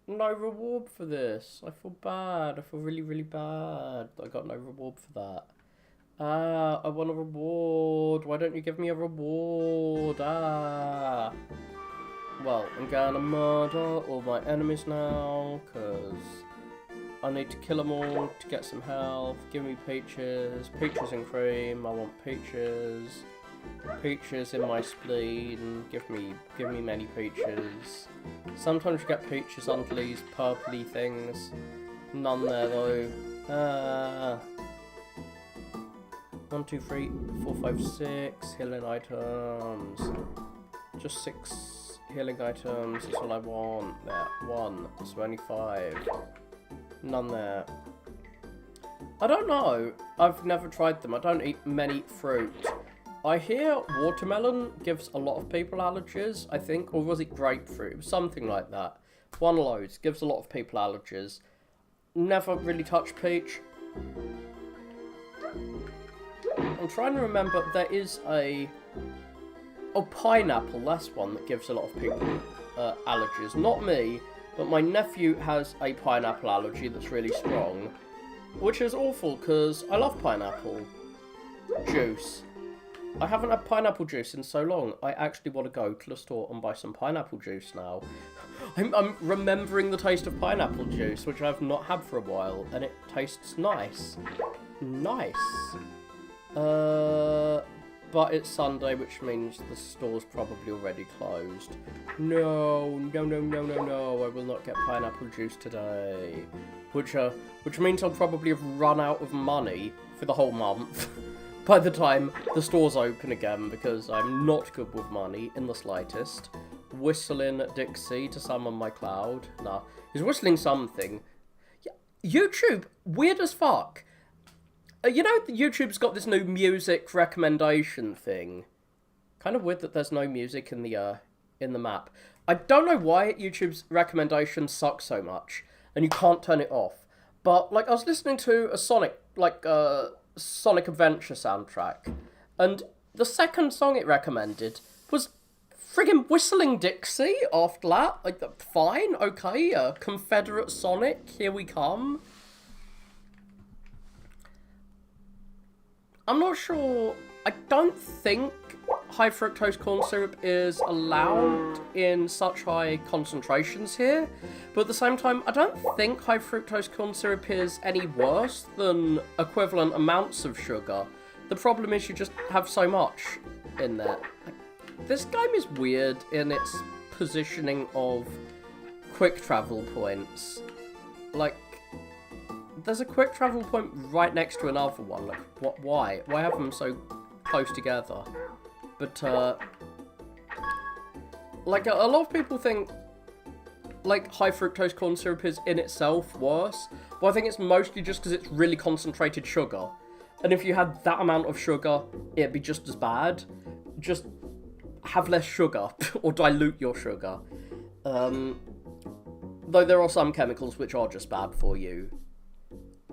no reward for this. I feel bad. I feel really bad. I got no reward for that. I want a reward. Why don't you give me a reward? Well, I'm gonna murder all my enemies now, because I need to kill them all to get some health. Give me peaches. Peaches and cream. I want peaches. Peaches in my spleen. Give me many peaches. Sometimes you get peaches under these purpley things. None there though. 1, 2, 3, 4, 5, 6 healing items. Just 6 healing items. That's all I want. There. 1. So only 5. None there. I don't know. I've never tried them. I don't eat many fruit. I hear watermelon gives a lot of people allergies, I think. Or was it grapefruit? Something like that. One of those gives a lot of people allergies. Never really touched peach. I'm trying to remember. There is a... Oh, pineapple. That's one that gives a lot of people allergies. Not me, but my nephew has a pineapple allergy that's really strong. Which is awful, because I love pineapple juice. I haven't had pineapple juice in so long. I actually want to go to the store and buy some pineapple juice now. I'm remembering the taste of pineapple juice, which I've not had for a while, and it tastes nice. Nice. But it's Sunday, which means the store's probably already closed. No, I will not get pineapple juice today. Which means I'll probably have run out of money for the whole month by the time the store's open again, because I'm not good with money in the slightest. Whistling Dixie to summon my cloud. Nah, he's whistling something. Yeah, YouTube, weird as fuck. You know, YouTube's got this new music recommendation thing. Kind of weird that there's no music in the map. I don't know why YouTube's recommendations suck so much, and you can't turn it off. But like, I was listening to a Sonic Adventure soundtrack, and the second song it recommended was friggin' Whistling Dixie. After that, like, fine, okay, Confederate Sonic, here we come. I'm not sure. I don't think high fructose corn syrup is allowed in such high concentrations here, but at the same time, I don't think high fructose corn syrup is any worse than equivalent amounts of sugar. The problem is you just have so much in there. This game is weird in its positioning of quick travel points. Like, there's a quick travel point right next to another one. Like, what? Why? Why have them so close together? But, like, a lot of people think, like, high fructose corn syrup is in itself worse. But I think it's mostly just because it's really concentrated sugar. And if you had that amount of sugar, it'd be just as bad. Just have less sugar, or dilute your sugar. Though there are some chemicals which are just bad for you.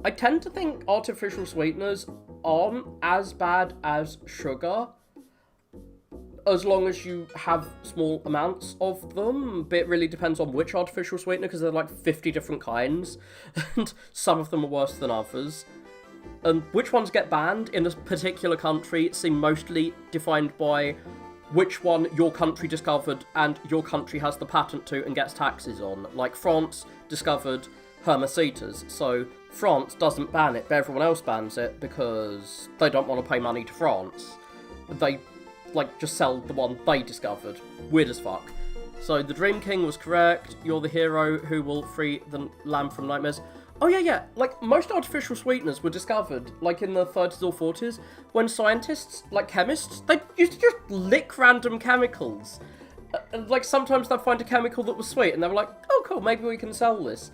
I tend to think artificial sweeteners aren't as bad as sugar, as long as you have small amounts of them. But it really depends on which artificial sweetener, because there are like 50 different kinds, and some of them are worse than others. And which ones get banned in a particular country seem mostly defined by which one your country discovered and your country has the patent to and gets taxes on. Like, France discovered Hermesitas, so France doesn't ban it, but everyone else bans it because they don't want to pay money to France. They, like, just sell the one they discovered. Weird as fuck. So the Dream King was correct. You're the hero who will free the lamb from nightmares. Oh yeah, like, most artificial sweeteners were discovered, like, in the 30s or 40s, when scientists, like chemists, they used to just lick random chemicals. Like, sometimes they'd find a chemical that was sweet, and they were like, oh cool, maybe we can sell this.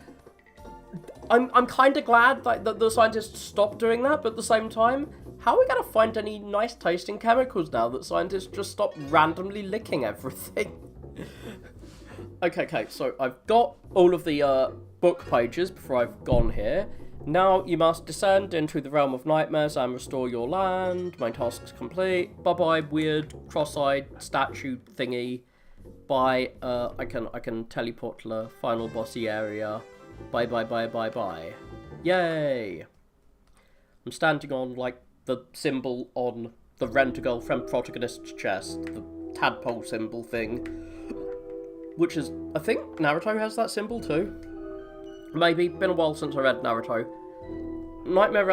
I'm kind of glad that the scientists stopped doing that, but at the same time, how are we going to find any nice tasting chemicals now that scientists just stop randomly licking everything? Okay, so I've got all of the book pages before I've gone here. Now you must descend into the realm of nightmares and restore your land. My task's complete. Bye-bye, weird cross-eyed statue thingy. Bye. I can teleport to the final bossy area. Bye. Yay! I'm standing on, like, the symbol on the Rent-A-Girlfriend protagonist's chest, the tadpole symbol thing, which is, I think Naruto has that symbol too. Maybe. Been a while since I read Naruto. Nightmare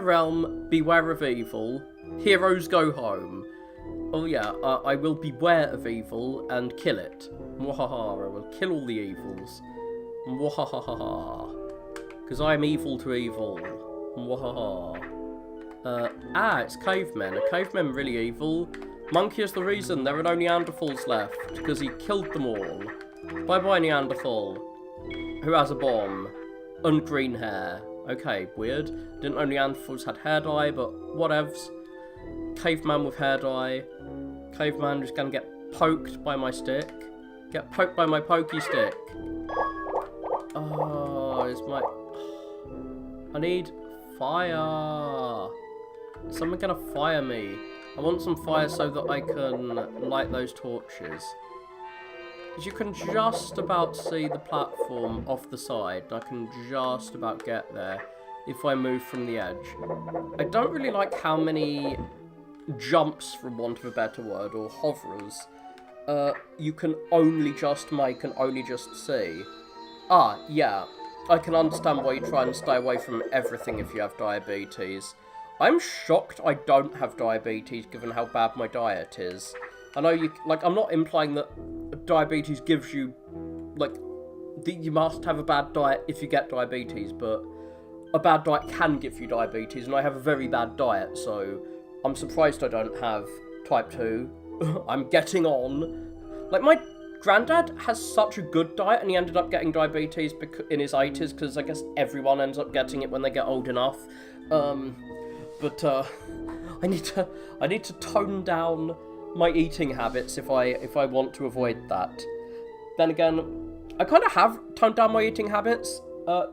Realm, beware of evil, heroes go home. Oh yeah, I will beware of evil and kill it. Mwahaha, I will kill all the evils. Mwahaha. Because I am evil to evil. Mwahaha. It's cavemen. Are cavemen really evil? Monkey is the reason there are no Neanderthals left, because he killed them all. Bye-bye, Neanderthal. Who has a bomb? And green hair. Okay, weird. Didn't know Neanderthals had hair dye, but whatevs. Caveman with hair dye. Caveman just gonna get poked by my stick. Get poked by my pokey stick. Oh, it's my... I need fire. Is someone gonna fire me? I want some fire so that I can light those torches. Because you can just about see the platform off the side. I can just about get there if I move from the edge. I don't really like how many jumps, for want of a better word, or hoverers, you can only just make and only just see. Yeah. I can understand why you try and stay away from everything if you have diabetes. I'm shocked I don't have diabetes given how bad my diet is. I know you, like, I'm not implying that diabetes gives you, like, you must have a bad diet if you get diabetes, but a bad diet can give you diabetes, and I have a very bad diet, so I'm surprised I don't have type 2. I'm getting on. Like, my Grandad has such a good diet, and he ended up getting diabetes in his 80s, because I guess everyone ends up getting it when they get old enough. But I need to tone down my eating habits if I want to avoid that. Then again, I kind of have toned down my eating habits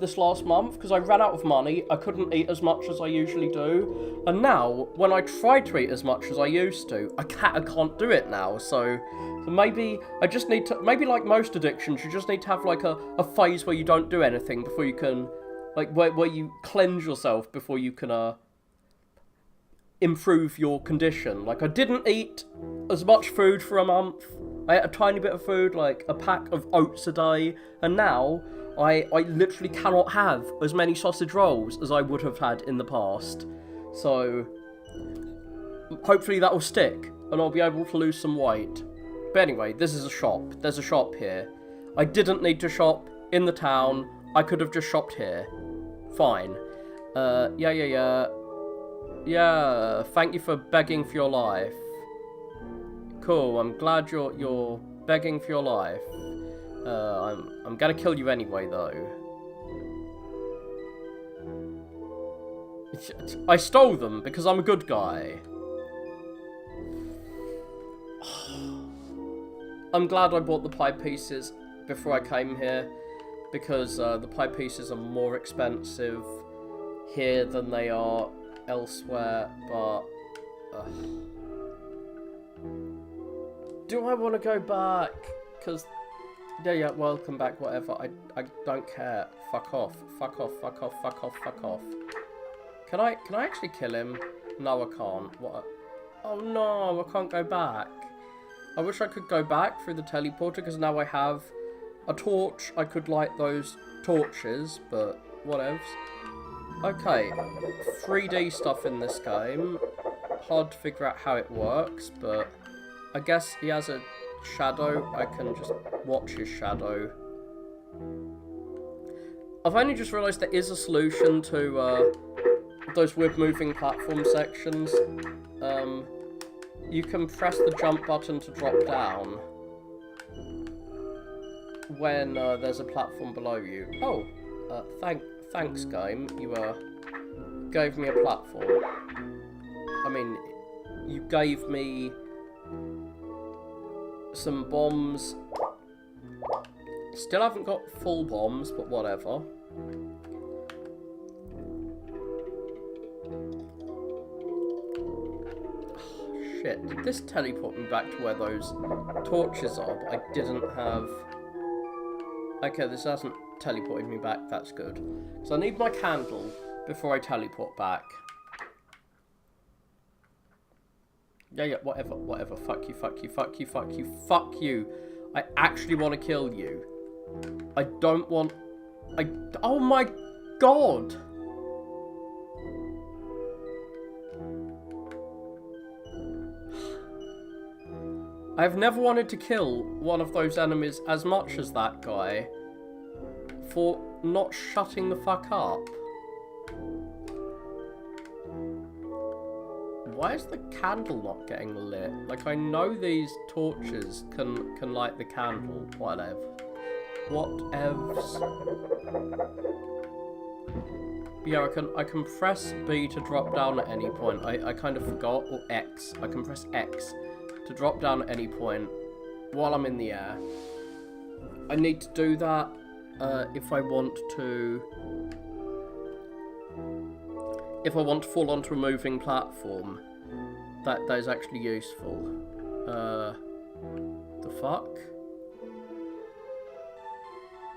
this last month, because I ran out of money. I couldn't eat as much as I usually do, and now when I try to eat as much as I used to, I can't do it now. So maybe I just need to, maybe like most addictions, you just need to have like a phase where you don't do anything before you can, like where you cleanse yourself before you can improve your condition. Like, I didn't eat as much food for a month. I ate a tiny bit of food, like a pack of oats a day, and now I literally cannot have as many sausage rolls as I would have had in the past. So hopefully that will stick, and I'll be able to lose some weight. But anyway, this is a shop. There's a shop here. I didn't need to shop in the town. I could have just shopped here. Fine. Yeah, thank you for begging for your life. Cool, I'm glad you're begging for your life. I'm gonna kill you anyway, though. I stole them because I'm a good guy. I'm glad I bought the pie pieces before I came here, because the pie pieces are more expensive here than they are elsewhere, but do I want to go back? Because yeah, welcome back, whatever. I don't care. Fuck off. Fuck off. Fuck off. Fuck off. Fuck off. Can I actually kill him? No, I can't. What? Oh no, I can't go back. I wish I could go back through the teleporter, because now I have a torch. I could light those torches, but whatevs. Okay, 3D stuff in this game. Hard to figure out how it works, but I guess he has a shadow. I can just watch his shadow. I've only just realised there is a solution to those weird moving platform sections. You can press the jump button to drop down when there's a platform below you. Oh, thanks, game. You gave me a platform. I mean, you gave me some bombs. Still haven't got full bombs, but whatever. Oh, shit, did this teleport me back to where those torches are? But I didn't have... Okay, this hasn't teleported me back, that's good. So I need my candle before I teleport back. Yeah, whatever. Fuck you, fuck you, fuck you, fuck you, fuck you. I actually want to kill you. I don't want... Oh my god! I've never wanted to kill one of those enemies as much as that guy for not shutting the fuck up. Why is the candle not getting lit? Like, I know these torches can light the candle. Whatevs. Yeah, I can press B to drop down at any point. I kind of forgot. Or X. I can press X to drop down at any point while I'm in the air. I need to do that if I want to fall onto a moving platform. That is actually useful. The fuck?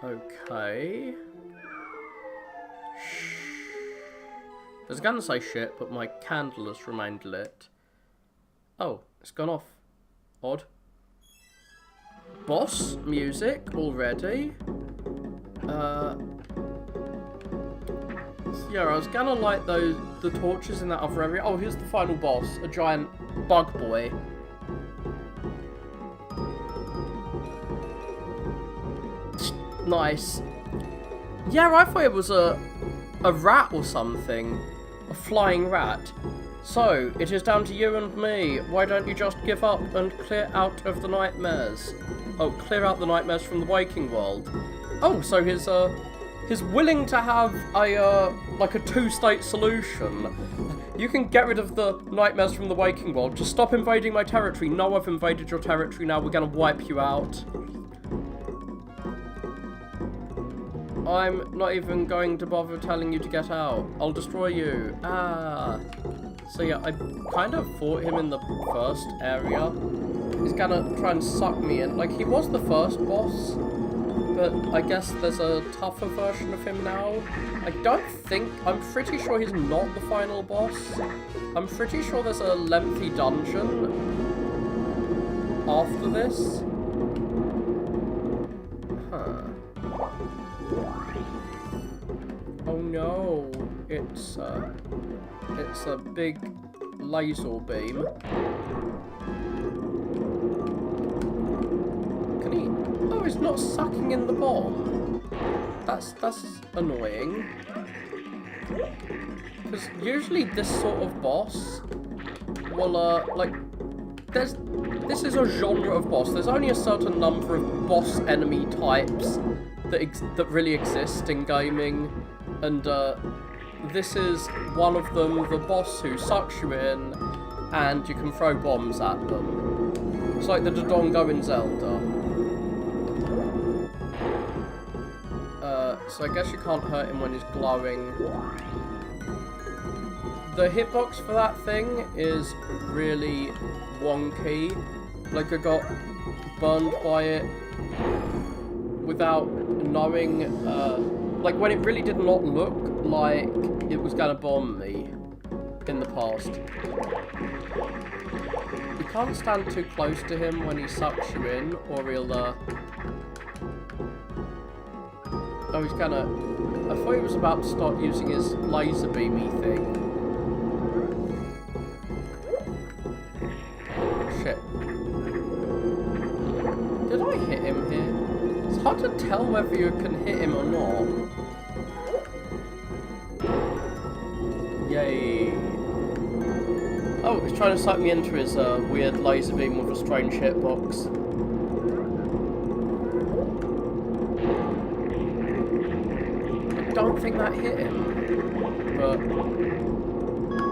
Okay. Shh. I was gonna say shit, but my candle has remained lit. Oh, it's gone off. Odd. Boss music already. Yeah, I was gonna light the torches in that other area. Oh, here's the final boss, a giant bug boy. Nice. Yeah, I thought it was a rat or something. A flying rat. So, it is down to you and me. Why don't you just give up and clear out of the nightmares? Oh, clear out the nightmares from the waking world. Oh, so he's willing to have a, like a two-state solution. You can get rid of the nightmares from the waking world. Just stop invading my territory. No, I've invaded your territory now. We're gonna wipe you out. I'm not even going to bother telling you to get out. I'll destroy you. Ah. So yeah, I kind of fought him in the first area. He's gonna try and suck me in. Like, he was the first boss, but I guess there's a tougher version of him now. I don't think... I'm pretty sure he's not the final boss. I'm pretty sure there's a lengthy dungeon after this. Huh. Oh no, it's a big laser beam. Can he? Oh, he's not sucking in the bomb. That's annoying. Because usually this sort of boss will like this is a genre of boss. There's only a certain number of boss enemy types that really exist in gaming. And this is one of them, the boss who sucks you in, and you can throw bombs at them. It's like the Dodongo in Zelda. So I guess you can't hurt him when he's glowing. The hitbox for that thing is really wonky. Like, I got burned by it without knowing, like, when it really did not look like it was gonna bomb me in the past. You can't stand too close to him when he sucks you in, or he'll, oh, he's gonna... I thought he was about to start using his laser beamy thing. Shit. Did I hit him here? It's hard to tell whether you can hit him or not. Yay. Oh, he's trying to suck me into his weird laser beam with a strange hitbox. I don't think that hit him. But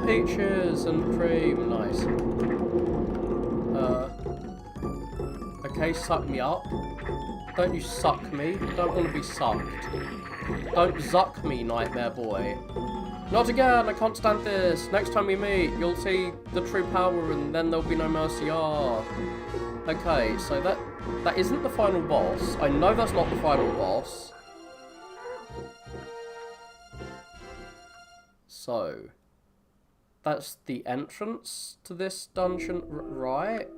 peaches and cream, nice. Okay, suck me up. Don't you suck me. Don't want to be sucked. Don't zuck me, nightmare boy. Not again, I can't stand this. Next time we meet, you'll see the true power and then there'll be no mercy. Ah. Okay, so that isn't the final boss. I know that's not the final boss. So, that's the entrance to this dungeon, right?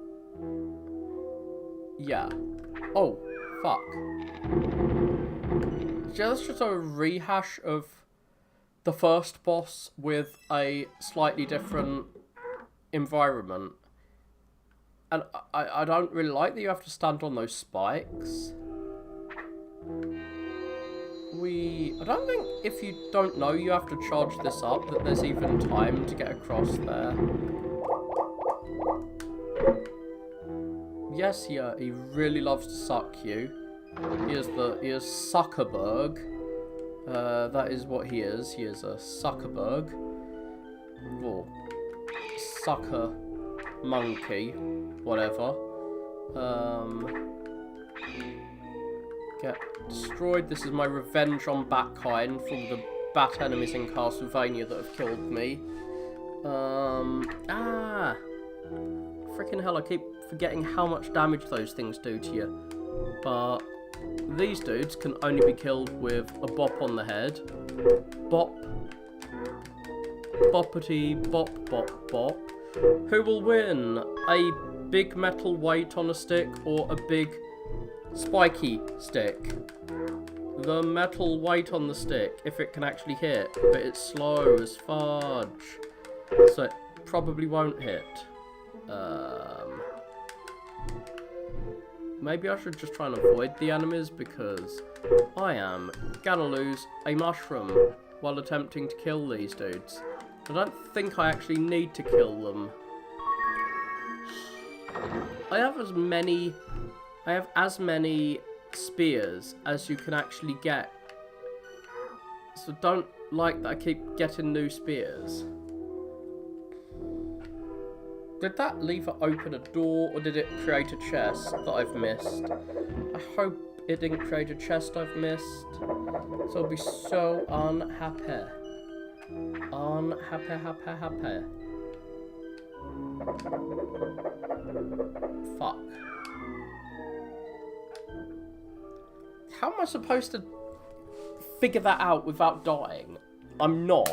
Yeah. Oh, fuck. Yeah, that's just a rehash of the first boss with a slightly different environment. And I don't really like that you have to stand on those spikes. I don't think if you don't know you have to charge this up, that there's even time to get across there. Yes, yeah, he really loves to suck you. He is Zuckerberg. That is what he is. He is a Zuckerberg. Or sucker monkey. Whatever. Get destroyed. This is my revenge on Batkind from the bat enemies in Castlevania that have killed me. Freaking hell, I keep forgetting how much damage those things do to you. But these dudes can only be killed with a bop on the head. Bop. Boppity bop bop bop. Who will win? A big metal weight on a stick or a big spiky stick? The metal weight on the stick, if it can actually hit, but it's slow as fudge. So it probably won't hit. Maybe I should just try and avoid the enemies because I am gonna lose a mushroom while attempting to kill these dudes. I don't think I actually need to kill them. I have as many I have as many spears as you can actually get. So don't like that I keep getting new spears. Did that lever open a door, or did it create a chest that I've missed? I hope it didn't create a chest I've missed. So I'll be so unhappy. Happy. Fuck. How am I supposed to figure that out without dying? I'm not.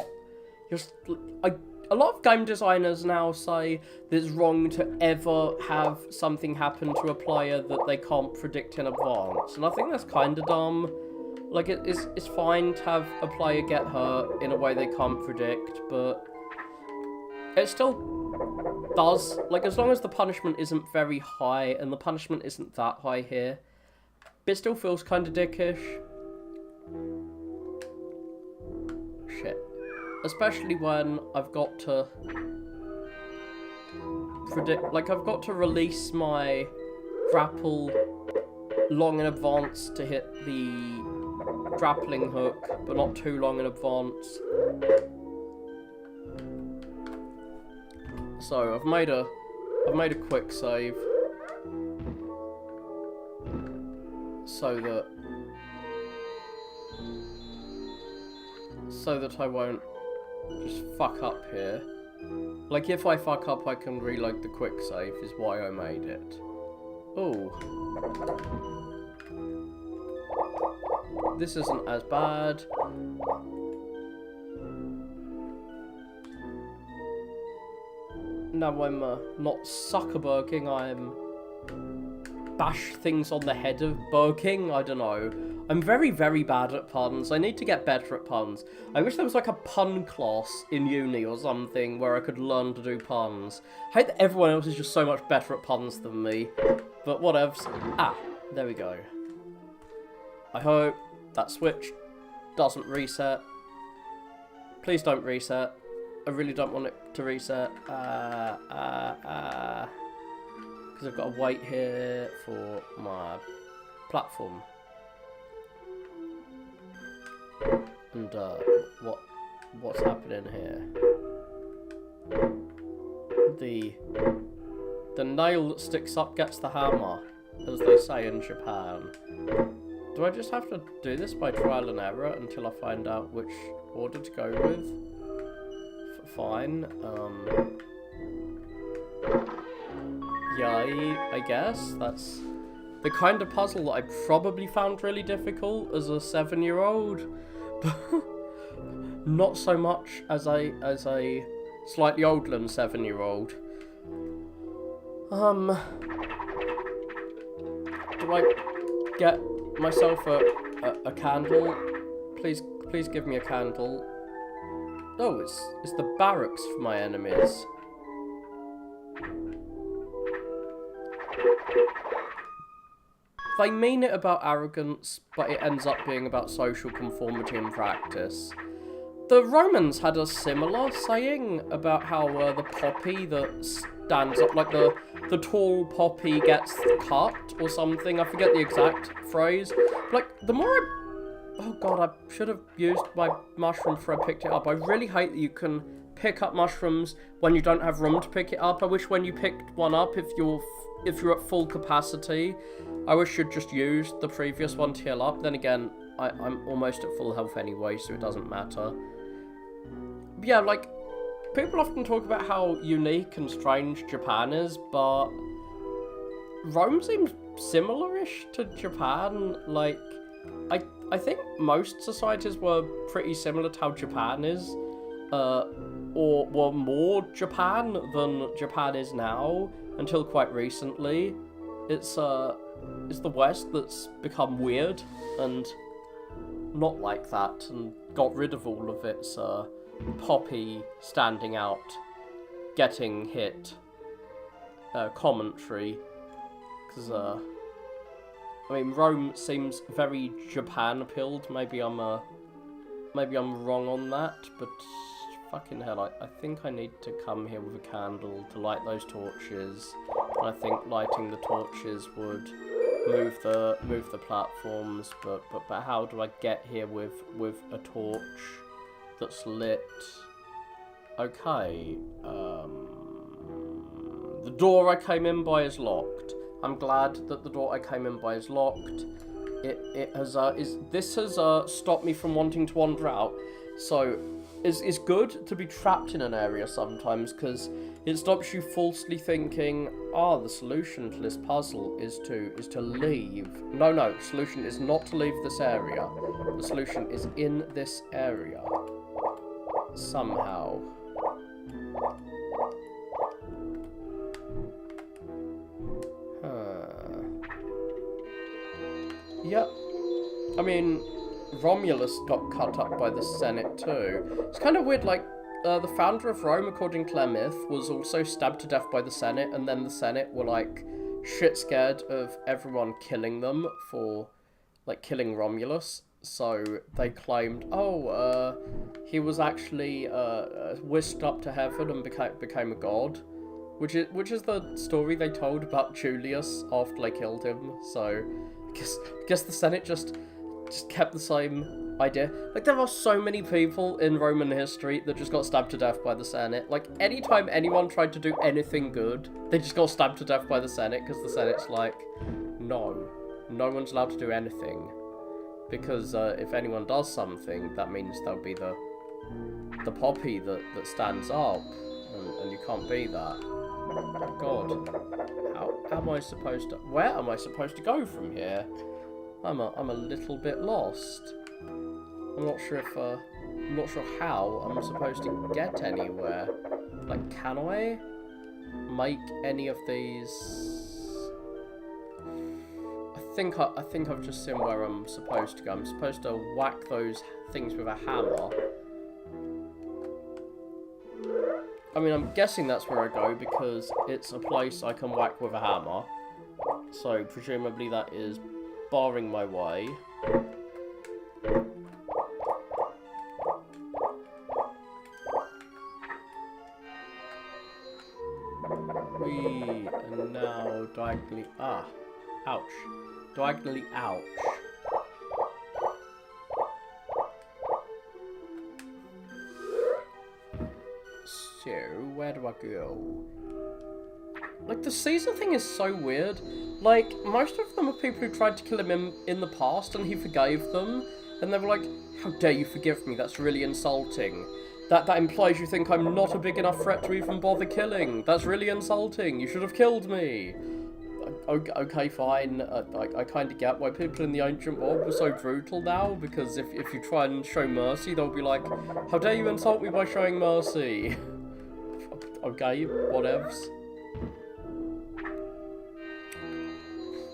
A lot of game designers now say that it's wrong to ever have something happen to a player that they can't predict in advance. And I think that's kind of dumb. Like, it's fine to have a player get hurt in a way they can't predict, but it still does. Like, as long as the punishment isn't very high, and the punishment isn't that high here, it still feels kind of dickish. Shit. Especially when I've got to predict, like, I've got to release my grapple long in advance to hit the grappling hook, but not too long in advance. So I've made a quick save so that I won't just fuck up here. Like, if I fuck up, I can reload the quick save, is why I made it. Oh. This isn't as bad. Now I'm not sucker-burking, I'm bash things on the head of burking. I don't know. I'm very, very bad at puns. I need to get better at puns. I wish there was like a pun class in uni or something where I could learn to do puns. I hate that everyone else is just so much better at puns than me. But whatevs. Ah, there we go. I hope that switch doesn't reset. Please don't reset. I really don't want it to reset. Because I've got to wait here for my platform. And what's happening here? The nail that sticks up gets the hammer, as they say in Japan. Do I just have to do this by trial and error until I find out which order to go with? Fine. Yay, I guess. That's the kind of puzzle that I probably found really difficult as a 7-year-old. Not so much as a slightly older than 7-year-old. Do I get myself a candle? Please give me a candle. Oh, it's the barracks for my enemies. They mean it about arrogance, but it ends up being about social conformity in practice. The Romans had a similar saying about how the poppy that stands up, like the tall poppy gets cut or something. I forget the exact phrase. Like, the more oh god, I should have used my mushroom before I picked it up. I really hate that you can pick up mushrooms when you don't have room to pick it up. I wish when you picked one up, if you're at full capacity, I wish you'd just use the previous one to heal up. Then again, I'm almost at full health anyway, so it doesn't matter. But yeah, like, people often talk about how unique and strange Japan is, but Rome seems similar-ish to Japan. Like, I think most societies were pretty similar to how Japan is, or were more Japan than Japan is now, until quite recently. It's the West that's become weird and not like that, and got rid of all of its poppy standing out, getting hit commentary, because I mean, Rome seems very Japan-pilled. Maybe I'm wrong on that, but fucking hell, I think I need to come here with a candle to light those torches. And I think lighting the torches would move the platforms, but how do I get here with a torch that's lit? Okay, the door I came in by is locked. I'm glad that the door I came in by is locked. This has stopped me from wanting to wander out. So it's good to be trapped in an area sometimes, because it stops you falsely thinking, the solution to this puzzle is to leave. No, the solution is not to leave this area. The solution is in this area. Somehow. Yep. I mean, Romulus got cut up by the Senate too. It's kind of weird, like, the founder of Rome, according to their myth, was also stabbed to death by the Senate, and then the Senate were, like, shit scared of everyone killing them for, like, killing Romulus. So they claimed, he was actually whisked up to heaven and became a god, which is the story they told about Julius after they killed him. So I guess the Senate just kept the same idea. Like, there are so many people in Roman history that just got stabbed to death by the Senate. Like, anytime anyone tried to do anything good, they just got stabbed to death by the Senate, because the Senate's like, no one's allowed to do anything. Because if anyone does something, that means there'll be the poppy that stands up, and you can't be that. Oh God, how am I supposed to? Where am I supposed to go from here? I'm a little bit lost. I'm not sure how I'm supposed to get anywhere. Like, can I make any of these? I think I've just seen where I'm supposed to go. I'm supposed to whack those things with a hammer. I mean, I'm guessing that's where I go, because it's a place I can whack with a hammer. So, presumably that is barring my way. We are now diagonally... ouch. Diagonally ouch. So, where do I go? Like, the Caesar thing is so weird. Like, most of them are people who tried to kill him in the past, and he forgave them. And they were like, how dare you forgive me? That's really insulting. That implies you think I'm not a big enough threat to even bother killing. That's really insulting. You should have killed me. Okay, fine. I kind of get why people in the ancient world were so brutal now, because if you try and show mercy, they'll be like, how dare you insult me by showing mercy? Okay, whatevs.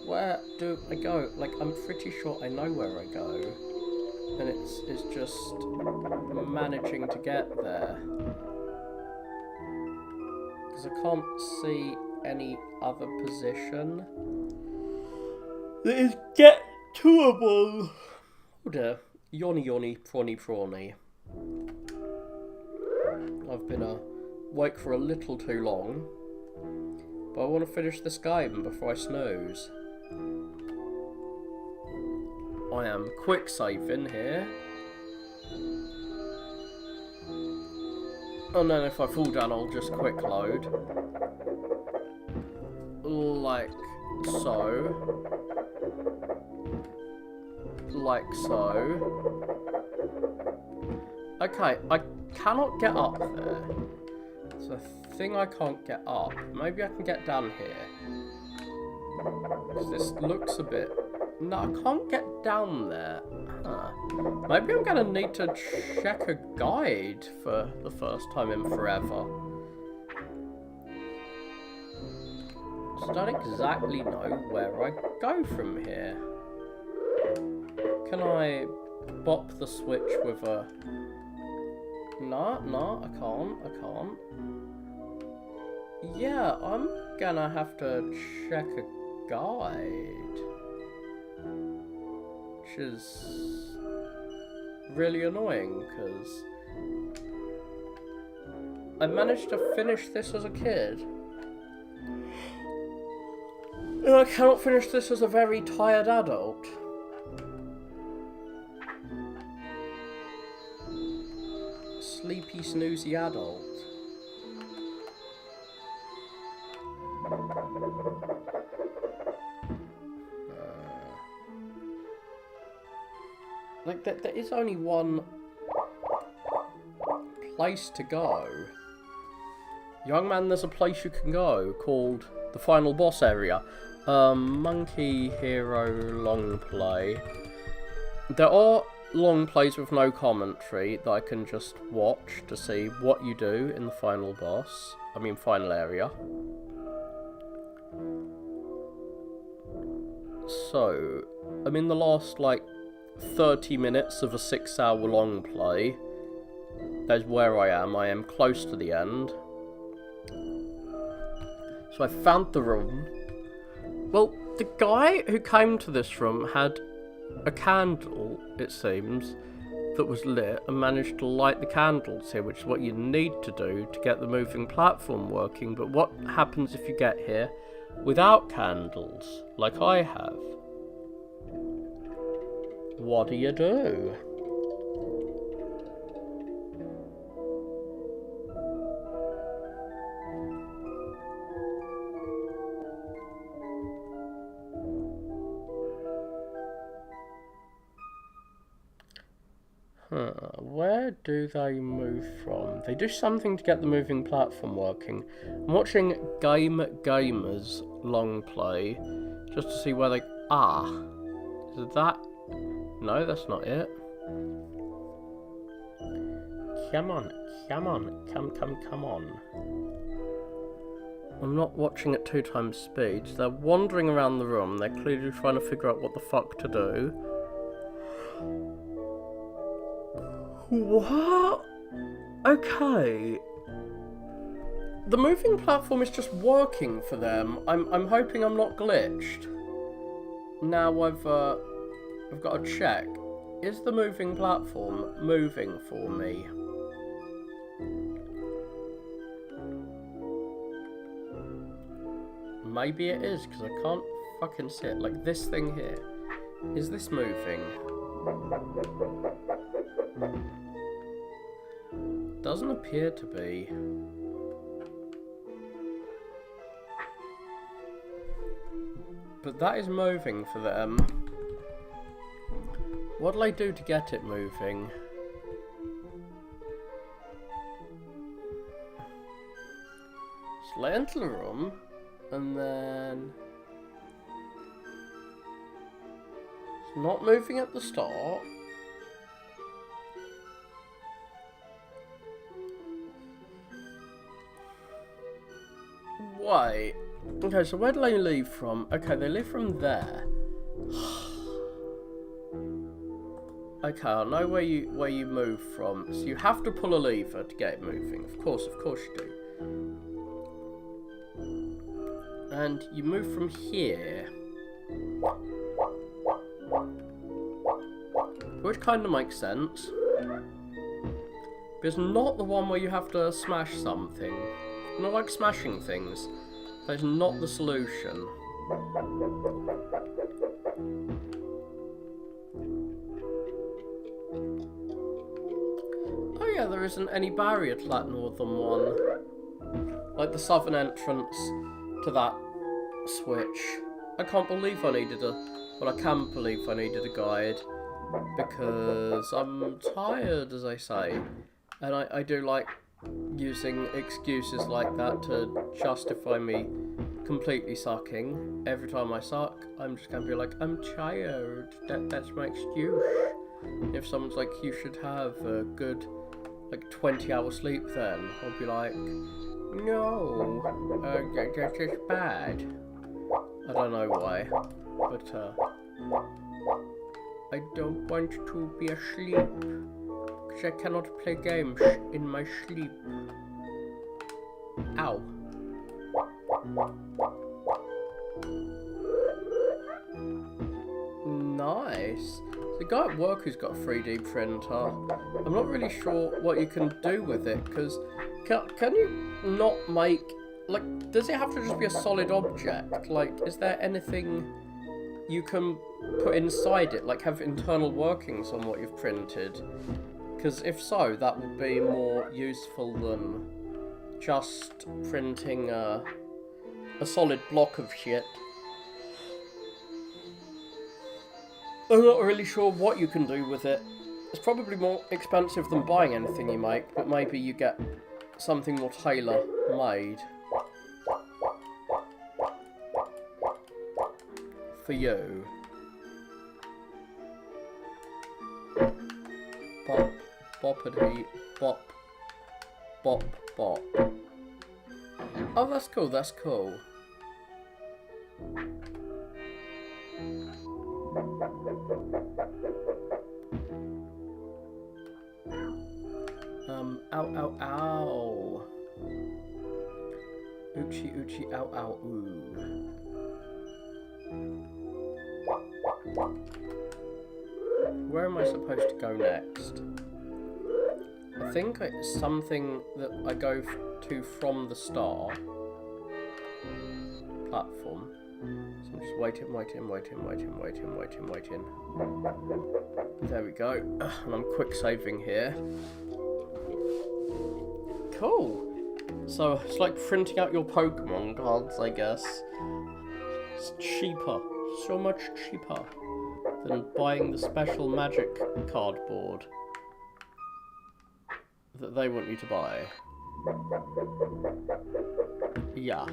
Where do I go? Like, I'm pretty sure I know where I go. And it's just managing to get there. Because I can't see any other position that is get-toable. Oh dear. Yawny, prawny. I've been awake for a little too long. But I want to finish this game before I snooze. I am quick saving here. And then if I fall down, I'll just quick load. Like so. Like so. Okay, I cannot get up there. It's a thing I can't get up. Maybe I can get down here. Because this looks a bit... No, I can't get down there. Huh. Maybe I'm going to need to check a guide for the first time in forever. Just don't exactly know where I go from here. Can I bop the switch with a... No, I can't. Yeah, I'm gonna have to check a guide. Which is really annoying, because I managed to finish this as a kid. I cannot finish this as a very tired adult. Sleepy, snoozy adult. Like, there is only one place to go. Young man, there's a place you can go called the final boss area. Monkey Hero long play. There are long plays with no commentary that I can just watch to see what you do in the final boss. I mean, final area. So, I'm in the last, like, 30 minutes of a 6-hour long play. That's where I am. I am close to the end. So I found the room. Well, the guy who came to this room had a candle, it seems, that was lit and managed to light the candles here, which is what you need to do to get the moving platform working. But what happens if you get here without candles, like I have? What do you do? Where do they move from? They do something to get the moving platform working. I'm watching Gamers long play just to see where they are. Is that? No, that's not it. Come on, come on, come on. I'm not watching at 2 times speed. They're wandering around the room. They're clearly trying to figure out what the fuck to do. What? Okay. The moving platform is just working for them. I'm hoping I'm not glitched. Now I've got to check. Is the moving platform moving for me? Maybe it is, because I can't fucking see it. Like this thing here. Is this moving? Doesn't appear to be. But that is moving for them. What'll I do to get it moving? Just let into the room, and then it's not moving at the start. Wait. Okay, so where do they leave from? Okay, they leave from there. Okay, I know where you move from. So you have to pull a lever to get it moving. Of course you do. And you move from here. Which kind of makes sense. But it's not the one where you have to smash something. Not like smashing things. That is not the solution. Oh yeah, there isn't any barrier to that northern one. Like the southern entrance to that switch. I can't believe I needed well, I can believe I needed a guide. Because I'm tired, as I say. And I do like using excuses like that to justify me completely sucking. Every time I suck, I'm just gonna be like, I'm tired. That's my excuse. If someone's like, you should have a good, like, 20-hour sleep then, I'll be like, no, that's just bad. I don't know why, but, I don't want to be asleep. I cannot play games in my sleep. Ow. Nice. The guy at work who's got a 3D printer. I'm not really sure what you can do with it, because can you not make Like, does it have to just be a solid object? Like, is there anything you can put inside it? Like, have internal workings on what you've printed? Because if so, that would be more useful than just printing a solid block of shit. I'm not really sure what you can do with it. It's probably more expensive than buying anything you make, but maybe you get something more tailor-made for you. Bop, boppity, bop, bop, bop. Oh, that's cool, that's cool. Ow, ow, ow. Oochie, oochie, ow, ow, ooh. Where am I supposed to go next? I think it's something that I go to from the star platform. So I'm just waiting. There we go. And I'm quick saving here. Cool. So it's like printing out your Pokemon cards, I guess. It's cheaper. So much cheaper than buying the special magic cardboard that they want you to buy. Yeah.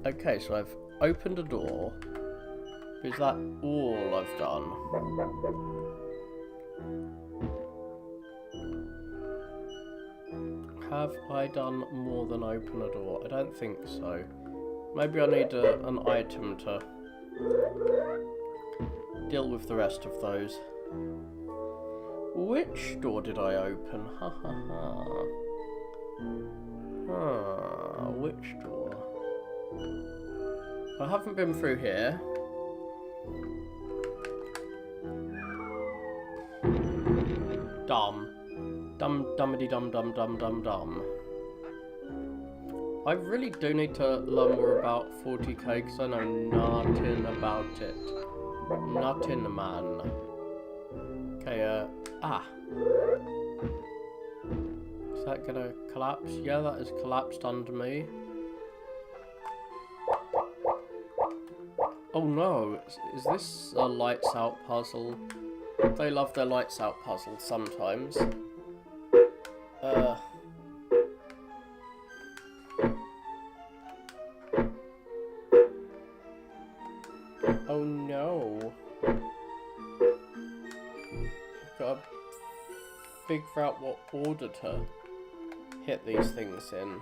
Okay, so I've opened a door. Is that all I've done? Have I done more than open a door? I don't think so. Maybe I need an item to deal with the rest of those. Which door did I open? Ha ha ha. Ah, which door? I haven't been through here. Dumb. Dummity dum dum dum dum dum. I really do need to learn more about 40k because I know nothing about it. Nothing, man. Okay, Is that gonna collapse? Yeah, that is collapsed under me. Oh no, is this a lights out puzzle? They love their lights out puzzles sometimes. Oh no. I've got to figure out what order to hit these things in.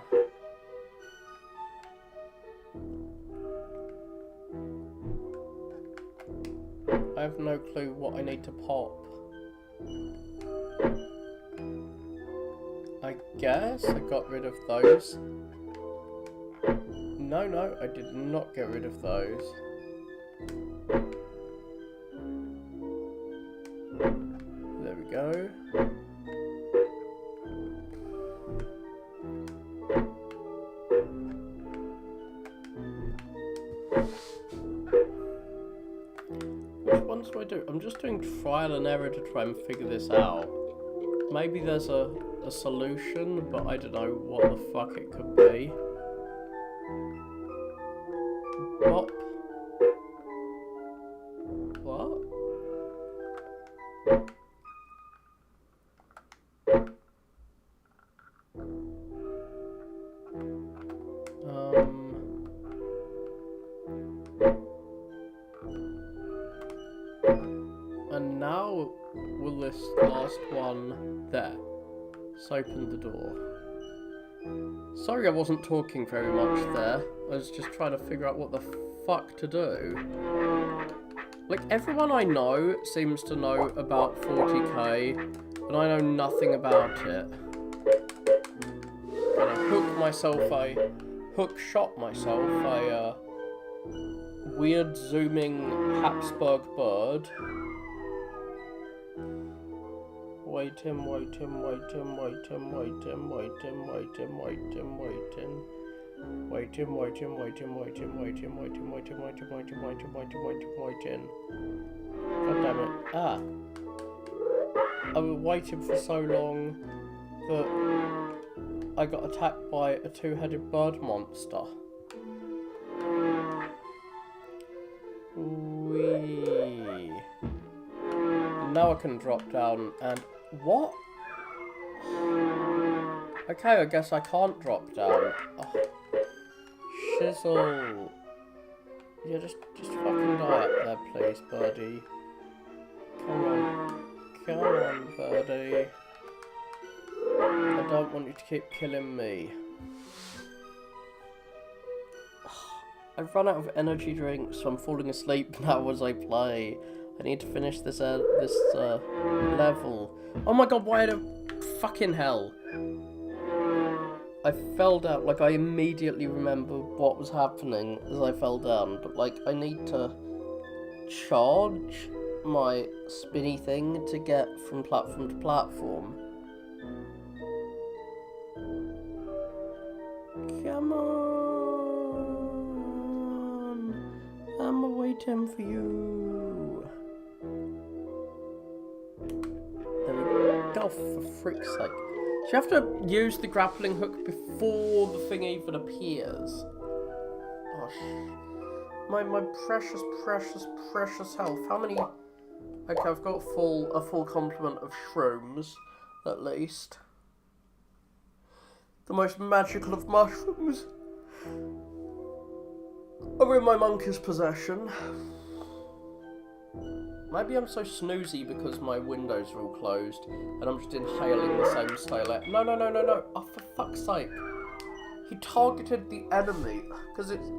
I have no clue what I need to pop. I guess I got rid of those. No, I did not get rid of those. There we go. Which ones do I do? I'm just doing trial and error to try and figure this out. Maybe there's a solution, but I don't know what the fuck it could be. Bop. What? And now will this last one there? Let's open the door. Sorry I wasn't talking very much there. I was just trying to figure out what the fuck to do. Like, everyone I know seems to know about 40k, and I know nothing about it. Gonna shot myself a weird zooming Habsburg bird. Waiting. God damn it. Ah. I was waiting for so long that I got attacked by a two-headed bird monster. Whee. Now I can drop down and... What? Okay, I guess I can't drop down. Oh. Shizzle. Yeah, just fucking die up there, please, birdie. Come on, birdie. I don't want you to keep killing me. I've run out of energy drinks, so I'm falling asleep now as I play. I need to finish this level. Oh my god, why the fucking hell? I fell down, like I immediately remember what was happening as I fell down, but like I need to charge my spinny thing to get from platform to platform. Come on! I'm waiting for you. There we go, for frick's sake. So you have to use the grappling hook before the thing even appears. Oh, my precious health. How many? Okay, I've got a full complement of shrooms, at least. The most magical of mushrooms are in my monkey's possession. Maybe I'm so snoozy because my windows are all closed and I'm just inhaling the same stale air. No. Oh, for fuck's sake. He targeted the enemy because it's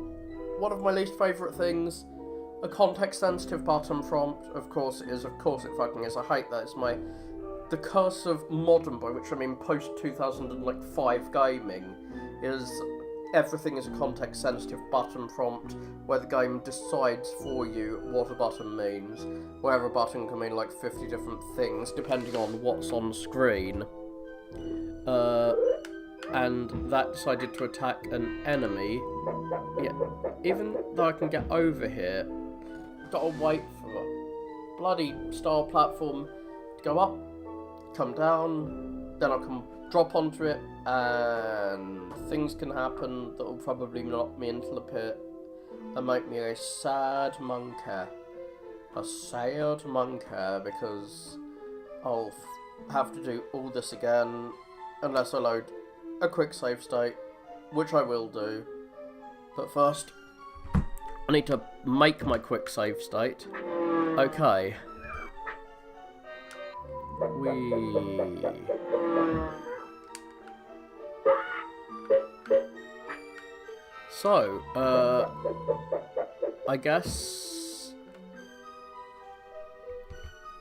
one of my least favourite things. A context-sensitive button prompt, of course it is. Of course it fucking is. I hate that. It's the curse of modern, by which I mean post-2005 gaming, is everything is a context-sensitive button prompt where the game decides for you what a button means, where a button can mean like 50 different things depending on what's on screen. And that decided to attack an enemy. Yeah, even though I can get over here, gotta wait for a bloody star platform to go up, come down, then I can drop onto it, and things can happen that will probably knock me into the pit and make me a sad monkey. A sad monkey, because I'll have to do all this again unless I load a quick save state, which I will do. But first, I need to make my quick save state. Okay. So, I guess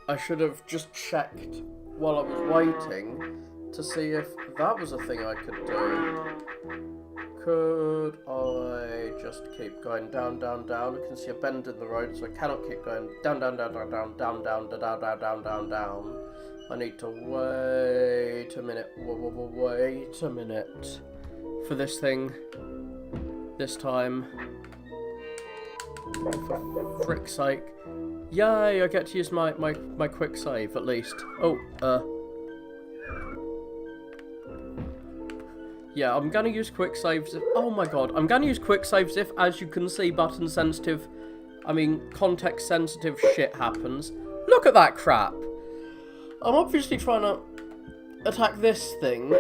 I should have just checked while I was waiting to see if that was a thing I could do. Could I just keep going down? I can see a bend in the road, so I cannot keep going down. I need to wait a minute. Wait a minute for this thing. This time. For frick's sake. Yay, I get to use my quick save at least. Oh, yeah, I'm gonna use quick saves if... Oh my god, I'm gonna use quick saves if, as you can see, button sensitive... I mean, context sensitive shit happens. Look at that crap! I'm obviously trying to attack this thing,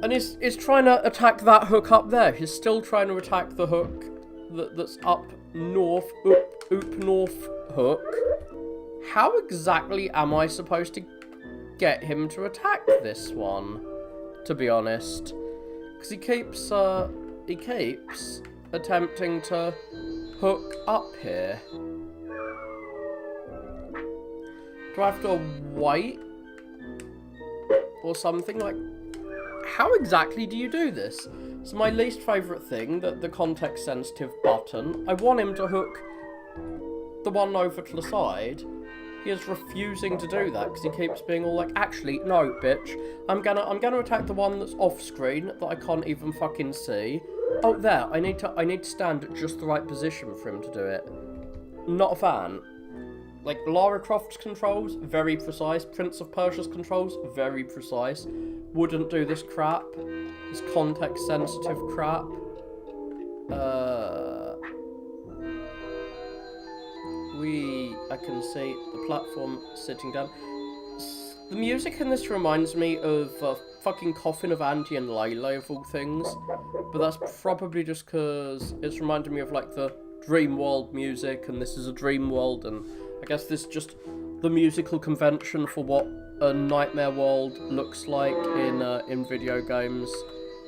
and he's trying to attack that hook up there. He's still trying to attack the hook that's up north, oop north hook. How exactly am I supposed to get him to attack this one, to be honest? Because he keeps attempting to hook up here. Do I have to wait? Or something? Like, how exactly do you do this? So my least favourite thing, the context sensitive button, I want him to hook the one over to the side, he is refusing to do that because he keeps being all like, actually, no, bitch. I'm gonna attack the one that's off screen that I can't even fucking see. Oh, there. I need to stand at just the right position for him to do it. Not a fan. Like, Lara Croft's controls, very precise. Prince of Persia's controls, very precise. Wouldn't do this crap. This context-sensitive crap. I can see the platform sitting down. The music in this reminds me of fucking Coffin of Andy and Layla, of all things. But that's probably just because it's reminding me of, like, the Dream World music, and this is a Dream World, and I guess this is just the musical convention for what a Nightmare World looks like in video games.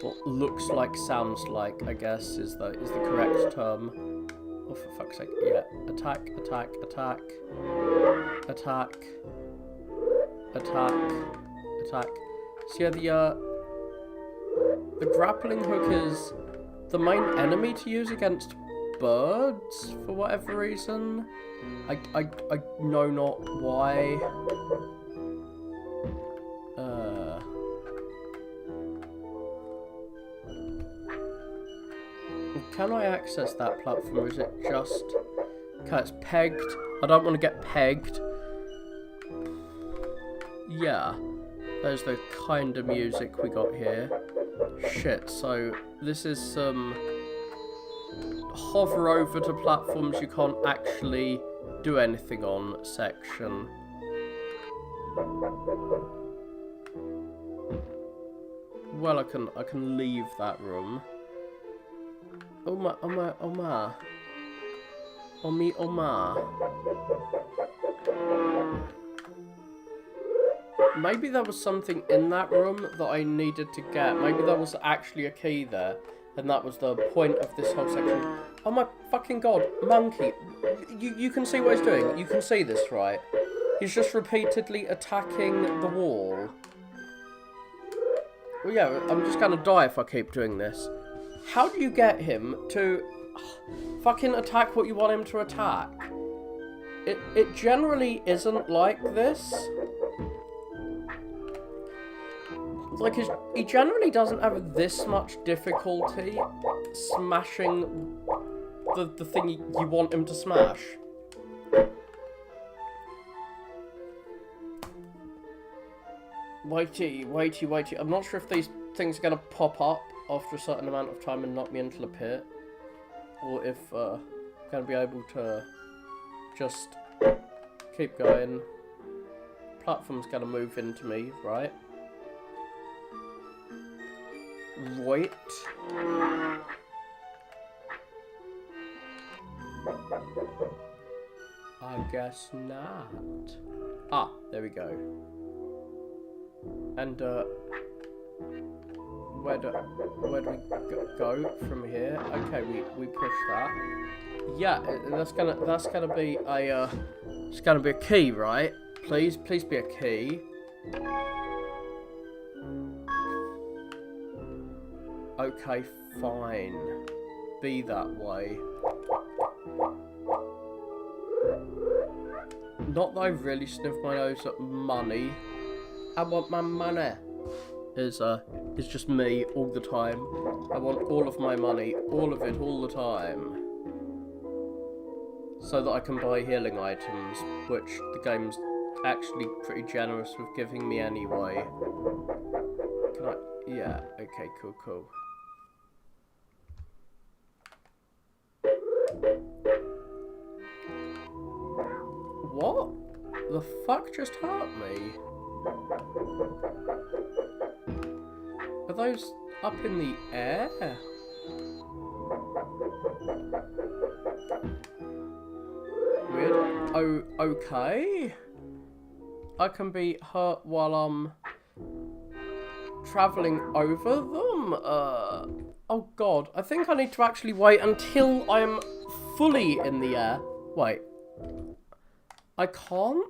Well, looks like, sounds like, I guess, is the correct term. Oh, for fuck's sake, yeah. Attack, attack, attack. Attack. Attack. Attack. So yeah, the grappling hook is the main enemy to use against birds, for whatever reason. I know not why. Can I access that platform, or is it just... Okay, it's pegged. I don't want to get pegged. Yeah. There's the kind of music we got here. Shit, so this is some... hover over to platforms you can't actually do anything on section. Well, I can leave that room. Oh my. Oh my. Maybe there was something in that room that I needed to get. Maybe there was actually a key there. And that was the point of this whole section. Oh my fucking god. Monkey. You can see what he's doing. You can see this, right? He's just repeatedly attacking the wall. Well, yeah, I'm just gonna die if I keep doing this. How do you get him to fucking attack what you want him to attack? It generally isn't like this. Like, he generally doesn't have this much difficulty smashing the thing you want him to smash. Waity. I'm not sure if these things are going to pop up after a certain amount of time and knock me into the pit. Or if I'm going to be able to just keep going. Platform's going to move into me, right? Right. I guess not. Ah, there we go. And where do we go from here? Okay, we push that. Yeah, that's gonna be a it's gonna be a key, right? Please be a key. Okay, fine. Be that way. Not that I really sniff my nose at money. I want my money. Is just me all the time. I want all of my money, all of it, all the time. So that I can buy healing items, which the game's actually pretty generous with giving me anyway. Can I... Yeah, okay, cool. What? The fuck just hurt me? Are those up in the air? Weird. Oh, okay. I can be hurt while I'm travelling over them? Oh god. I think I need to actually wait until I'm fully in the air. Wait. I can't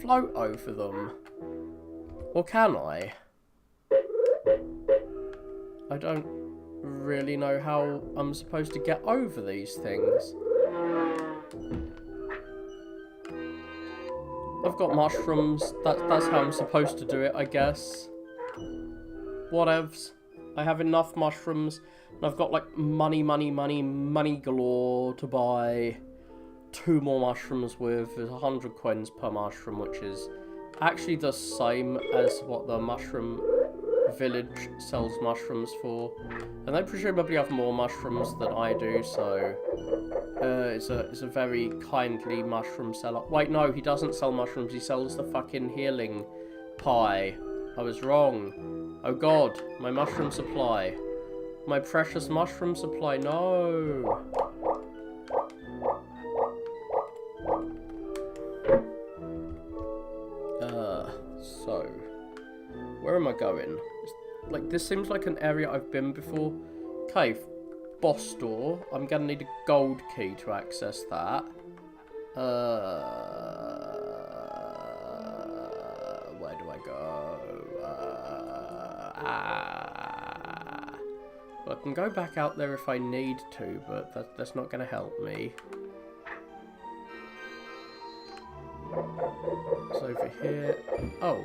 float over them. Or can I? I don't really know how I'm supposed to get over these things. I've got mushrooms. That's how I'm supposed to do it, I guess. Whatevs. I have enough mushrooms, and I've got like money galore to buy 2 more mushrooms with. There's 100 coins per mushroom, which is actually the same as what the mushroom village sells mushrooms for. And they presumably have more mushrooms than I do, so it's a very kindly mushroom seller. Wait, no, he doesn't sell mushrooms, he sells the fucking healing pie. I was wrong. Oh god, my mushroom supply. My precious mushroom supply, no! So, where am I going? Like, this seems like an area I've been before. Okay, boss door. I'm gonna need a gold key to access that. Where do I go? Well, I can go back out there if I need to, but that's not gonna help me. It's over here. Oh.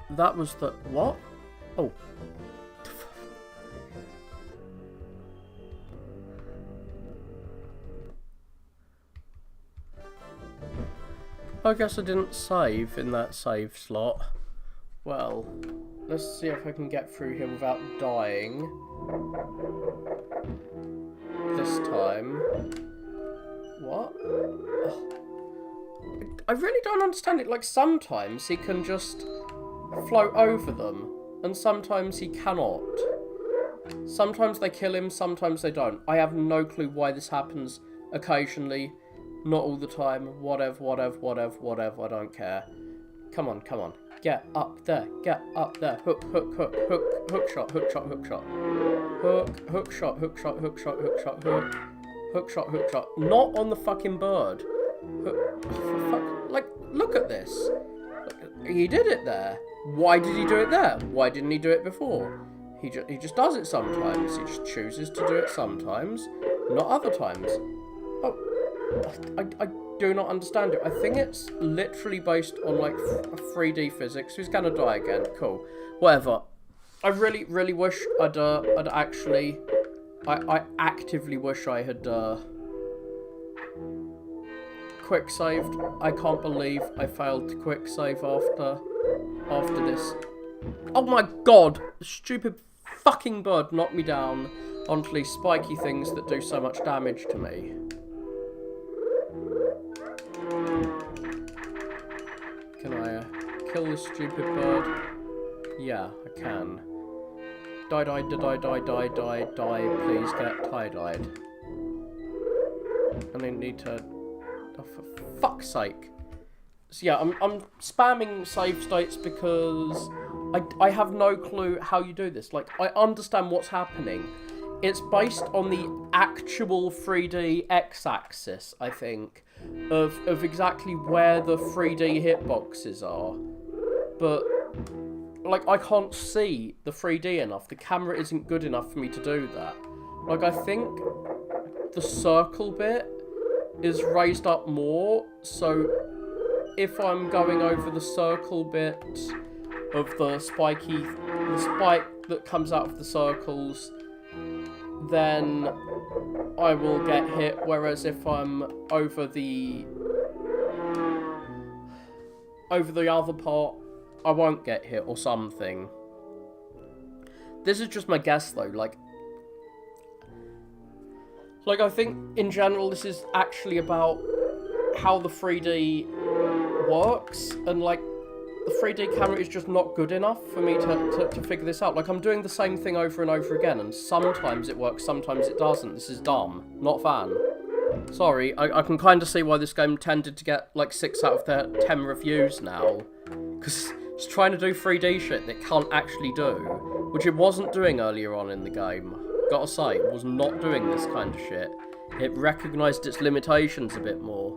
That was the... what? Oh. I guess I didn't save in that save slot. Well, let's see if I can get through here without dying. This time. What? I really don't understand it. Like, sometimes he can just float over them, and sometimes he cannot. Sometimes they kill him, sometimes they don't. I have no clue why this happens occasionally. Not all the time. Whatever, I don't care. Come on, come on. Get up there, get up there. Hook, hook, hook, hook, hook shot, hook shot, hook shot. Hook, hook shot, hook shot, hook shot, hook shot, hook. Hook shot, hook shot. Not on the fucking bird. Hook, for fuck. Like, look at this. He did it there. Why did he do it there? Why didn't he do it before? He just does it sometimes. He just chooses to do it sometimes, not other times. Oh, I do not understand it. I think it's literally based on, like, 3D physics. Who's gonna die again? Cool. Whatever. I really wish I'd actually... I actively wish I had, quick saved. I can't believe I failed to quick save after this. Oh my god! The stupid fucking bird knocked me down onto these spiky things that do so much damage to me. Can I kill this stupid bird? Yeah, I can. Die, please get tie-dyed. And I need to... oh, for fuck's sake. So yeah, I'm spamming save states because I have no clue how you do this. Like, I understand what's happening. It's based on the actual 3D x-axis, I think, of exactly where the 3D hitboxes are. But... like, I can't see the 3D enough. The camera isn't good enough for me to do that. Like, I think the circle bit is raised up more, so if I'm going over the circle bit of the spike that comes out of the circles, then I will get hit, whereas if I'm over the other part, I won't get hit or something. This is just my guess though, like I think in general this is actually about how the 3D works, and like the 3D camera is just not good enough for me to figure this out. Like, I'm doing the same thing over and over again, and sometimes it works, sometimes it doesn't. This is dumb. Not a fan. Sorry, I can kind of see why this game tended to get like 6 out of 10 reviews now. Because it's trying to do 3D shit that it can't actually do, which it wasn't doing earlier on in the game. Gotta say, it was not doing this kind of shit. It recognised its limitations a bit more.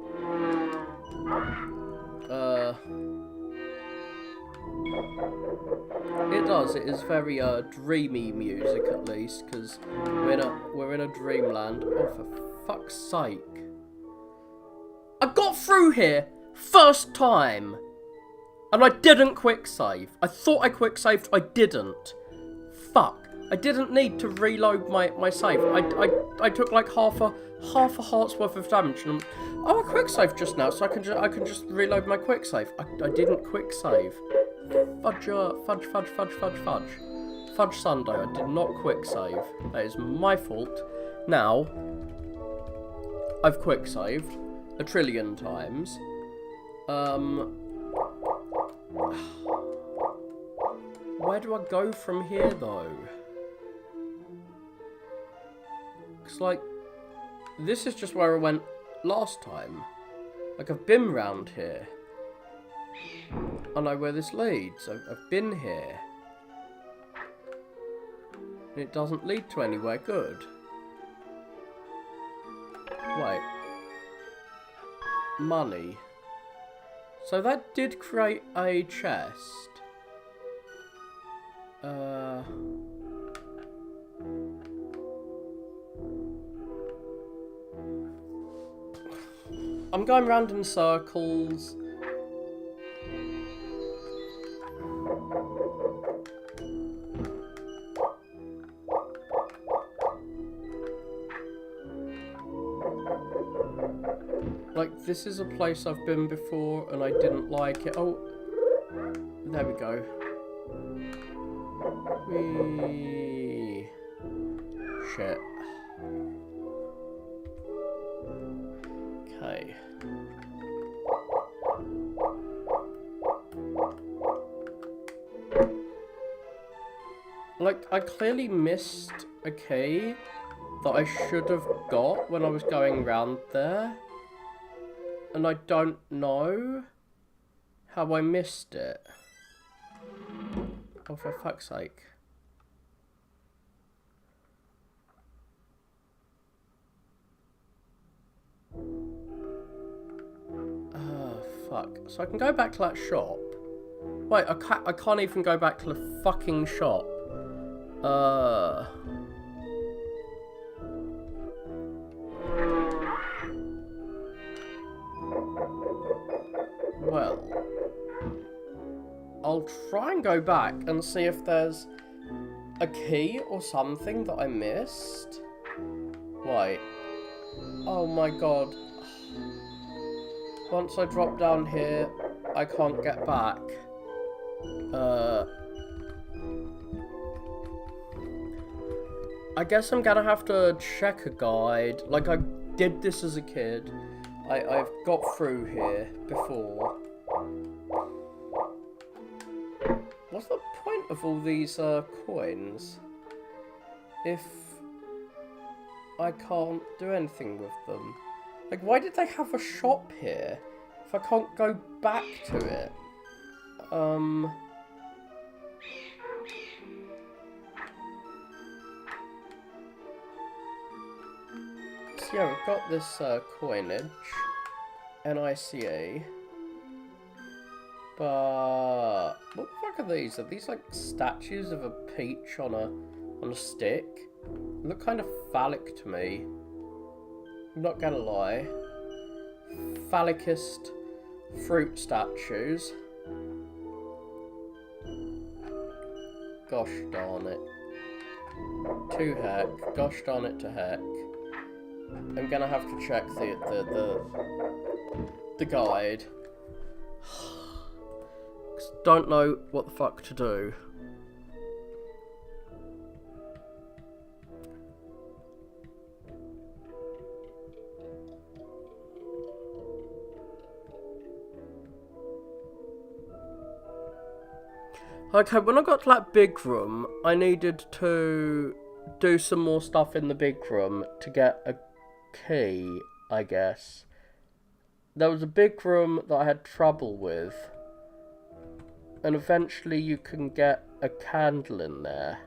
It does, it is very dreamy music at least, because we're in a dreamland. Oh, for fuck's sake! I got through here first time, and I didn't quick save. I thought I quick saved, I didn't. Fuck! I didn't need to reload my save. I took like half a heart's worth of damage, and oh, I quick saved just now, so I can just reload my quick save. I didn't quick save. Fudge Sunday, I did not quick save. That is my fault. Now, I've quick saved a trillion times. Where do I go from here, though? Because, like, this is just where I went last time. Like, I've been round here. I know where this leads. I've been here. And it doesn't lead to anywhere good. Wait. Money. So that did create a chest. I'm going round in circles. Like, this is a place I've been before and I didn't like it. Oh, there we go. Whee. Shit. Okay. Like, I clearly missed a key that I should have got when I was going round there. And I don't know how I missed it. Oh, for fuck's sake. Fuck. So I can go back to that shop. Wait, I can't even go back to the fucking shop. Well, I'll try and go back and see if there's a key or something that I missed. Wait. Oh my god. Once I drop down here, I can't get back. I guess I'm gonna have to check a guide. Like, I did this as a kid. I've got through here before. What's the point of all these coins if I can't do anything with them? Like, why did they have a shop here if I can't go back to it? So yeah, we've got this coinage, NICA, but what the fuck are these? Are these like statues of a peach on a stick? They look kind of phallic to me. I'm not gonna lie. Phallicist fruit statues. Gosh darn it. To heck. Gosh darn it to heck. I'm gonna have to check the guide. 'Cause don't know what the fuck to do. Okay, when I got to that big room, I needed to do some more stuff in the big room to get a key, I guess. There was a big room that I had trouble with, and eventually you can get a candle in there.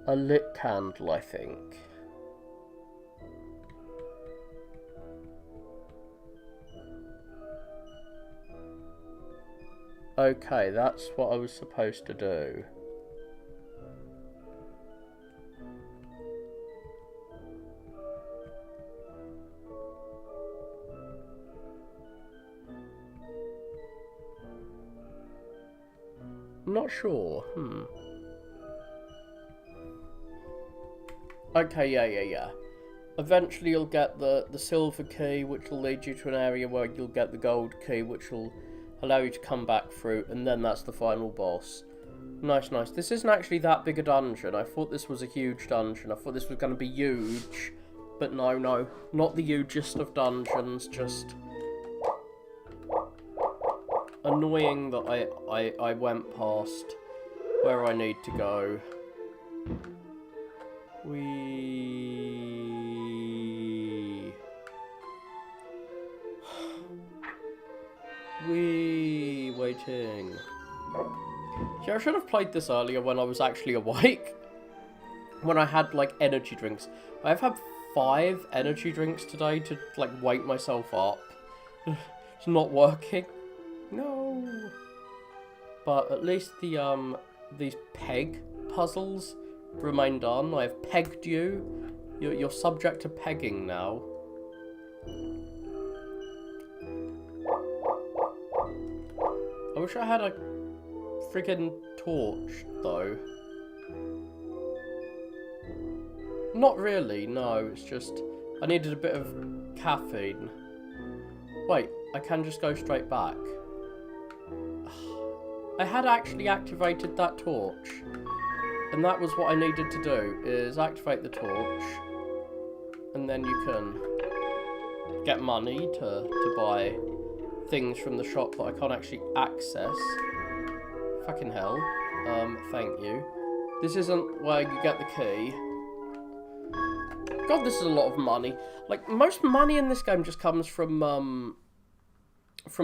A lit candle, I think. Okay, that's what I was supposed to do. Not sure. Okay, yeah. Eventually you'll get the silver key, which will lead you to an area where you'll get the gold key, which will allow you to come back through, and then that's the final boss. Nice. This isn't actually that big a dungeon. I thought this was a huge dungeon. I thought this was going to be huge. But no. Not the hugest of dungeons, just annoying that I went past where I need to go. Waiting. Yeah, I should have played this earlier when I was actually awake. When I had, like, energy drinks. I've had 5 energy drinks today to, like, wake myself up. It's not working. No. But at least the, these peg puzzles remain done. I have pegged you. You're subject to pegging now. I wish I had a friggin' torch, though. Not really, no. It's just I needed a bit of caffeine. Wait, I can just go straight back. I had actually activated that torch. And that was what I needed to do, is activate the torch. And then you can get money to buy things from the shop that I can't actually access. Fucking hell. Thank you. This isn't where you get the key. God, this is a lot of money. Like, most money in this game just comes from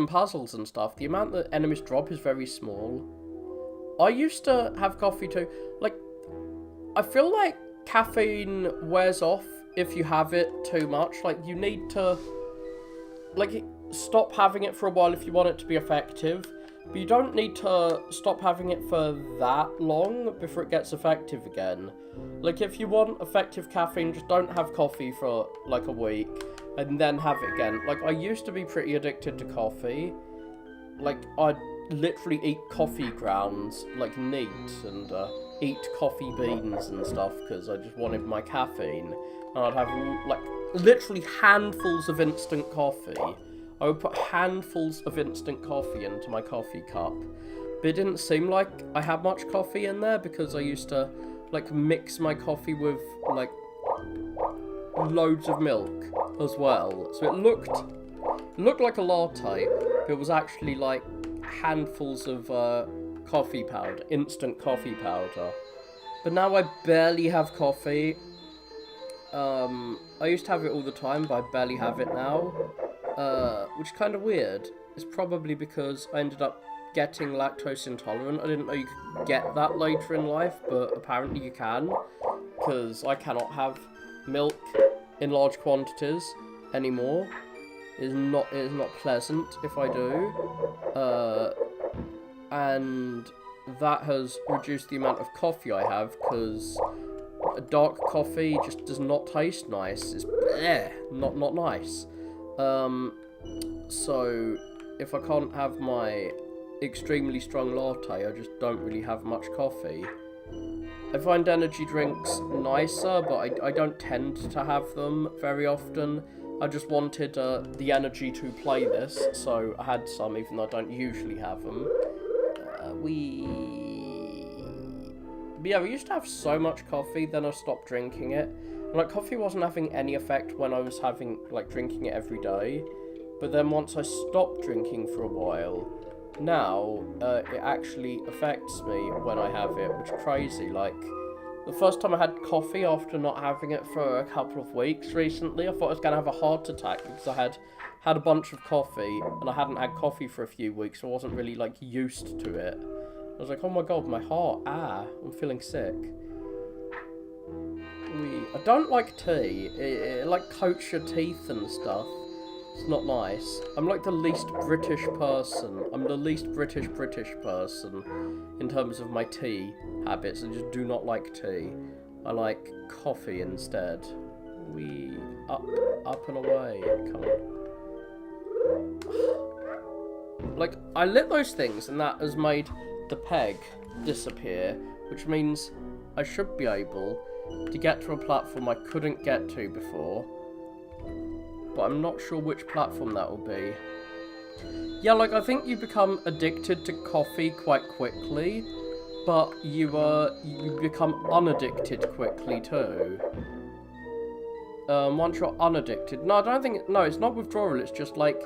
puzzles and stuff. The amount that enemies drop is very small. I used to have coffee too. Like, I feel like caffeine wears off if you have it too much. Like, you need to, like, stop having it for a while if you want it to be effective. But you don't need to stop having it for that long before it gets effective again. Like, if you want effective caffeine, just don't have coffee for, like, a week, and then have it again. Like, I used to be pretty addicted to coffee. Like, I'd literally eat coffee grounds, like, neat, and, eat coffee beans and stuff, because I just wanted my caffeine. And I'd have, like, literally handfuls of instant coffee. I would put handfuls of instant coffee into my coffee cup. But it didn't seem like I had much coffee in there because I used to, like, mix my coffee with, like, loads of milk as well. So it looked like a latte, but it was actually, like, handfuls of coffee powder, instant coffee powder. But now I barely have coffee. I used to have it all the time, but I barely have it now. Which is kind of weird. It's probably because I ended up getting lactose intolerant. I didn't know you could get that later in life, but apparently you can. Because I cannot have milk in large quantities anymore. It is not pleasant if I do. And that has reduced the amount of coffee I have, because dark coffee just does not taste nice. It's not nice. So if I can't have my extremely strong latte, I just don't really have much coffee. I find energy drinks nicer, but I don't tend to have them very often. I just wanted the energy to play this, so I had some, even though I don't usually have them. But yeah, we used to have so much coffee, then I stopped drinking it. And, like, coffee wasn't having any effect when I was drinking it every day. But then once I stopped drinking for a while, now, it actually affects me when I have it, which is crazy. Like, the first time I had coffee after not having it for a couple of weeks recently, I thought I was going to have a heart attack because I had a bunch of coffee, and I hadn't had coffee for a few weeks, so I wasn't really, like, used to it. I was like, oh my god, my heart, I'm feeling sick. I don't like tea. It like coats your teeth and stuff. It's not nice. I'm like the least British person. I'm the least British person in terms of my tea habits. I just do not like tea. I like coffee instead. We up and away. Come on. Like, I lit those things and that has made the peg disappear, which means I should be able to get to a platform I couldn't get to before. But I'm not sure which platform that will be. Yeah, like, I think you become addicted to coffee quite quickly, but you become unaddicted quickly too. Once you're unaddicted. No, I don't think... No, it's not withdrawal, it's just like...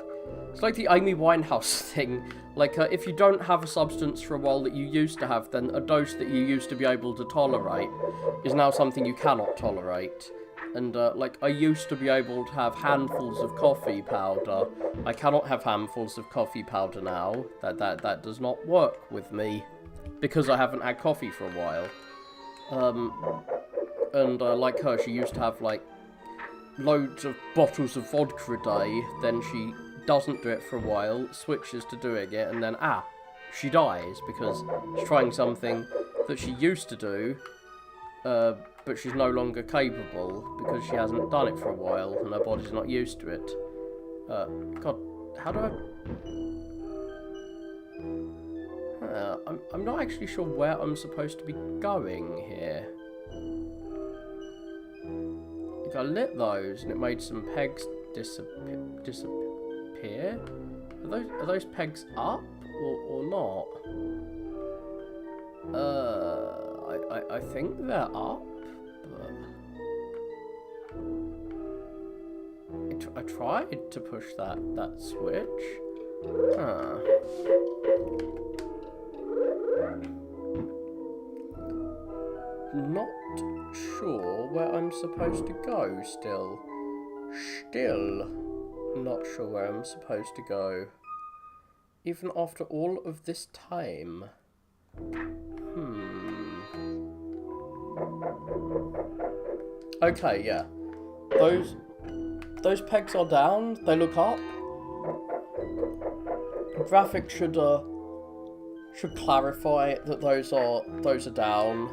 It's like the Amy Winehouse thing. Like, if you don't have a substance for a while that you used to have, then a dose that you used to be able to tolerate is now something you cannot tolerate. And, like, I used to be able to have handfuls of coffee powder. I cannot have handfuls of coffee powder now. That does not work with me. Because I haven't had coffee for a while. Like her, she used to have, like, loads of bottles of vodka a day. Then she doesn't do it for a while, switches to doing it, and then, she dies because she's trying something that she used to do, but she's no longer capable because she hasn't done it for a while and her body's not used to it. God, how do I... I'm not actually sure where I'm supposed to be going here. Like, I lit those and it made some pegs disappear. Are those pegs up or not? I think they're up. But I tried to push that switch. Not sure where I'm supposed to go still. Still not sure where I'm supposed to go. Even after all of this time. Okay, yeah. Those pegs are down. They look up. The graphic should clarify that those are down.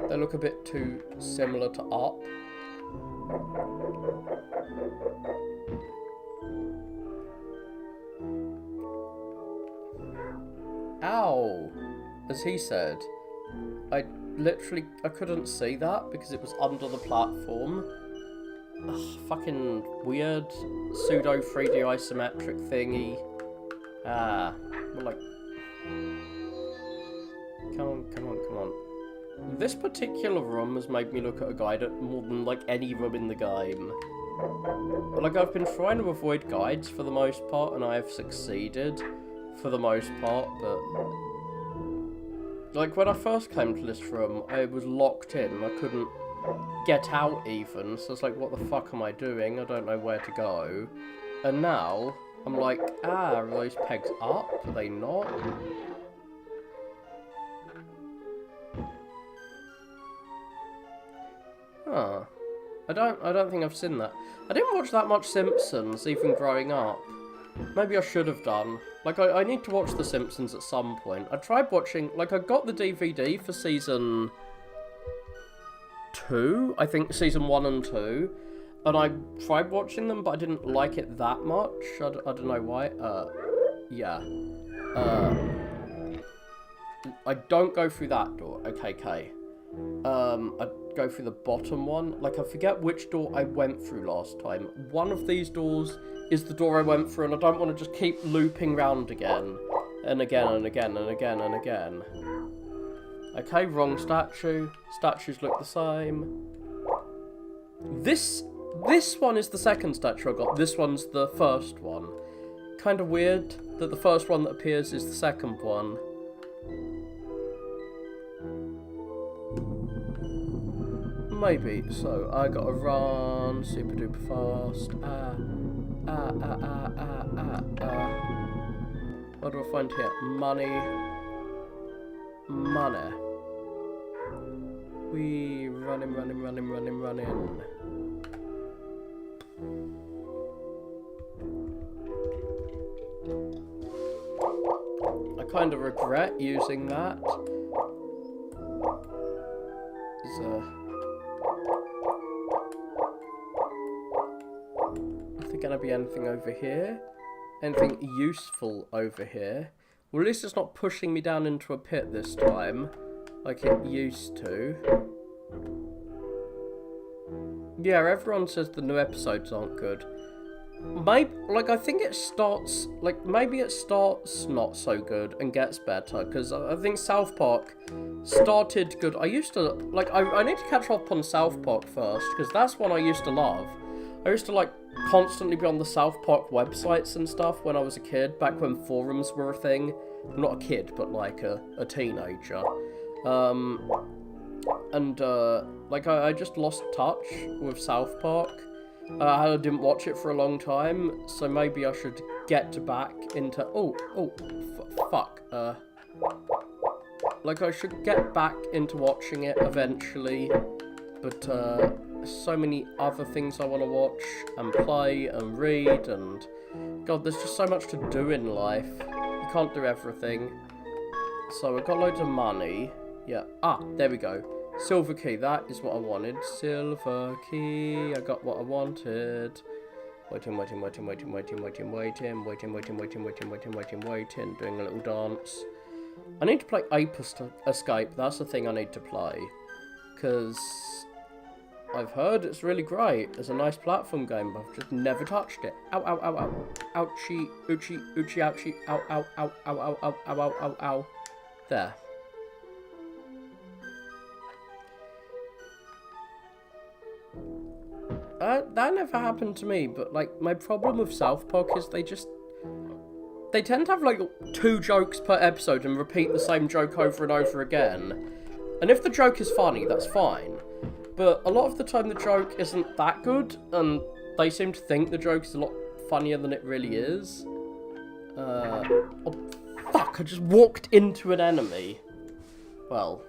They look a bit too similar to up. Ow! As he said. I couldn't see that because it was under the platform. Ugh, fucking weird pseudo 3D isometric thingy. We're like... Come on. This particular room has made me look at a guide at more than, like, any room in the game. But, like, I've been trying to avoid guides for the most part, and I have succeeded for the most part, but... Like, when I first came to this room, I was locked in. I couldn't get out even, so it's like, what the fuck am I doing? I don't know where to go. And now, I'm like, are those pegs up? Are they not? Huh. I don't think I've seen that. I didn't watch that much Simpsons, even growing up. Maybe I should have done. Like, I need to watch The Simpsons at some point. I tried watching... Like, I got the DVD for season 2. I think season 1 and 2. And I tried watching them, but I didn't like it that much. I don't know why. Yeah. I don't go through that door. Okay. I'd go through the bottom one. Like, I forget which door I went through last time. One of these doors is the door I went through, and I don't want to just keep looping round again. And again, and again, and again, and again. Okay, wrong statue. Statues look the same. This one is the second statue I got. This one's the first one. Kind of weird that the first one that appears is the second one. Maybe. So, I gotta run super duper fast. What do I find here? Money. We running. kind of regret using that. Is there gonna be anything over here? Anything useful over here? Well, at least it's not pushing me down into a pit this time, like it used to. Yeah, everyone says the new episodes aren't good. Maybe, like, I think it starts, like, maybe it starts not so good and gets better, because I think South Park started good. I used to, like, I need to catch up on South Park first, because that's one I used to love. I used to, like, constantly be on the South Park websites and stuff when I was a kid, back when forums were a thing. Not a kid, but, like, a teenager. Like, I just lost touch with South Park. I didn't watch it for a long time, so maybe I should get back into... fuck. Like, I should get back into watching it eventually, but, so many other things I want to watch, and play, and read, and... God, there's just so much to do in life. You can't do everything. So, I've got loads of money. Yeah. Ah, there we go. Silver key, that is what I wanted. Silver key, I got what I wanted. Waiting. Doing a little dance. I need to play Ape Escape, that's the thing I need to play. Because I've heard it's really great. It's a nice platform game, but I've just never touched it. Ow, ow, ow, ow. Ouchie, oochie, oochie, ouchie. Ow, ow, ow, ow, ow, ow, ow, ow, ow, ow. There. That never happened to me, but, like, my problem with South Park is they tend to have, like, 2 jokes per episode and repeat the same joke over and over again. And if the joke is funny, that's fine. But a lot of the time the joke isn't that good, and they seem to think the joke is a lot funnier than it really is. Oh, fuck, I just walked into an enemy. Well,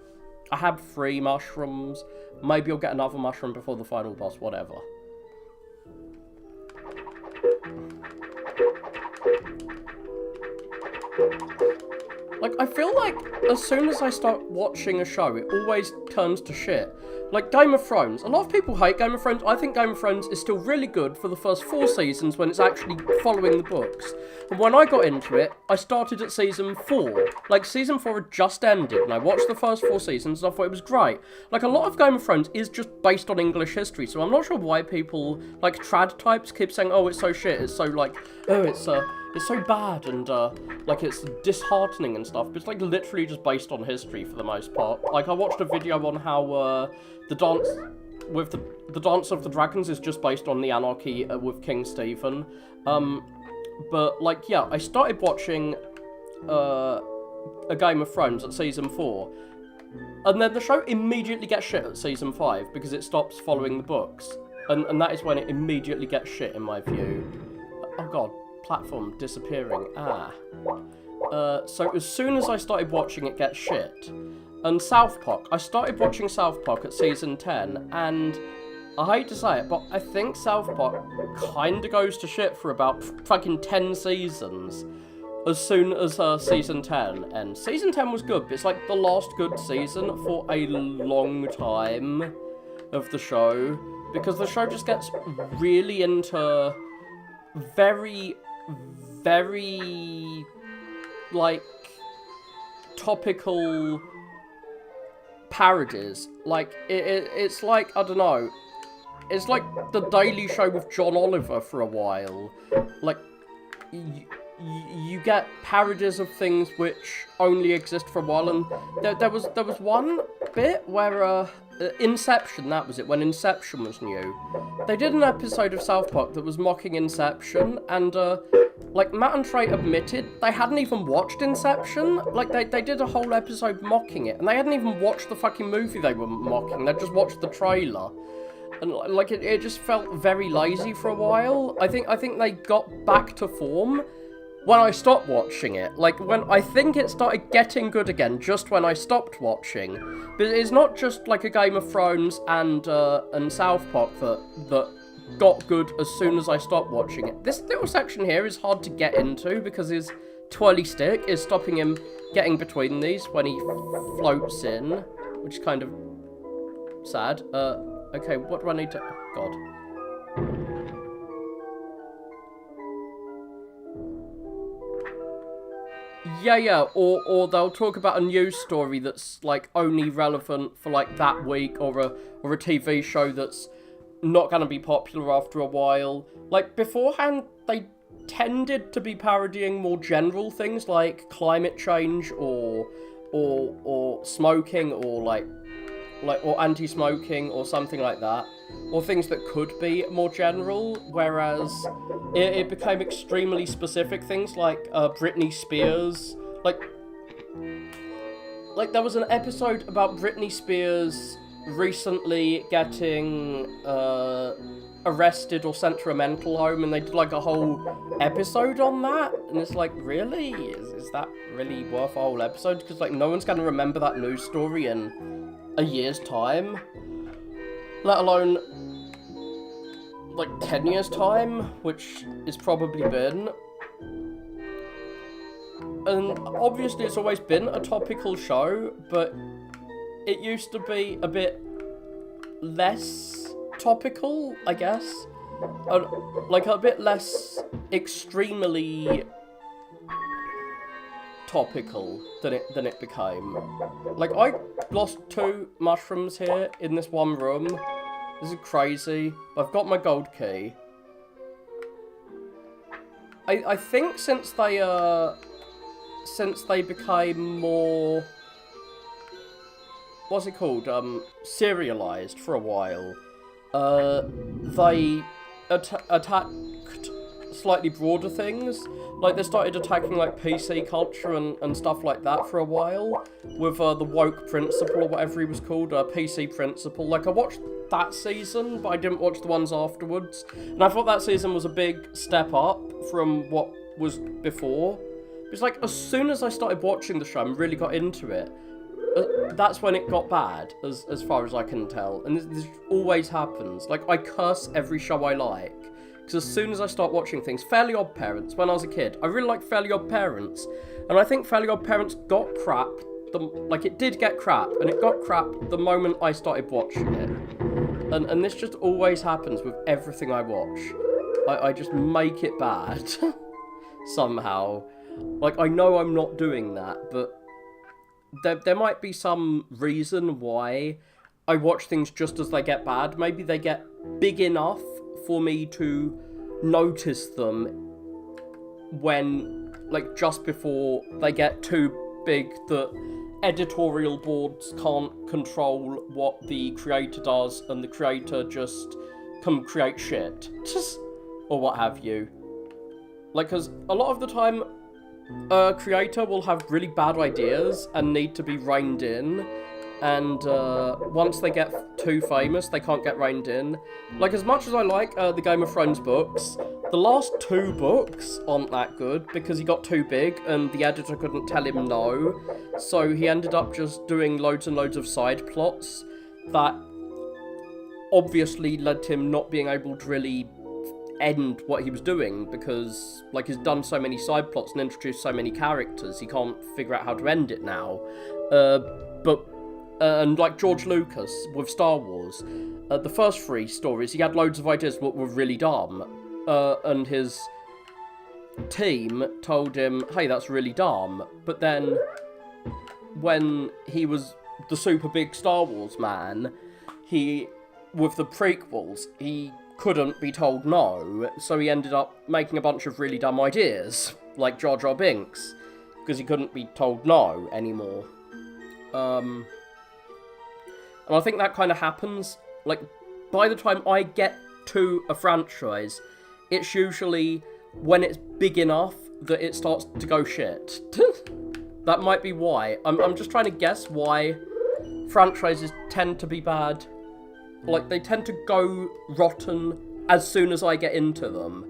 I have 3 mushrooms. Maybe I'll get another mushroom before the final boss, whatever. Like, I feel like as soon as I start watching a show, it always turns to shit. Like Game of Thrones. A lot of people hate Game of Thrones. I think Game of Thrones is still really good for the first 4 seasons when it's actually following the books. And when I got into it, I started at season 4. Like, season 4 had just ended, and I watched the first 4 seasons, and I thought it was great. Like, a lot of Game of Thrones is just based on English history, so I'm not sure why people, like, trad types keep saying, oh, it's so shit, it's so, like, oh, it's so bad, and, like, it's disheartening and stuff, but it's, like, literally just based on history for the most part. Like, I watched a video on how, the Dance of the Dragons is just based on the anarchy with King Stephen. But, like, yeah, I started watching A Game of Thrones at season 4, and then the show immediately gets shit at season 5 because it stops following the books, and that is when it immediately gets shit in my view. Oh god, platform disappearing. So as soon as I started watching it get shit. And South Park. I started watching South Park at season 10, and I hate to say it, but I think South Park kinda goes to shit for about fucking 10 seasons. As soon as season 10 ends. Season 10 was good, but it's like the last good season for a long time of the show. Because the show just gets really into very, like, topical parodies. Like, it's like, I don't know, it's like The Daily Show with John Oliver for a while. Like, you get parodies of things which only exist for a while, and there was one bit where, Inception, that was it, when Inception was new. They did an episode of South Park that was mocking Inception, and, like, Matt and Trey admitted they hadn't even watched Inception. Like, they did a whole episode mocking it, and they hadn't even watched the fucking movie they were mocking, they just watched the trailer. And, like, it just felt very lazy for a while. I think they got back to form when I stopped watching it. Like, when I think it started getting good again just when I stopped watching. But it's not just, like, a Game of Thrones and South Park that got good as soon as I stopped watching it. This little section here is hard to get into because there's twirly stick is stopping him getting between these when he floats in, which is kind of sad. Okay, what do I need to... Oh, God. Yeah, or they'll talk about a news story that's, like, only relevant for, like, that week, or a TV show that's not gonna be popular after a while. Like, beforehand, they tended to be parodying more general things, like climate change, or smoking, or, or anti-smoking, or something like that. Or things that could be more general, whereas it became extremely specific things like Britney Spears. Like there was an episode about Britney Spears recently getting arrested or sent to a mental home, and they did like a whole episode on that, and it's like, really? Is that really worth a whole episode? Because like no one's going to remember that news story in a year's time. Let alone, like, 10 years' time, which it's probably been. And obviously it's always been a topical show, but it used to be a bit less topical, I guess. Like, a bit less extremely topical than it became. Like, I lost 2 mushrooms here in this one room. This is crazy. I've got my gold key. I think since they became more, what's it called, serialized for a while, they attacked slightly broader things. Like, they started attacking, like, PC culture and stuff like that for a while, with the woke principle, or whatever he was called, PC principle. Like, I watched that season, but I didn't watch the ones afterwards, and I thought that season was a big step up from what was before. It's like, as soon as I started watching the show and really got into it, that's when it got bad, as far as I can tell, and this always happens. Like, I curse every show I like. Because as soon as I start watching things, Fairly Odd Parents, when I was a kid, I really liked Fairly Odd Parents. And I think Fairly Odd Parents got crap, it did get crap, and it got crap the moment I started watching it. And this just always happens with everything I watch. I just make it bad. Somehow. Like, I know I'm not doing that, but there might be some reason why I watch things just as they get bad. Maybe they get big enough for me to notice them when, like, just before they get too big that editorial boards can't control what the creator does, and the creator just can create shit. Or what have you. Like, because a lot of the time, a creator will have really bad ideas and need to be reined in, and once they get too famous, they can't get reined in. Like, as much as I like the Game of Thrones books, the last 2 books aren't that good, because he got too big and the editor couldn't tell him no, so he ended up just doing loads and loads of side plots that obviously led to him not being able to really end what he was doing, because, like, he's done so many side plots and introduced so many characters, he can't figure out how to end it now. And like George Lucas with Star Wars, the first 3 stories, he had loads of ideas that were really dumb, and his team told him, hey, that's really dumb. But then, when he was the super big Star Wars man, with the prequels, he couldn't be told no, so he ended up making a bunch of really dumb ideas, like Jar Jar Binks, because he couldn't be told no anymore. And I think that kind of happens, like, by the time I get to a franchise, it's usually when it's big enough that it starts to go shit. That might be why. I'm just trying to guess why franchises tend to be bad. Like, they tend to go rotten as soon as I get into them.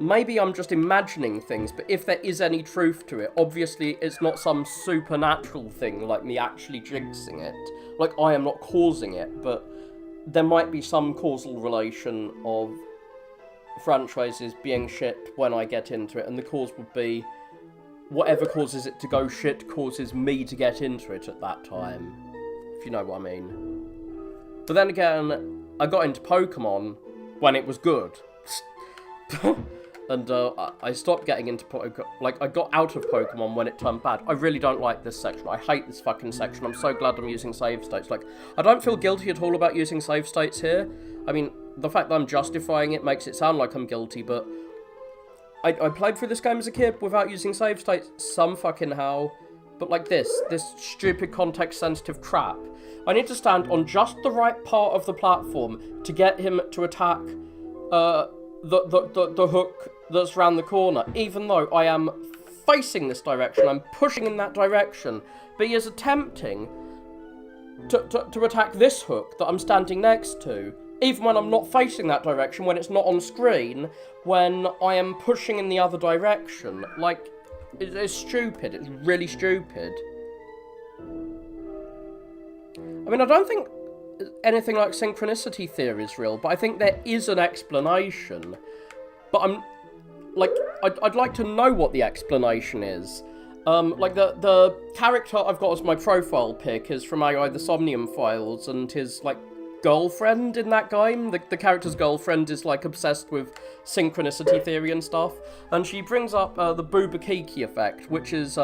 Maybe I'm just imagining things, but if there is any truth to it, obviously it's not some supernatural thing like me actually jinxing it. Like, I am not causing it, but there might be some causal relation of franchise is being shit when I get into it, and the cause would be whatever causes it to go shit causes me to get into it at that time, if you know what I mean. But then again, I got into Pokemon when it was good. And I stopped getting into Pokemon. Like, I got out of Pokemon when it turned bad. I really don't like this section. I hate this fucking section. I'm so glad I'm using save states. Like, I don't feel guilty at all about using save states here. I mean, the fact that I'm justifying it makes it sound like I'm guilty, but I played through this game as a kid without using save states some fucking how. But like this stupid context-sensitive crap. I need to stand on just the right part of the platform to get him to attack the hook that's round the corner, even though I am facing this direction, I'm pushing in that direction, but he is attempting to attack this hook that I'm standing next to, even when I'm not facing that direction, when it's not on screen, when I am pushing in the other direction. Like, it's stupid, it's really stupid. I mean, I don't think anything like synchronicity theory is real, but I think there is an explanation. But I'd like to know what the explanation is. Like, the character I've got as my profile pic is from AI the Somnium Files, and his, like, girlfriend in that game, the character's girlfriend is, like, obsessed with synchronicity theory and stuff, and she brings up the Bubakiki effect, which is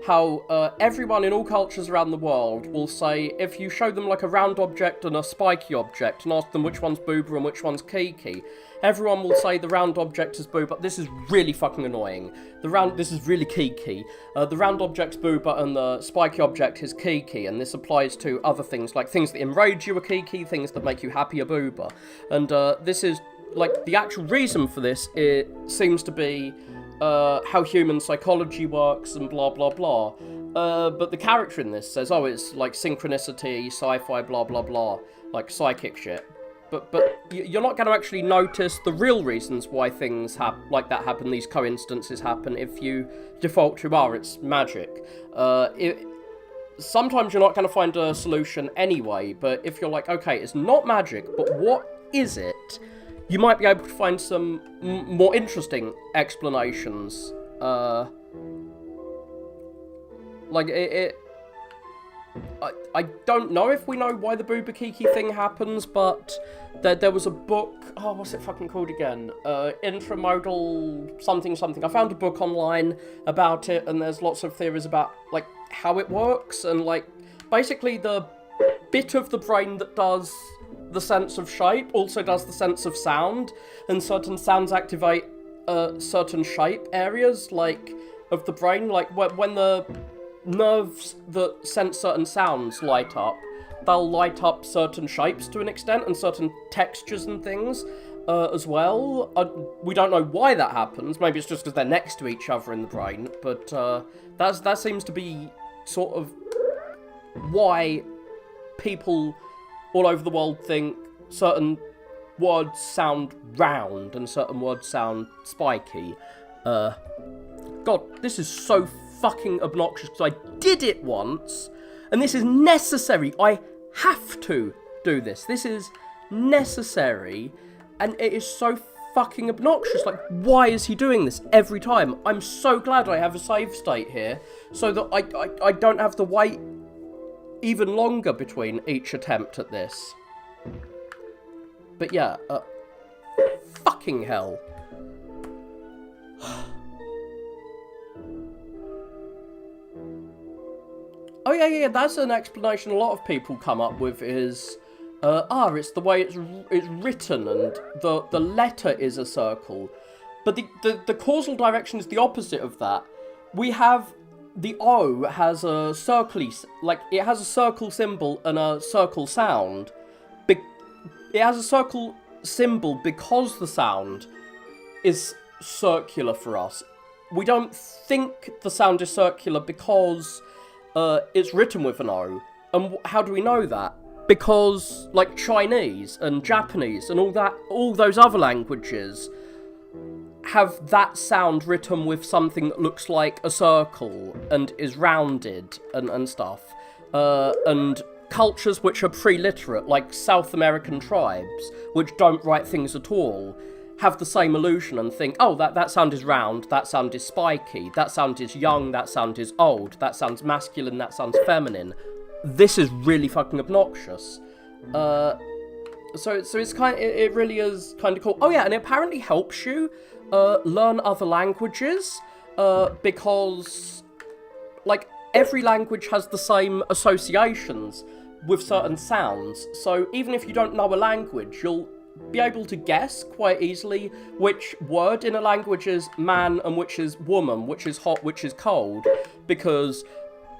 how everyone in all cultures around the world will say, if you show them, like, a round object and a spiky object, and ask them which one's Booba and which one's Kiki, everyone will say the round object is Booba. This is really fucking annoying. This is really Kiki. The round object's Booba and the spiky object is Kiki, and this applies to other things, like things that enrage you are Kiki, things that make you happy are Booba. And this is, like, the actual reason for this, it seems to be how human psychology works and blah blah blah. But the character in this says, oh, it's like synchronicity, sci-fi, blah blah blah, like psychic shit. But you're not going to actually notice the real reasons why things like that happen, these coincidences happen, if you default to, it's magic. Sometimes you're not going to find a solution anyway, but if you're like, okay, it's not magic, but what is it? You might be able to find some more interesting explanations. I don't know if we know why the Bubakiki thing happens, but there was a book, what's it fucking called again? Intramodal something. I found a book online about it, and there's lots of theories about, like, how it works, and, like, basically the bit of the brain that does the sense of shape also does the sense of sound, and certain sounds activate certain shape areas, like, of the brain, like, when the nerves that sense certain sounds light up, they'll light up certain shapes to an extent, and certain textures and things as well. We don't know why that happens. Maybe it's just because they're next to each other in the brain, but that seems to be sort of why people all over the world think certain words sound round and certain words sound spiky. God, this is so fucking obnoxious, because I did it once, and this is necessary. I have to do this. This is necessary, and it is so fucking obnoxious. Like, why is he doing this every time? I'm so glad I have a save state here, so that I don't have to wait even longer between each attempt at this. But yeah, fucking hell. Oh yeah, that's an explanation a lot of people come up with is, it's the way it's written, and the letter is a circle. But the causal direction is the opposite of that. We have, the O has a it has a circle symbol and a circle sound. It has a circle symbol because the sound is circular for us. We don't think the sound is circular because it's written with an O. And how do we know that? Because, like, Chinese and Japanese and all those other languages have that sound written with something that looks like a circle and is rounded and stuff. And cultures which are pre-literate, like South American tribes, which don't write things at all, have the same illusion and think, oh, that sound is round, that sound is spiky, that sound is young, that sound is old, that sounds masculine, that sounds feminine. This is really fucking obnoxious. So it's it really is kind of cool. Oh yeah, and it apparently helps you learn other languages because, like, every language has the same associations with certain sounds. So even if you don't know a language, you'll be able to guess quite easily which word in a language is man and which is woman, which is hot, which is cold, because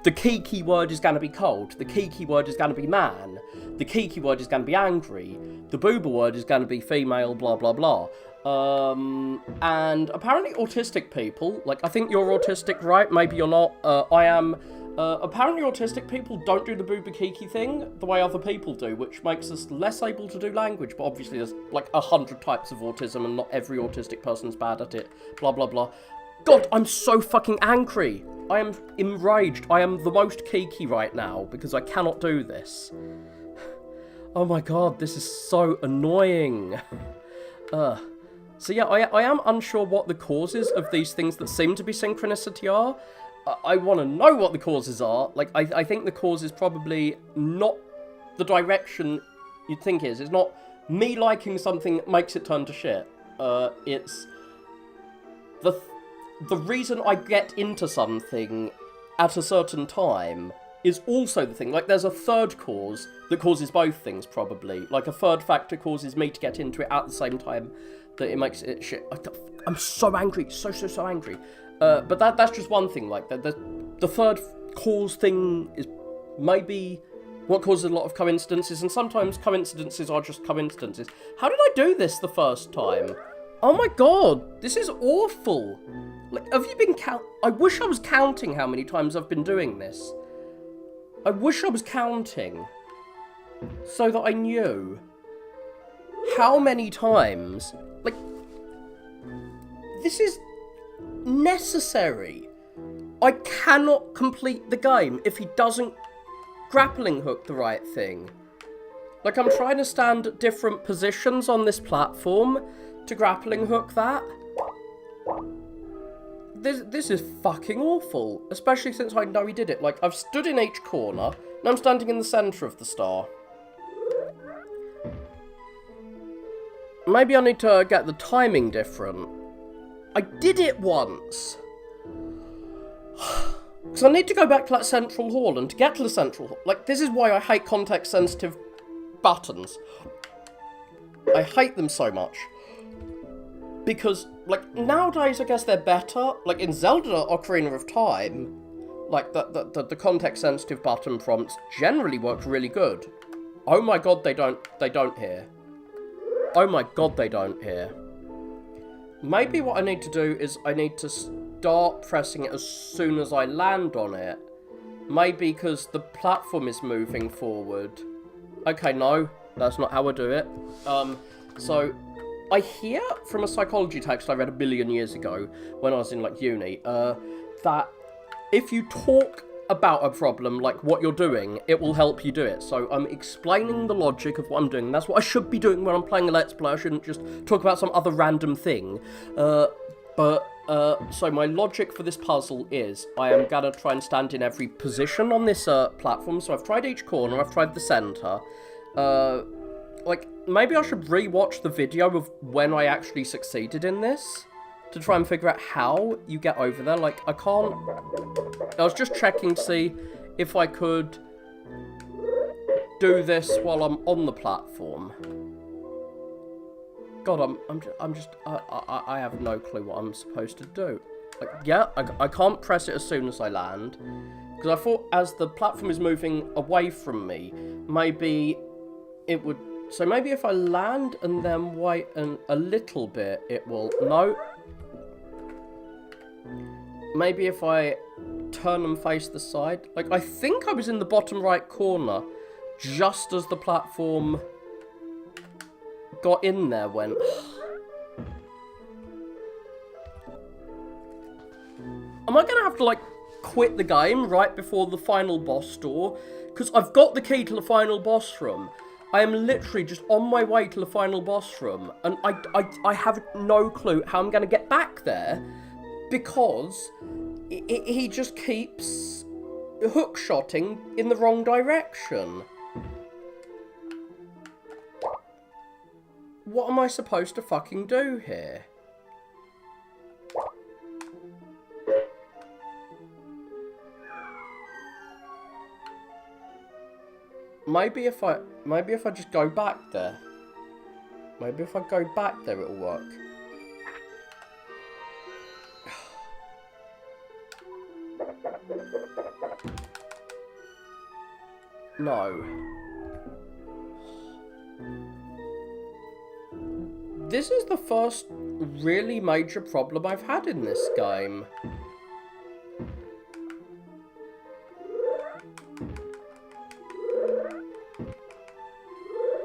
the key keyword is going to be cold, the key keyword is going to be man, the key keyword is going to be angry, the booba word is going to be female, blah blah blah. And apparently autistic people, like, I think you're autistic, right? Maybe you're not. I am. Apparently autistic people don't do the booba kiki thing the way other people do, which makes us less able to do language, but obviously there's like 100 types of autism and not every autistic person's bad at it, blah blah blah. God, I'm so fucking angry. I am enraged. I am the most kiki right now because I cannot do this. Oh my god, this is so annoying. So yeah, I am unsure what the causes of these things that seem to be synchronicity are. I want to know what the causes are. Like, I think the cause is probably not the direction you'd think is. It's not me liking something makes it turn to shit. It's the reason I get into something at a certain time is also the thing. Like, there's a third cause that causes both things, probably. Like, a third factor causes me to get into it at the same time that it makes it shit. I'm so angry. So angry. But that's just one thing. Like, the third cause thing is maybe what causes a lot of coincidences, and sometimes coincidences are just coincidences. How did I do this the first time? Oh my god, this is awful. Like, have you been I wish I was counting how many times I've been doing this. I wish I was counting so that I knew how many times. Like, this is necessary. I cannot complete the game if he doesn't grappling hook the right thing. Like, I'm trying to stand at different positions on this platform to grappling hook that. This is fucking awful, especially since I know he did it. Like, I've stood in each corner, and I'm standing in the centre of the star. Maybe I need to get the timing different. I did it once. Because I need to go back to that central hall, and to get to the central hall... Like, this is why I hate context-sensitive buttons. I hate them so much. Because, like, nowadays I guess they're better. Like, in Zelda Ocarina of Time, like, the context-sensitive button prompts generally work really good. Oh my god, they don't here. Oh my god, they don't here. Maybe what I need to do is I need to start pressing it as soon as I land on it. Maybe because the platform is moving forward. Okay, no, that's not how I do it. So, I hear from a psychology text I read a billion years ago, when I was in, like, uni, that if you talk about a problem, like what you're doing, it will help you do it. So I'm explaining the logic of what I'm doing. That's what I should be doing when I'm playing a Let's Play. I shouldn't just talk about some other random thing. So my logic for this puzzle is I am gonna try and stand in every position on this platform. So I've tried each corner, I've tried the centre. Like, maybe I should re-watch the video of when I actually succeeded in this to try and figure out how you get over there. Like, I was just checking to see if I could do this while I'm on the platform. God, I have no clue what I'm supposed to do. Like, yeah, I can't press it as soon as I land, because I thought as the platform is moving away from me, maybe it would... So maybe if I land and then wait a little bit, it will... No. Maybe if I turn and face the side. Like, I think I was in the bottom right corner just as the platform got in there when... Am I going to have to, like, quit the game right before the final boss door? Because I've got the key to the final boss room. I am literally just on my way to the final boss room, and I have no clue how I'm going to get back there, because he just keeps hook-shotting in the wrong direction. What am I supposed to fucking do here? Maybe if I just go back there. Maybe if I go back there it'll work. No. This is the first really major problem I've had in this game.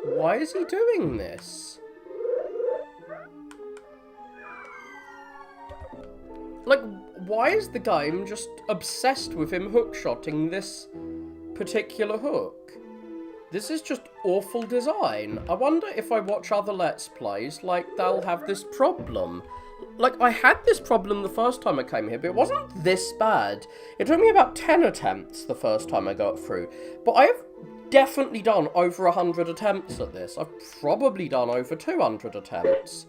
Why is he doing this? Like, why is the game just obsessed with him hook-shotting this particular hook? This is just awful design. I wonder if I watch other Let's Plays, like, they'll have this problem. Like, I had this problem the first time I came here, but it wasn't this bad. It took me about 10 attempts the first time I got through. But I have definitely done over 100 attempts at this. I've probably done over 200 attempts.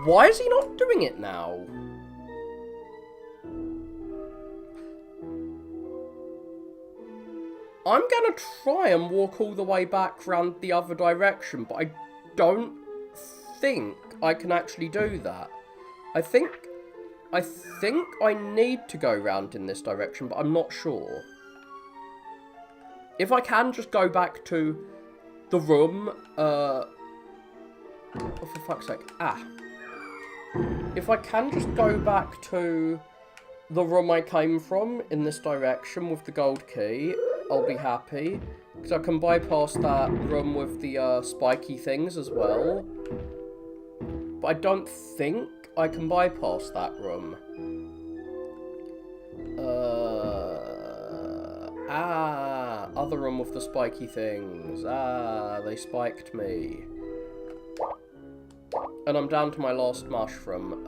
Why is he not doing it now? I'm gonna try and walk all the way back round the other direction, but I don't think I can actually do that. I think I need to go round in this direction, but I'm not sure. If I can just go back to the room, oh, for fuck's sake, If I can just go back to the room I came from in this direction with the gold key, I'll be happy. Because I can bypass that room with the spiky things as well. But I don't think I can bypass that room. Other room with the spiky things. They spiked me. And I'm down to my last mushroom.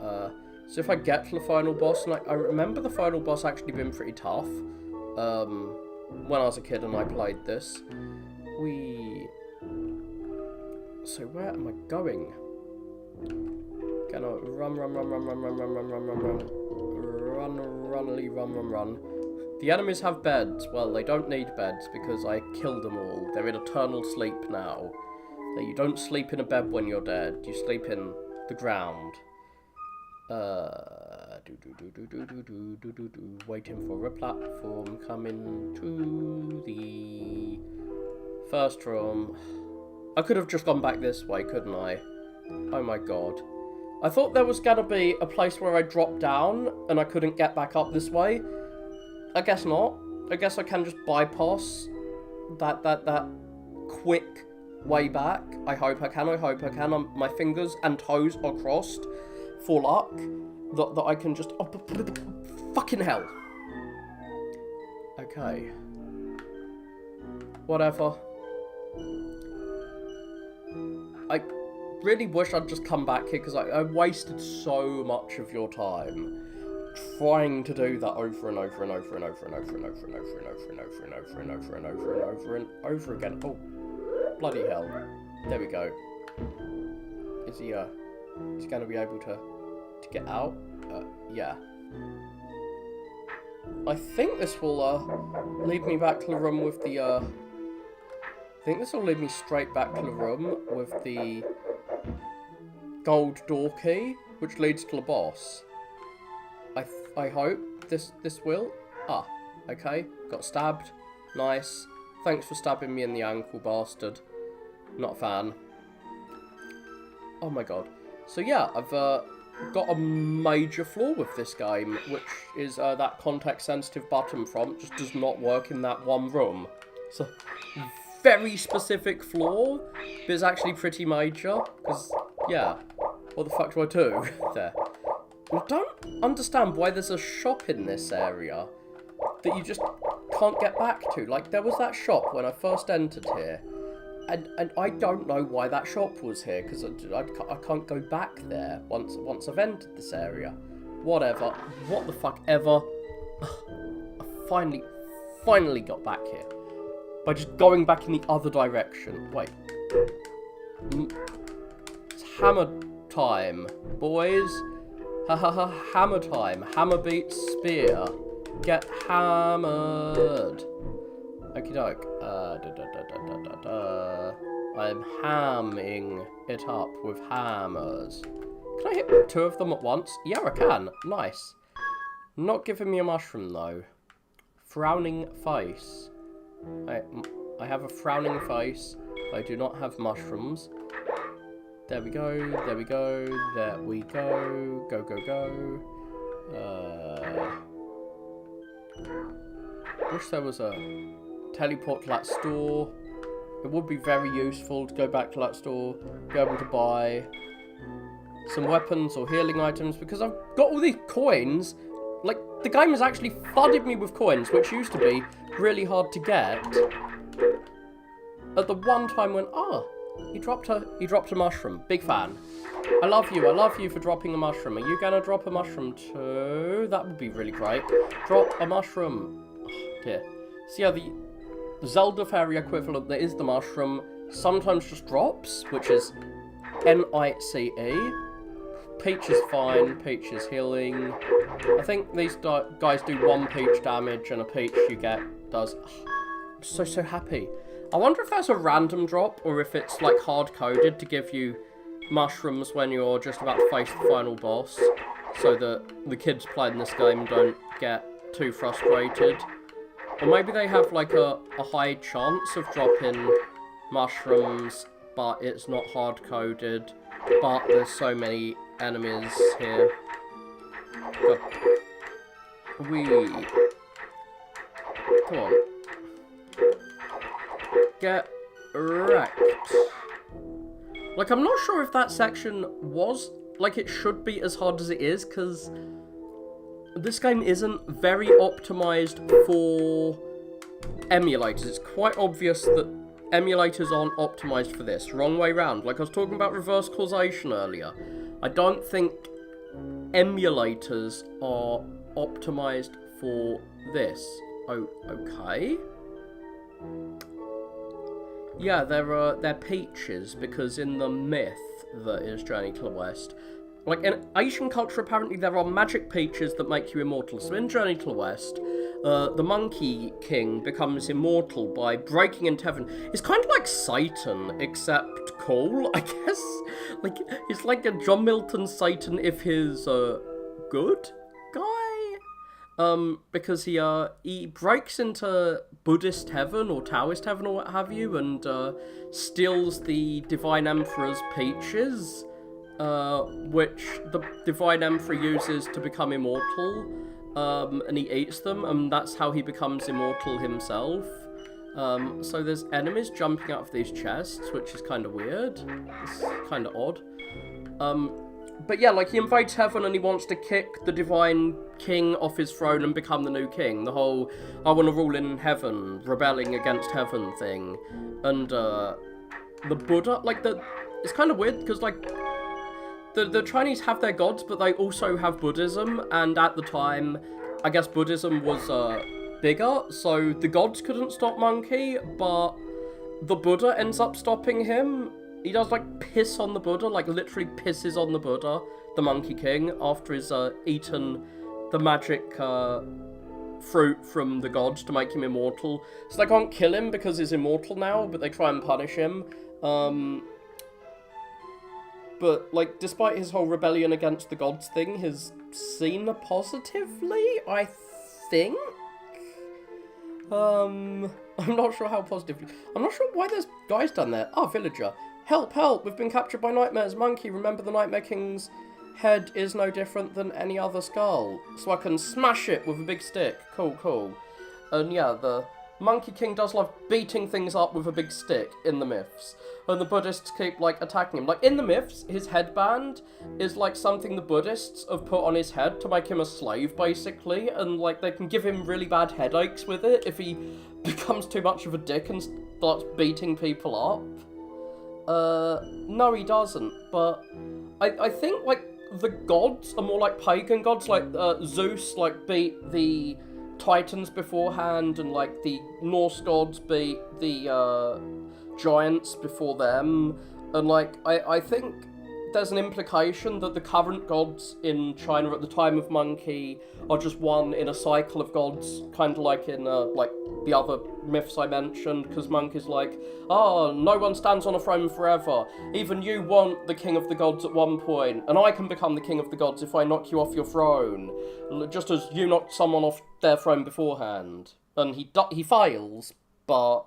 So if I get to the final boss, and I remember the final boss actually being pretty tough. When I was a kid and I played this. So where am I going? Gonna run. The enemies have beds. Well, they don't need beds because I killed them all. They're in eternal sleep now. You don't sleep in a bed when you're dead. You sleep in the ground. Waiting for a platform coming to the first room. I could have just gone back this way, couldn't I? Oh my god. I thought there was gonna be a place where I dropped down and I couldn't get back up this way. I guess not. I guess I can just bypass that quick way back. I hope I can. My fingers and toes are crossed for luck that I can just... Oh, fucking hell. Okay. Whatever. I really wish I'd just come back here because I wasted so much of your time trying to do that over and over and over and over and over and over and over and over and over and over and over and over and over and over again. Oh, bloody hell. There we go. Is he going to be able to get out? Yeah. I think this will lead me back to the room with the I think this will lead me straight back to the room with the gold door key, which leads to the boss. I hope this will. Okay. Got stabbed. Nice. Thanks for stabbing me in the ankle, bastard. Not a fan. Oh my god. So yeah, I've got a major flaw with this game, which is that context-sensitive button prompt just does not work in that one room. It's a very specific flaw, but it's actually pretty major, because, yeah, what the fuck do I do there? I don't understand why there's a shop in this area that you just can't get back to. Like, there was that shop when I first entered here, And I don't know why that shop was here, because I can't go back there once I've entered this area. Whatever. What the fuck ever. I finally got back here. By just going back in the other direction. Wait. It's hammer time, boys. Ha ha ha, hammer time. Hammer beats spear. Get hammered. Okie doke. I'm hamming it up with hammers. Can I hit 2 of them at once? Yeah, I can. Nice. Not giving me a mushroom, though. Frowning face. I have a frowning face. I do not have mushrooms. There we go. There we go. There we go. Go, go, go. Wish there was a teleport to that store. It would be very useful to go back to that store, be able to buy some weapons or healing items, because I've got all these coins. Like, the game has actually flooded me with coins, which used to be really hard to get. At the one time when, he dropped a mushroom. Big fan. I love you for dropping a mushroom. Are you gonna drop a mushroom too? That would be really great. Drop a mushroom. Oh, dear. See how the Zelda fairy equivalent that is the mushroom sometimes just drops, which is NICE. Peach is fine, Peach is healing. I think these guys do 1 peach damage, and a peach you get does... I'm so happy. I wonder if that's a random drop, or if it's like hard-coded to give you mushrooms when you're just about to face the final boss, so that the kids playing this game don't get too frustrated. Or maybe they have like a high chance of dropping mushrooms, but it's not hard-coded, but there's so many enemies here. God. Come on. Get wrecked. Like, I'm not sure if that section was, like, it should be as hard as it is, because this game isn't very optimized for emulators. It's quite obvious that emulators aren't optimized for this. Wrong way round. Like I was talking about reverse causation earlier. I don't think emulators are optimized for this. Oh, okay. Yeah, they're peaches, because in the myth that is Journey to the West, like, in Asian culture, apparently there are magic peaches that make you immortal. So in Journey to the West, the Monkey King becomes immortal by breaking into heaven. It's kind of like Satan, except cool, I guess. Like, it's like a John Milton Satan if he's a good guy. Because he breaks into Buddhist heaven or Taoist heaven or what have you, and steals the Divine Emperor's peaches. Which the Divine Emperor uses to become immortal, and he eats them, and that's how he becomes immortal himself. So there's enemies jumping out of these chests, which is kind of weird. It's kind of odd. But yeah, like, he invades heaven and he wants to kick the Divine King off his throne and become the new king. The whole, I want to rule in heaven, rebelling against heaven thing. And, the Buddha, like, it's kind of weird, because, like, the Chinese have their gods, but they also have Buddhism, and at the time, I guess Buddhism was, bigger, so the gods couldn't stop Monkey, but the Buddha ends up stopping him. He does, like, piss on the Buddha, like, literally pisses on the Buddha, the Monkey King, after he's, eaten the magic, fruit from the gods to make him immortal. So they can't kill him because he's immortal now, but they try and punish him. But, like, despite his whole rebellion against the gods thing, he's seen positively, I think? I'm not sure how positively. I'm not sure why there's guys down there. Oh, villager. Help, help, we've been captured by nightmares. Monkey, remember the Nightmare King's head is no different than any other skull. So I can smash it with a big stick. Cool, cool. And yeah, the Monkey King does love beating things up with a big stick in the myths. And the Buddhists keep, like, attacking him. Like, in the myths, his headband is, like, something the Buddhists have put on his head to make him a slave, basically. And, like, they can give him really bad headaches with it if he becomes too much of a dick and starts beating people up. No, he doesn't, but I think, like, the gods are more like pagan gods, like, Zeus, like, beat the Titans beforehand, and, like, the Norse gods beat the, giants before them, and, like, I think there's an implication that the current gods in China at the time of Monkey are just one in a cycle of gods, kind of like in, like, the other myths I mentioned, because Monkey's like, no one stands on a throne forever. Even you weren't the king of the gods at one point, and I can become the king of the gods if I knock you off your throne, just as you knocked someone off their throne beforehand. And he fails, but,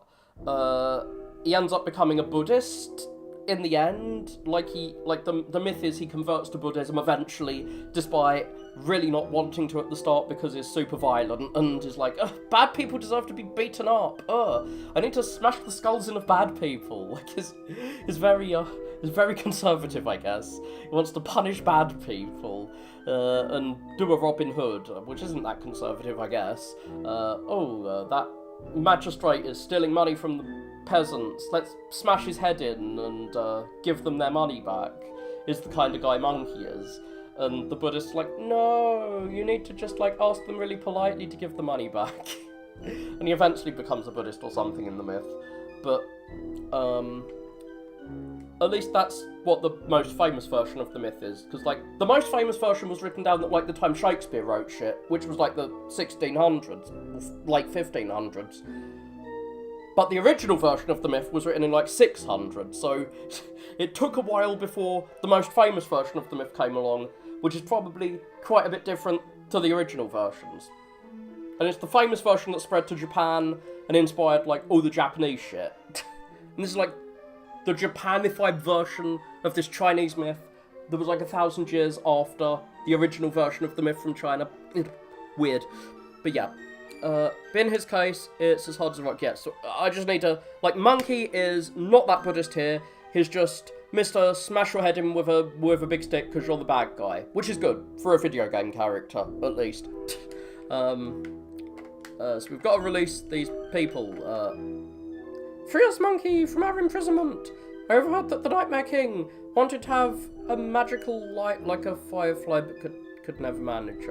he ends up becoming a Buddhist in the end. Like, the myth is he converts to Buddhism eventually, despite really not wanting to at the start because he's super violent and is like, bad people deserve to be beaten up. I need to smash the skulls in of bad people. Like, he's very conservative, I guess. He wants to punish bad people, and do a Robin Hood, which isn't that conservative, I guess. That magistrate is stealing money from the peasants. Let's smash his head in and give them their money back, is the kind of guy Monkey is. And the Buddhist's like, no, you need to just, like, ask them really politely to give the money back. And he eventually becomes a Buddhist or something in the myth. But, at least that's what the most famous version of the myth is. Because, like, the most famous version was written down at, like, the time Shakespeare wrote shit, which was, like, the 1600s, late 1500s. But the original version of the myth was written in, like, 600, so it took a while before the most famous version of the myth came along, which is probably quite a bit different to the original versions. And it's the famous version that spread to Japan and inspired, like, all the Japanese shit. And this is, like, the Japanified version of this Chinese myth that was, like, 1,000 years after the original version of the myth from China. Weird. But yeah. But in his case, it's as hard as a rock gets. So I just need to... Like, Monkey is not that Buddhist here. He's just Mr. Smash your head in with a big stick because you're the bad guy. Which is good, for a video game character, at least. So we've got to release these people. Free us, Monkey, from our imprisonment. I overheard that the Nightmare King wanted to have a magical light like a firefly, but could never manage.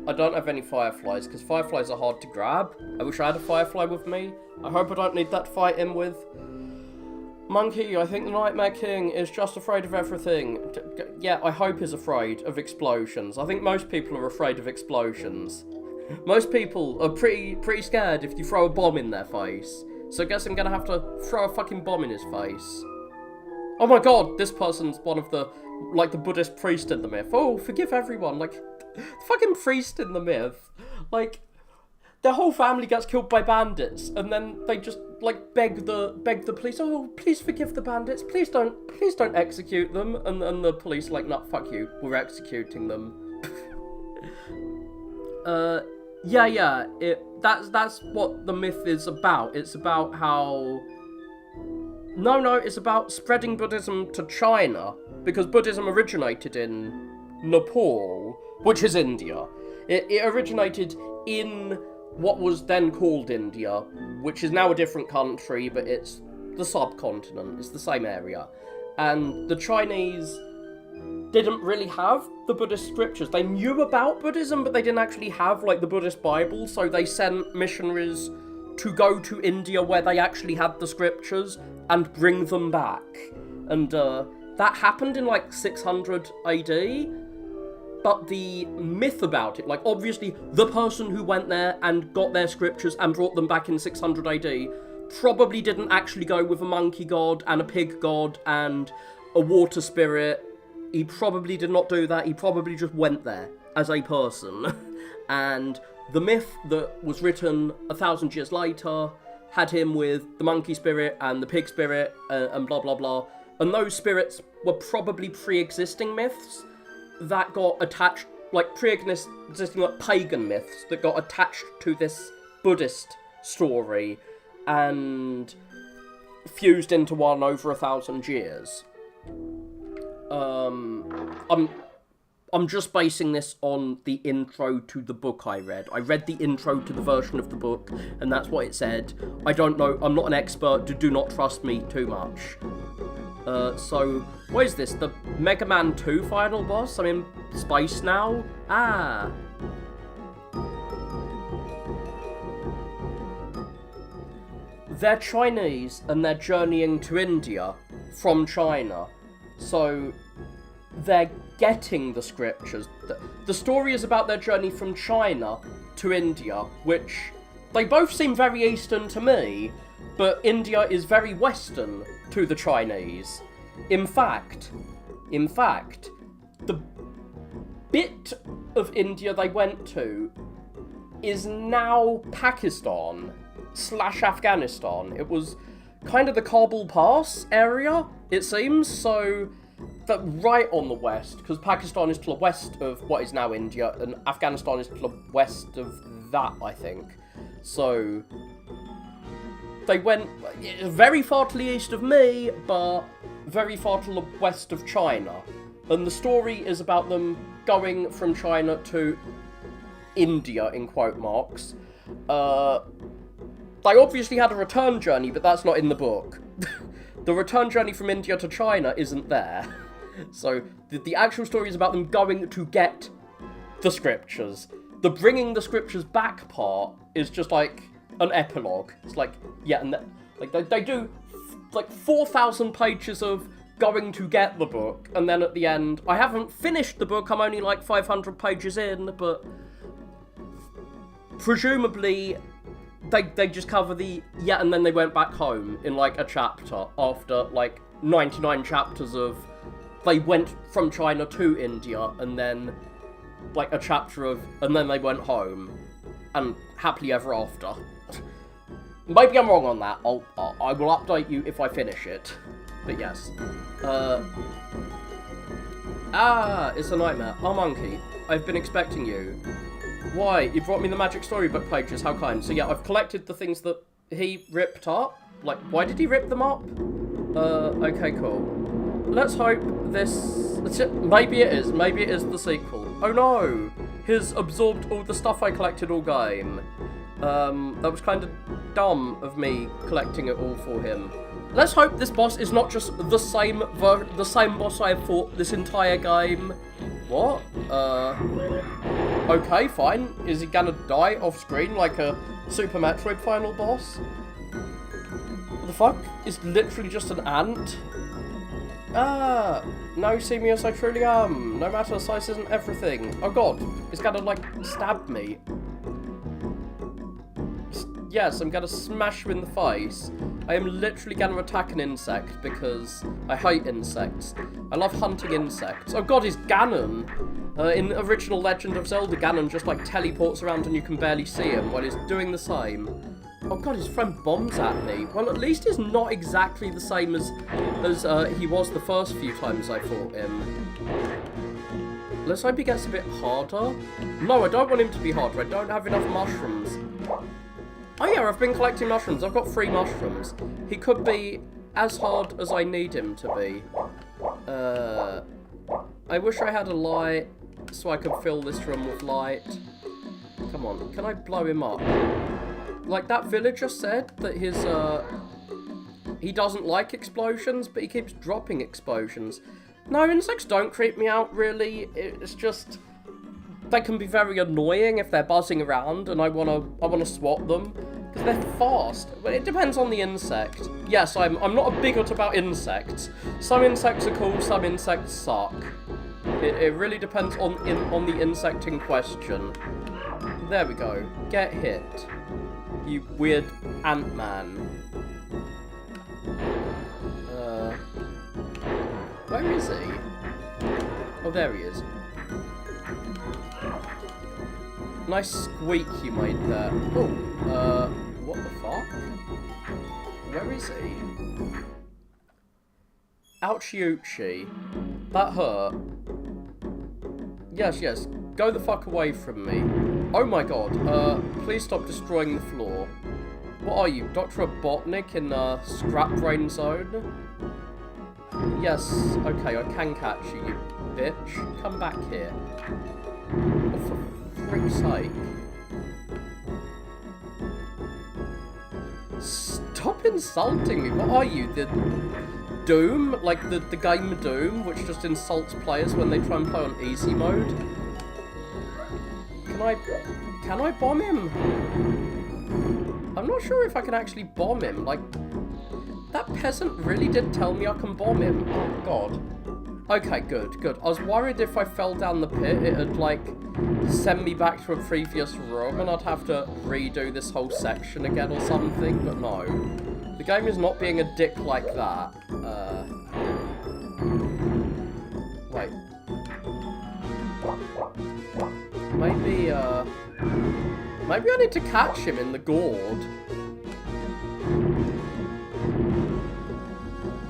I don't have any fireflies, because fireflies are hard to grab. I wish I had a firefly with me. I hope I don't need that to fight him with. Monkey, I think the Nightmare King is just afraid of everything. Yeah, I hope he's afraid of explosions. I think most people are afraid of explosions. Most people are pretty scared if you throw a bomb in their face. So I guess I'm gonna have to throw a fucking bomb in his face. Oh my god, this person's one of the, like, the Buddhist priest in the myth. Oh, forgive everyone, like... The fucking priest in the myth, like, their whole family gets killed by bandits, and then they just, like, beg the police, oh, please forgive the bandits, please don't execute them, and the police are like, no, fuck you, we're executing them. That's what the myth is about. It's about how... No, it's about spreading Buddhism to China, because Buddhism originated in Nepal, which is India. It originated in what was then called India, which is now a different country, but it's the subcontinent, it's the same area. And the Chinese didn't really have the Buddhist scriptures. They knew about Buddhism, but they didn't actually have, like, the Buddhist Bible, so they sent missionaries to go to India where they actually had the scriptures and bring them back. And that happened in, like, 600 AD. But the myth about it, like, obviously, the person who went there and got their scriptures and brought them back in 600 AD probably didn't actually go with a monkey god and a pig god and a water spirit. He probably did not do that. He probably just went there as a person. And the myth that was written 1,000 years later had him with the monkey spirit and the pig spirit and blah, blah, blah. And those spirits were probably pre-existing myths that got attached, like, pre-existing, like, pagan myths that got attached to this Buddhist story and fused into one over 1,000 years. I'm just basing this on the intro to the book I read. I read the intro to the version of the book, and that's what it said. I don't know, I'm not an expert, do not trust me too much. So, what is this? The Mega Man 2 final boss? I'm in space now? Ah. They're Chinese, and they're journeying to India from China. So, they're getting the scriptures. The story is about their journey from China to India, which they both seem very Eastern to me, but India is very Western to the Chinese. In fact, the bit of India they went to is now Pakistan / Afghanistan. It was kind of the Kabul Pass area, it seems, so that right on the west, because Pakistan is to the west of what is now India, and Afghanistan is to the west of that, I think. So they went very far to the east of me, but very far to the west of China. And the story is about them going from China to India, in quote marks. They obviously had a return journey, but that's not in the book. The return journey from India to China isn't there. So, the actual story is about them going to get the scriptures. The bringing the scriptures back part is just like an epilogue. It's like, yeah, and they do like 4,000 pages of going to get the book, and then at the end, I haven't finished the book, I'm only like 500 pages in, but presumably they just cover the, yeah, and then they went back home in like a chapter after like 99 chapters of they went from China to India, and then like a chapter of, and then they went home and happily ever after. Maybe I'm wrong on that. I will update you if I finish it. But yes. It's a nightmare. Oh, Monkey, I've been expecting you. Why? You brought me the magic storybook pages, how kind. So yeah, I've collected the things that he ripped up. Like, why did he rip them up? Okay, cool. Let's hope this... Maybe it is the sequel. Oh no! He's absorbed all the stuff I collected all game. That was kind of dumb of me collecting it all for him. Let's hope this boss is not just the same boss I have fought this entire game. What? Okay, fine. Is he gonna die off screen like a Super Metroid final boss? What the fuck? It's literally just an ant? Now you see me as I truly am. No matter, size isn't everything. Oh god, it's gonna like stab me. Yes, I'm gonna smash you in the face. I am literally gonna attack an insect because I hate insects. I love hunting insects. Oh god, he's Ganon! In original Legend of Zelda, Ganon just like teleports around and you can barely see him while he's doing the same. Oh god, he's throwing bombs at me. Well, at least he's not exactly the same as he was the first few times I fought him. Let's hope he gets a bit harder. No, I don't want him to be harder. I don't have enough mushrooms. Oh yeah, I've been collecting mushrooms. I've got 3 mushrooms. He could be as hard as I need him to be. I wish I had a light so I could fill this room with light. Come on, can I blow him up? Like that villager said that his, he doesn't like explosions, but he keeps dropping explosions. No, insects don't creep me out, really. It's just... they can be very annoying if they're buzzing around and I wanna swat them because they're fast. But it depends on the insect. Yes, I'm not a bigot about insects. Some insects are cool, some insects suck. It really depends on the insect in question. There we go. Get hit. You weird ant-man. Where is he? Oh, there he is. Nice squeak you made there. Oh, what the fuck? Where is he? Ouchie. That hurt. Yes, go the fuck away from me. Oh my god, please stop destroying the floor. What are you, Dr. Robotnik in Scrap Brain Zone? Yes, okay, I can catch you, you bitch. Come back here. Oh, for frick's sake. Stop insulting me. What are you? The Doom? Like the game Doom, which just insults players when they try and play on easy mode? Can I bomb him? I'm not sure if I can actually bomb him. Like, that peasant really did tell me I can bomb him. Oh, God. Okay, good. I was worried if I fell down the pit, it'd, like, send me back to a previous room and I'd have to redo this whole section again or something, but no. The game is not being a dick like that. Wait. Maybe I need to catch him in the gourd.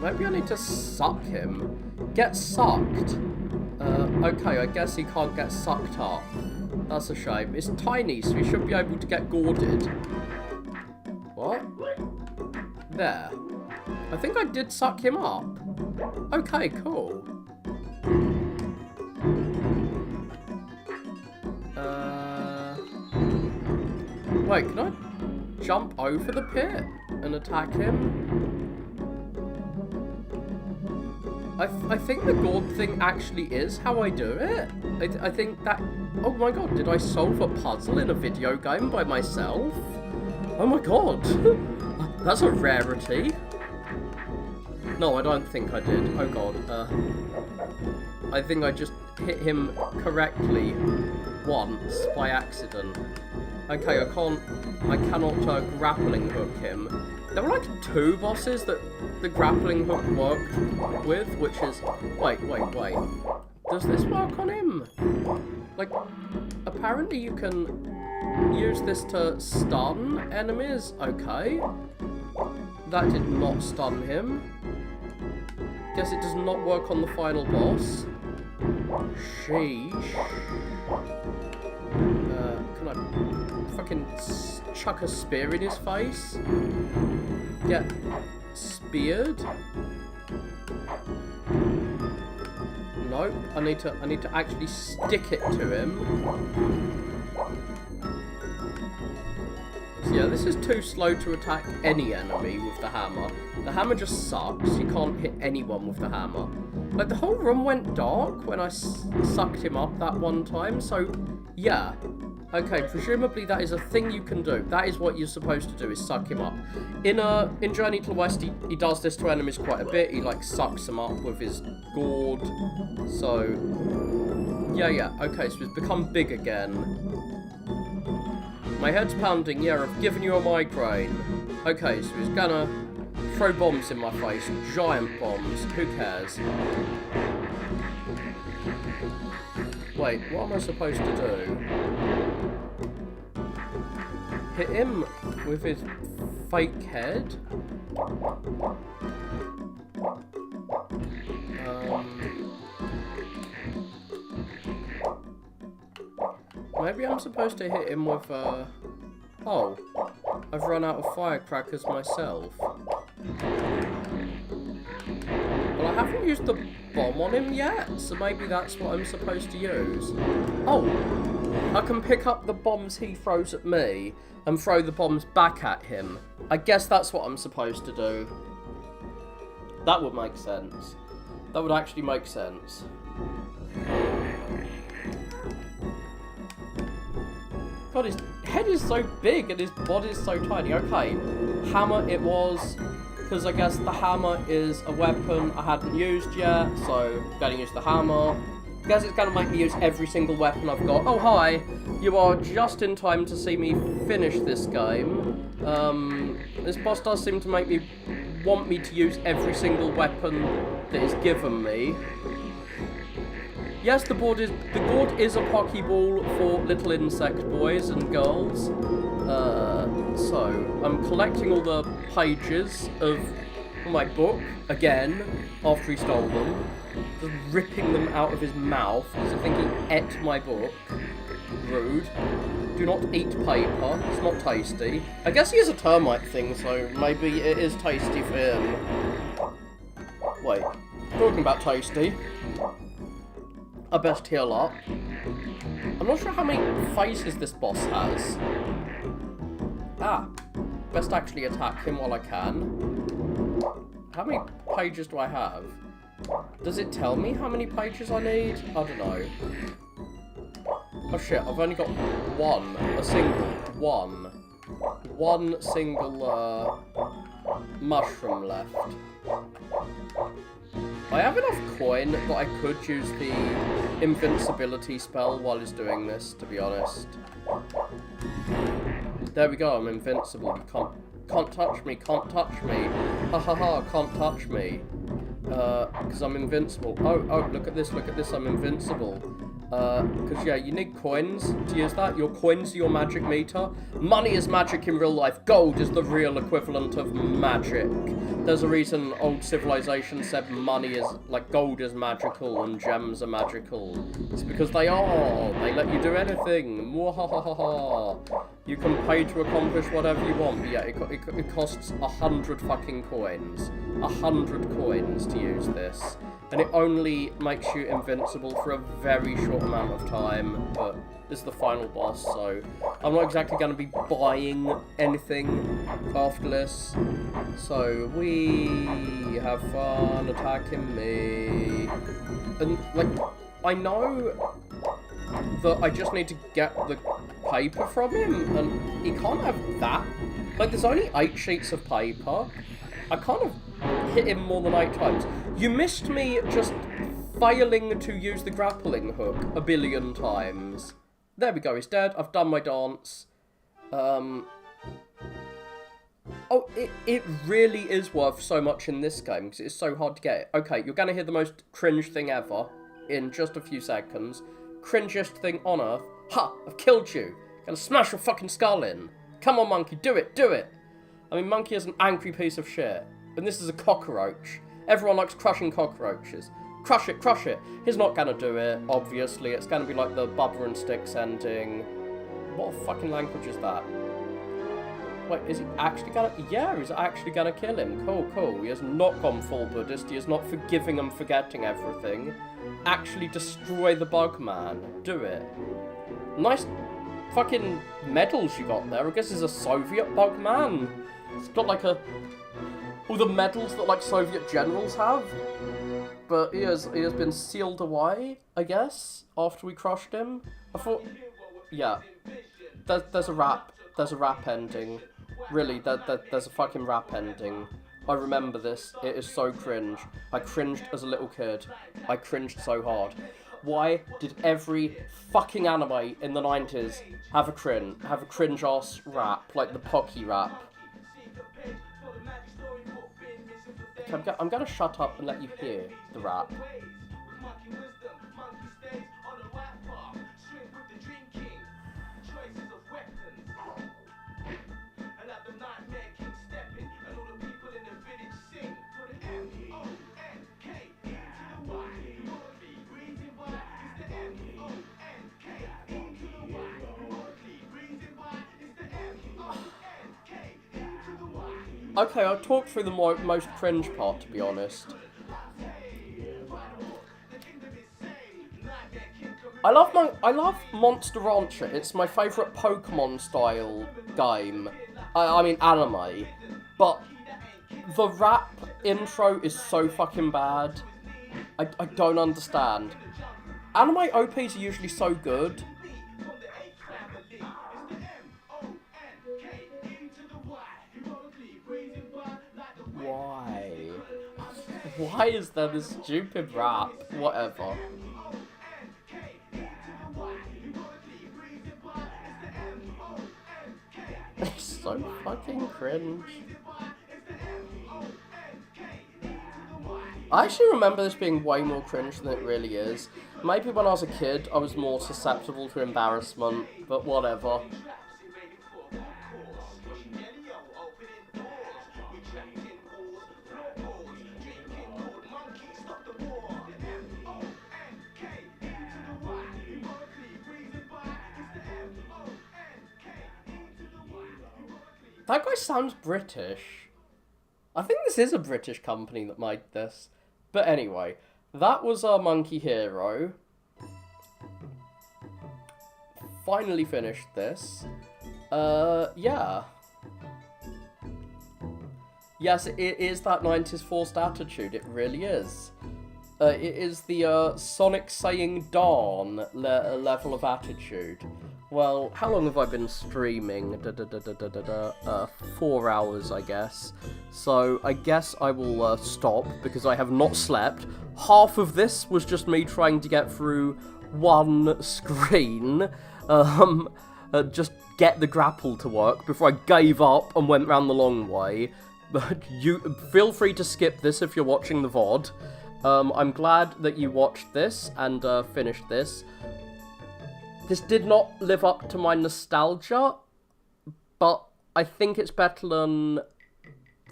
Maybe I need to suck him. Get sucked. Okay, I guess he can't get sucked up. That's a shame. It's tiny, so he should be able to get gourded. What? There. I think I did suck him up. Okay, cool. Wait, can I jump over the pit and attack him? I think the gourd thing actually is how I do it. I think that... Oh my god, did I solve a puzzle in a video game by myself? Oh my god. That's a rarity. No, I don't think I did. Oh god. I think I just hit him correctly once by accident. Okay, I cannot grappling hook him. There were like 2 bosses that the grappling hook worked with, which is... Wait. Does this work on him? Like, apparently you can use this to stun enemies. Okay. That did not stun him. Guess it does not work on the final boss. Sheesh. Can I fucking chuck a spear in his face? Get speared? Nope. I need to actually stick it to him. So yeah, this is too slow to attack any enemy with the hammer. The hammer just sucks. You can't hit anyone with the hammer. Like, the whole room went dark when I sucked him up that one time, so yeah. Okay, presumably that is a thing you can do. That is what you're supposed to do, is suck him up. In Journey to the West, he does this to enemies quite a bit. He, like, sucks them up with his gourd. So, yeah. Okay, so he's become big again. My head's pounding. Yeah, I've given you a migraine. Okay, so he's gonna throw bombs in my face. Giant bombs. Who cares? Wait, what am I supposed to do? Hit him with his fake head? Maybe I'm supposed to hit him with oh, I've run out of firecrackers myself. Well, I haven't used the bomb on him yet, so maybe that's what I'm supposed to use. Oh, I can pick up the bombs he throws at me and throw the bombs back at him. I guess that's what I'm supposed to do. That would make sense. That would actually make sense. God, his head is so big and his body is so tiny. Okay, hammer it was, because I guess the hammer is a weapon I hadn't used yet, so I'm going to use the hammer. I guess it's going to make me use every single weapon I've got. Oh, hi! You are just in time to see me finish this game. This boss does seem to make me want me to use every single weapon that is given me. Yes, the gourd is a Pokeball for little insect boys and girls. So, I'm collecting all the pages of my book, again, after he stole them. Just ripping them out of his mouth, because I think he ate my book. Rude. Do not eat paper, it's not tasty. I guess he is a termite thing, so maybe it is tasty for him. Wait, talking about tasty. I best heal up. I'm not sure how many faces this boss has. Ah, best actually attack him while I can. How many pages do I have? Does it tell me how many pages I need? I don't know. Oh shit, I've only got one single mushroom left. I have enough coin that I could use the invincibility spell while he's doing this, to be honest. There we go, I'm invincible. You can't touch me, can't touch me. Ha ha ha, can't touch me. Because I'm invincible. Oh, look at this, I'm invincible. Because, yeah, you need coins to use that. Your coins are your magic meter. Money is magic in real life. Gold is the real equivalent of magic. There's a reason old civilization said money is, like, gold is magical and gems are magical. It's because they are. They let you do anything. Mwahahaha. You can pay to accomplish whatever you want. But yeah, it costs 100 fucking coins. 100 coins to use this. And it only makes you invincible for a very short amount of time, but this is the final boss, so I'm not exactly going to be buying anything after this. So we have fun attacking me. And, like, I know that I just need to get the paper from him, and he can't have that. Like, there's only 8 sheets of paper. I can't have hit him more than 8 times. You missed me just failing to use the grappling hook a billion times. There we go, he's dead. I've done my dance. Oh, it really is worth so much in this game, because it's so hard to get. Okay, you're going to hear the most cringe thing ever in just a few seconds. Cringiest thing on earth. Ha! I've killed you. Gonna smash your fucking skull in. Come on, monkey, do it, do it. I mean, monkey is an angry piece of shit. And this is a cockroach. Everyone likes crushing cockroaches. Crush it, crush it. He's not gonna do it, obviously. It's gonna be like the Bubba and Sticks ending. What fucking language is that? Wait, is he actually gonna... Yeah, he's actually gonna kill him. Cool, cool. He has not gone full Buddhist. He is not forgiving and forgetting everything. Actually destroy the bug man. Do it. Nice fucking medals you got there. I guess he's a Soviet bug man. It's got like a... all the medals that like Soviet generals have. But he has been sealed away, I guess, after we crushed him. I thought... Yeah. There's a rap. There's a rap ending. Really, there's a fucking rap ending. I remember this. It is so cringe. I cringed as a little kid. I cringed so hard. Why did every fucking anime in the 90s have a cringe-ass rap, like the Pocky rap? Okay, I'm gonna shut up and let you hear the rap. Okay, I'll talk through the most cringe part, to be honest. I love Monster Rancher. It's my favourite Pokemon-style game. I mean, anime. But the rap intro is so fucking bad. I don't understand. Anime OPs are usually so good. Why? Why is there this stupid rap? Whatever. It's so fucking cringe. I actually remember this being way more cringe than it really is. Maybe when I was a kid, I was more susceptible to embarrassment, but whatever. That guy sounds British. I think this is a British company that made this. But anyway, that was our Monkey Hero. finally finished this. Yeah. Yes, it is that 90s forced attitude, it really is. It is the Sonic saying darn level of attitude. Well, how long have I been streaming? 4 hours, I guess. So, I guess I will stop, because I have not slept. Half of this was just me trying to get through one screen. Just get the grapple to work before I gave up and went round the long way. But you feel free to skip this if you're watching the VOD. I'm glad that you watched this and finished this. This did not live up to my nostalgia, but I think it's better than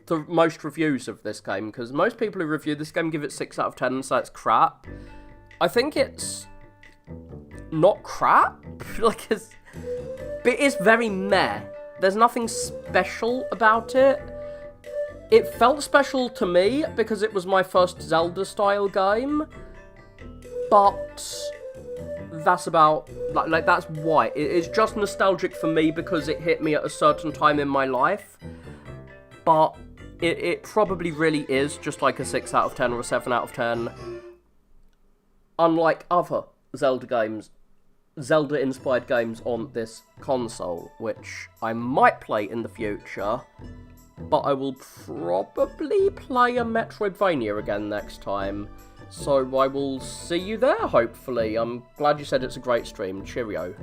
the most reviews of this game, because most people who review this game give it 6 out of 10 and say it's crap. I think it's not crap, like but it is very meh. There's nothing special about it. It felt special to me because it was my first Zelda-style game, but that's about, like that's why. It's just nostalgic for me because it hit me at a certain time in my life, but it probably really is just like a 6 out of 10 or a 7 out of 10, unlike other Zelda games, Zelda-inspired games on this console, which I might play in the future. But I will probably play a Metroidvania again next time. So I will see you there, hopefully. I'm glad you said it's a great stream. Cheerio.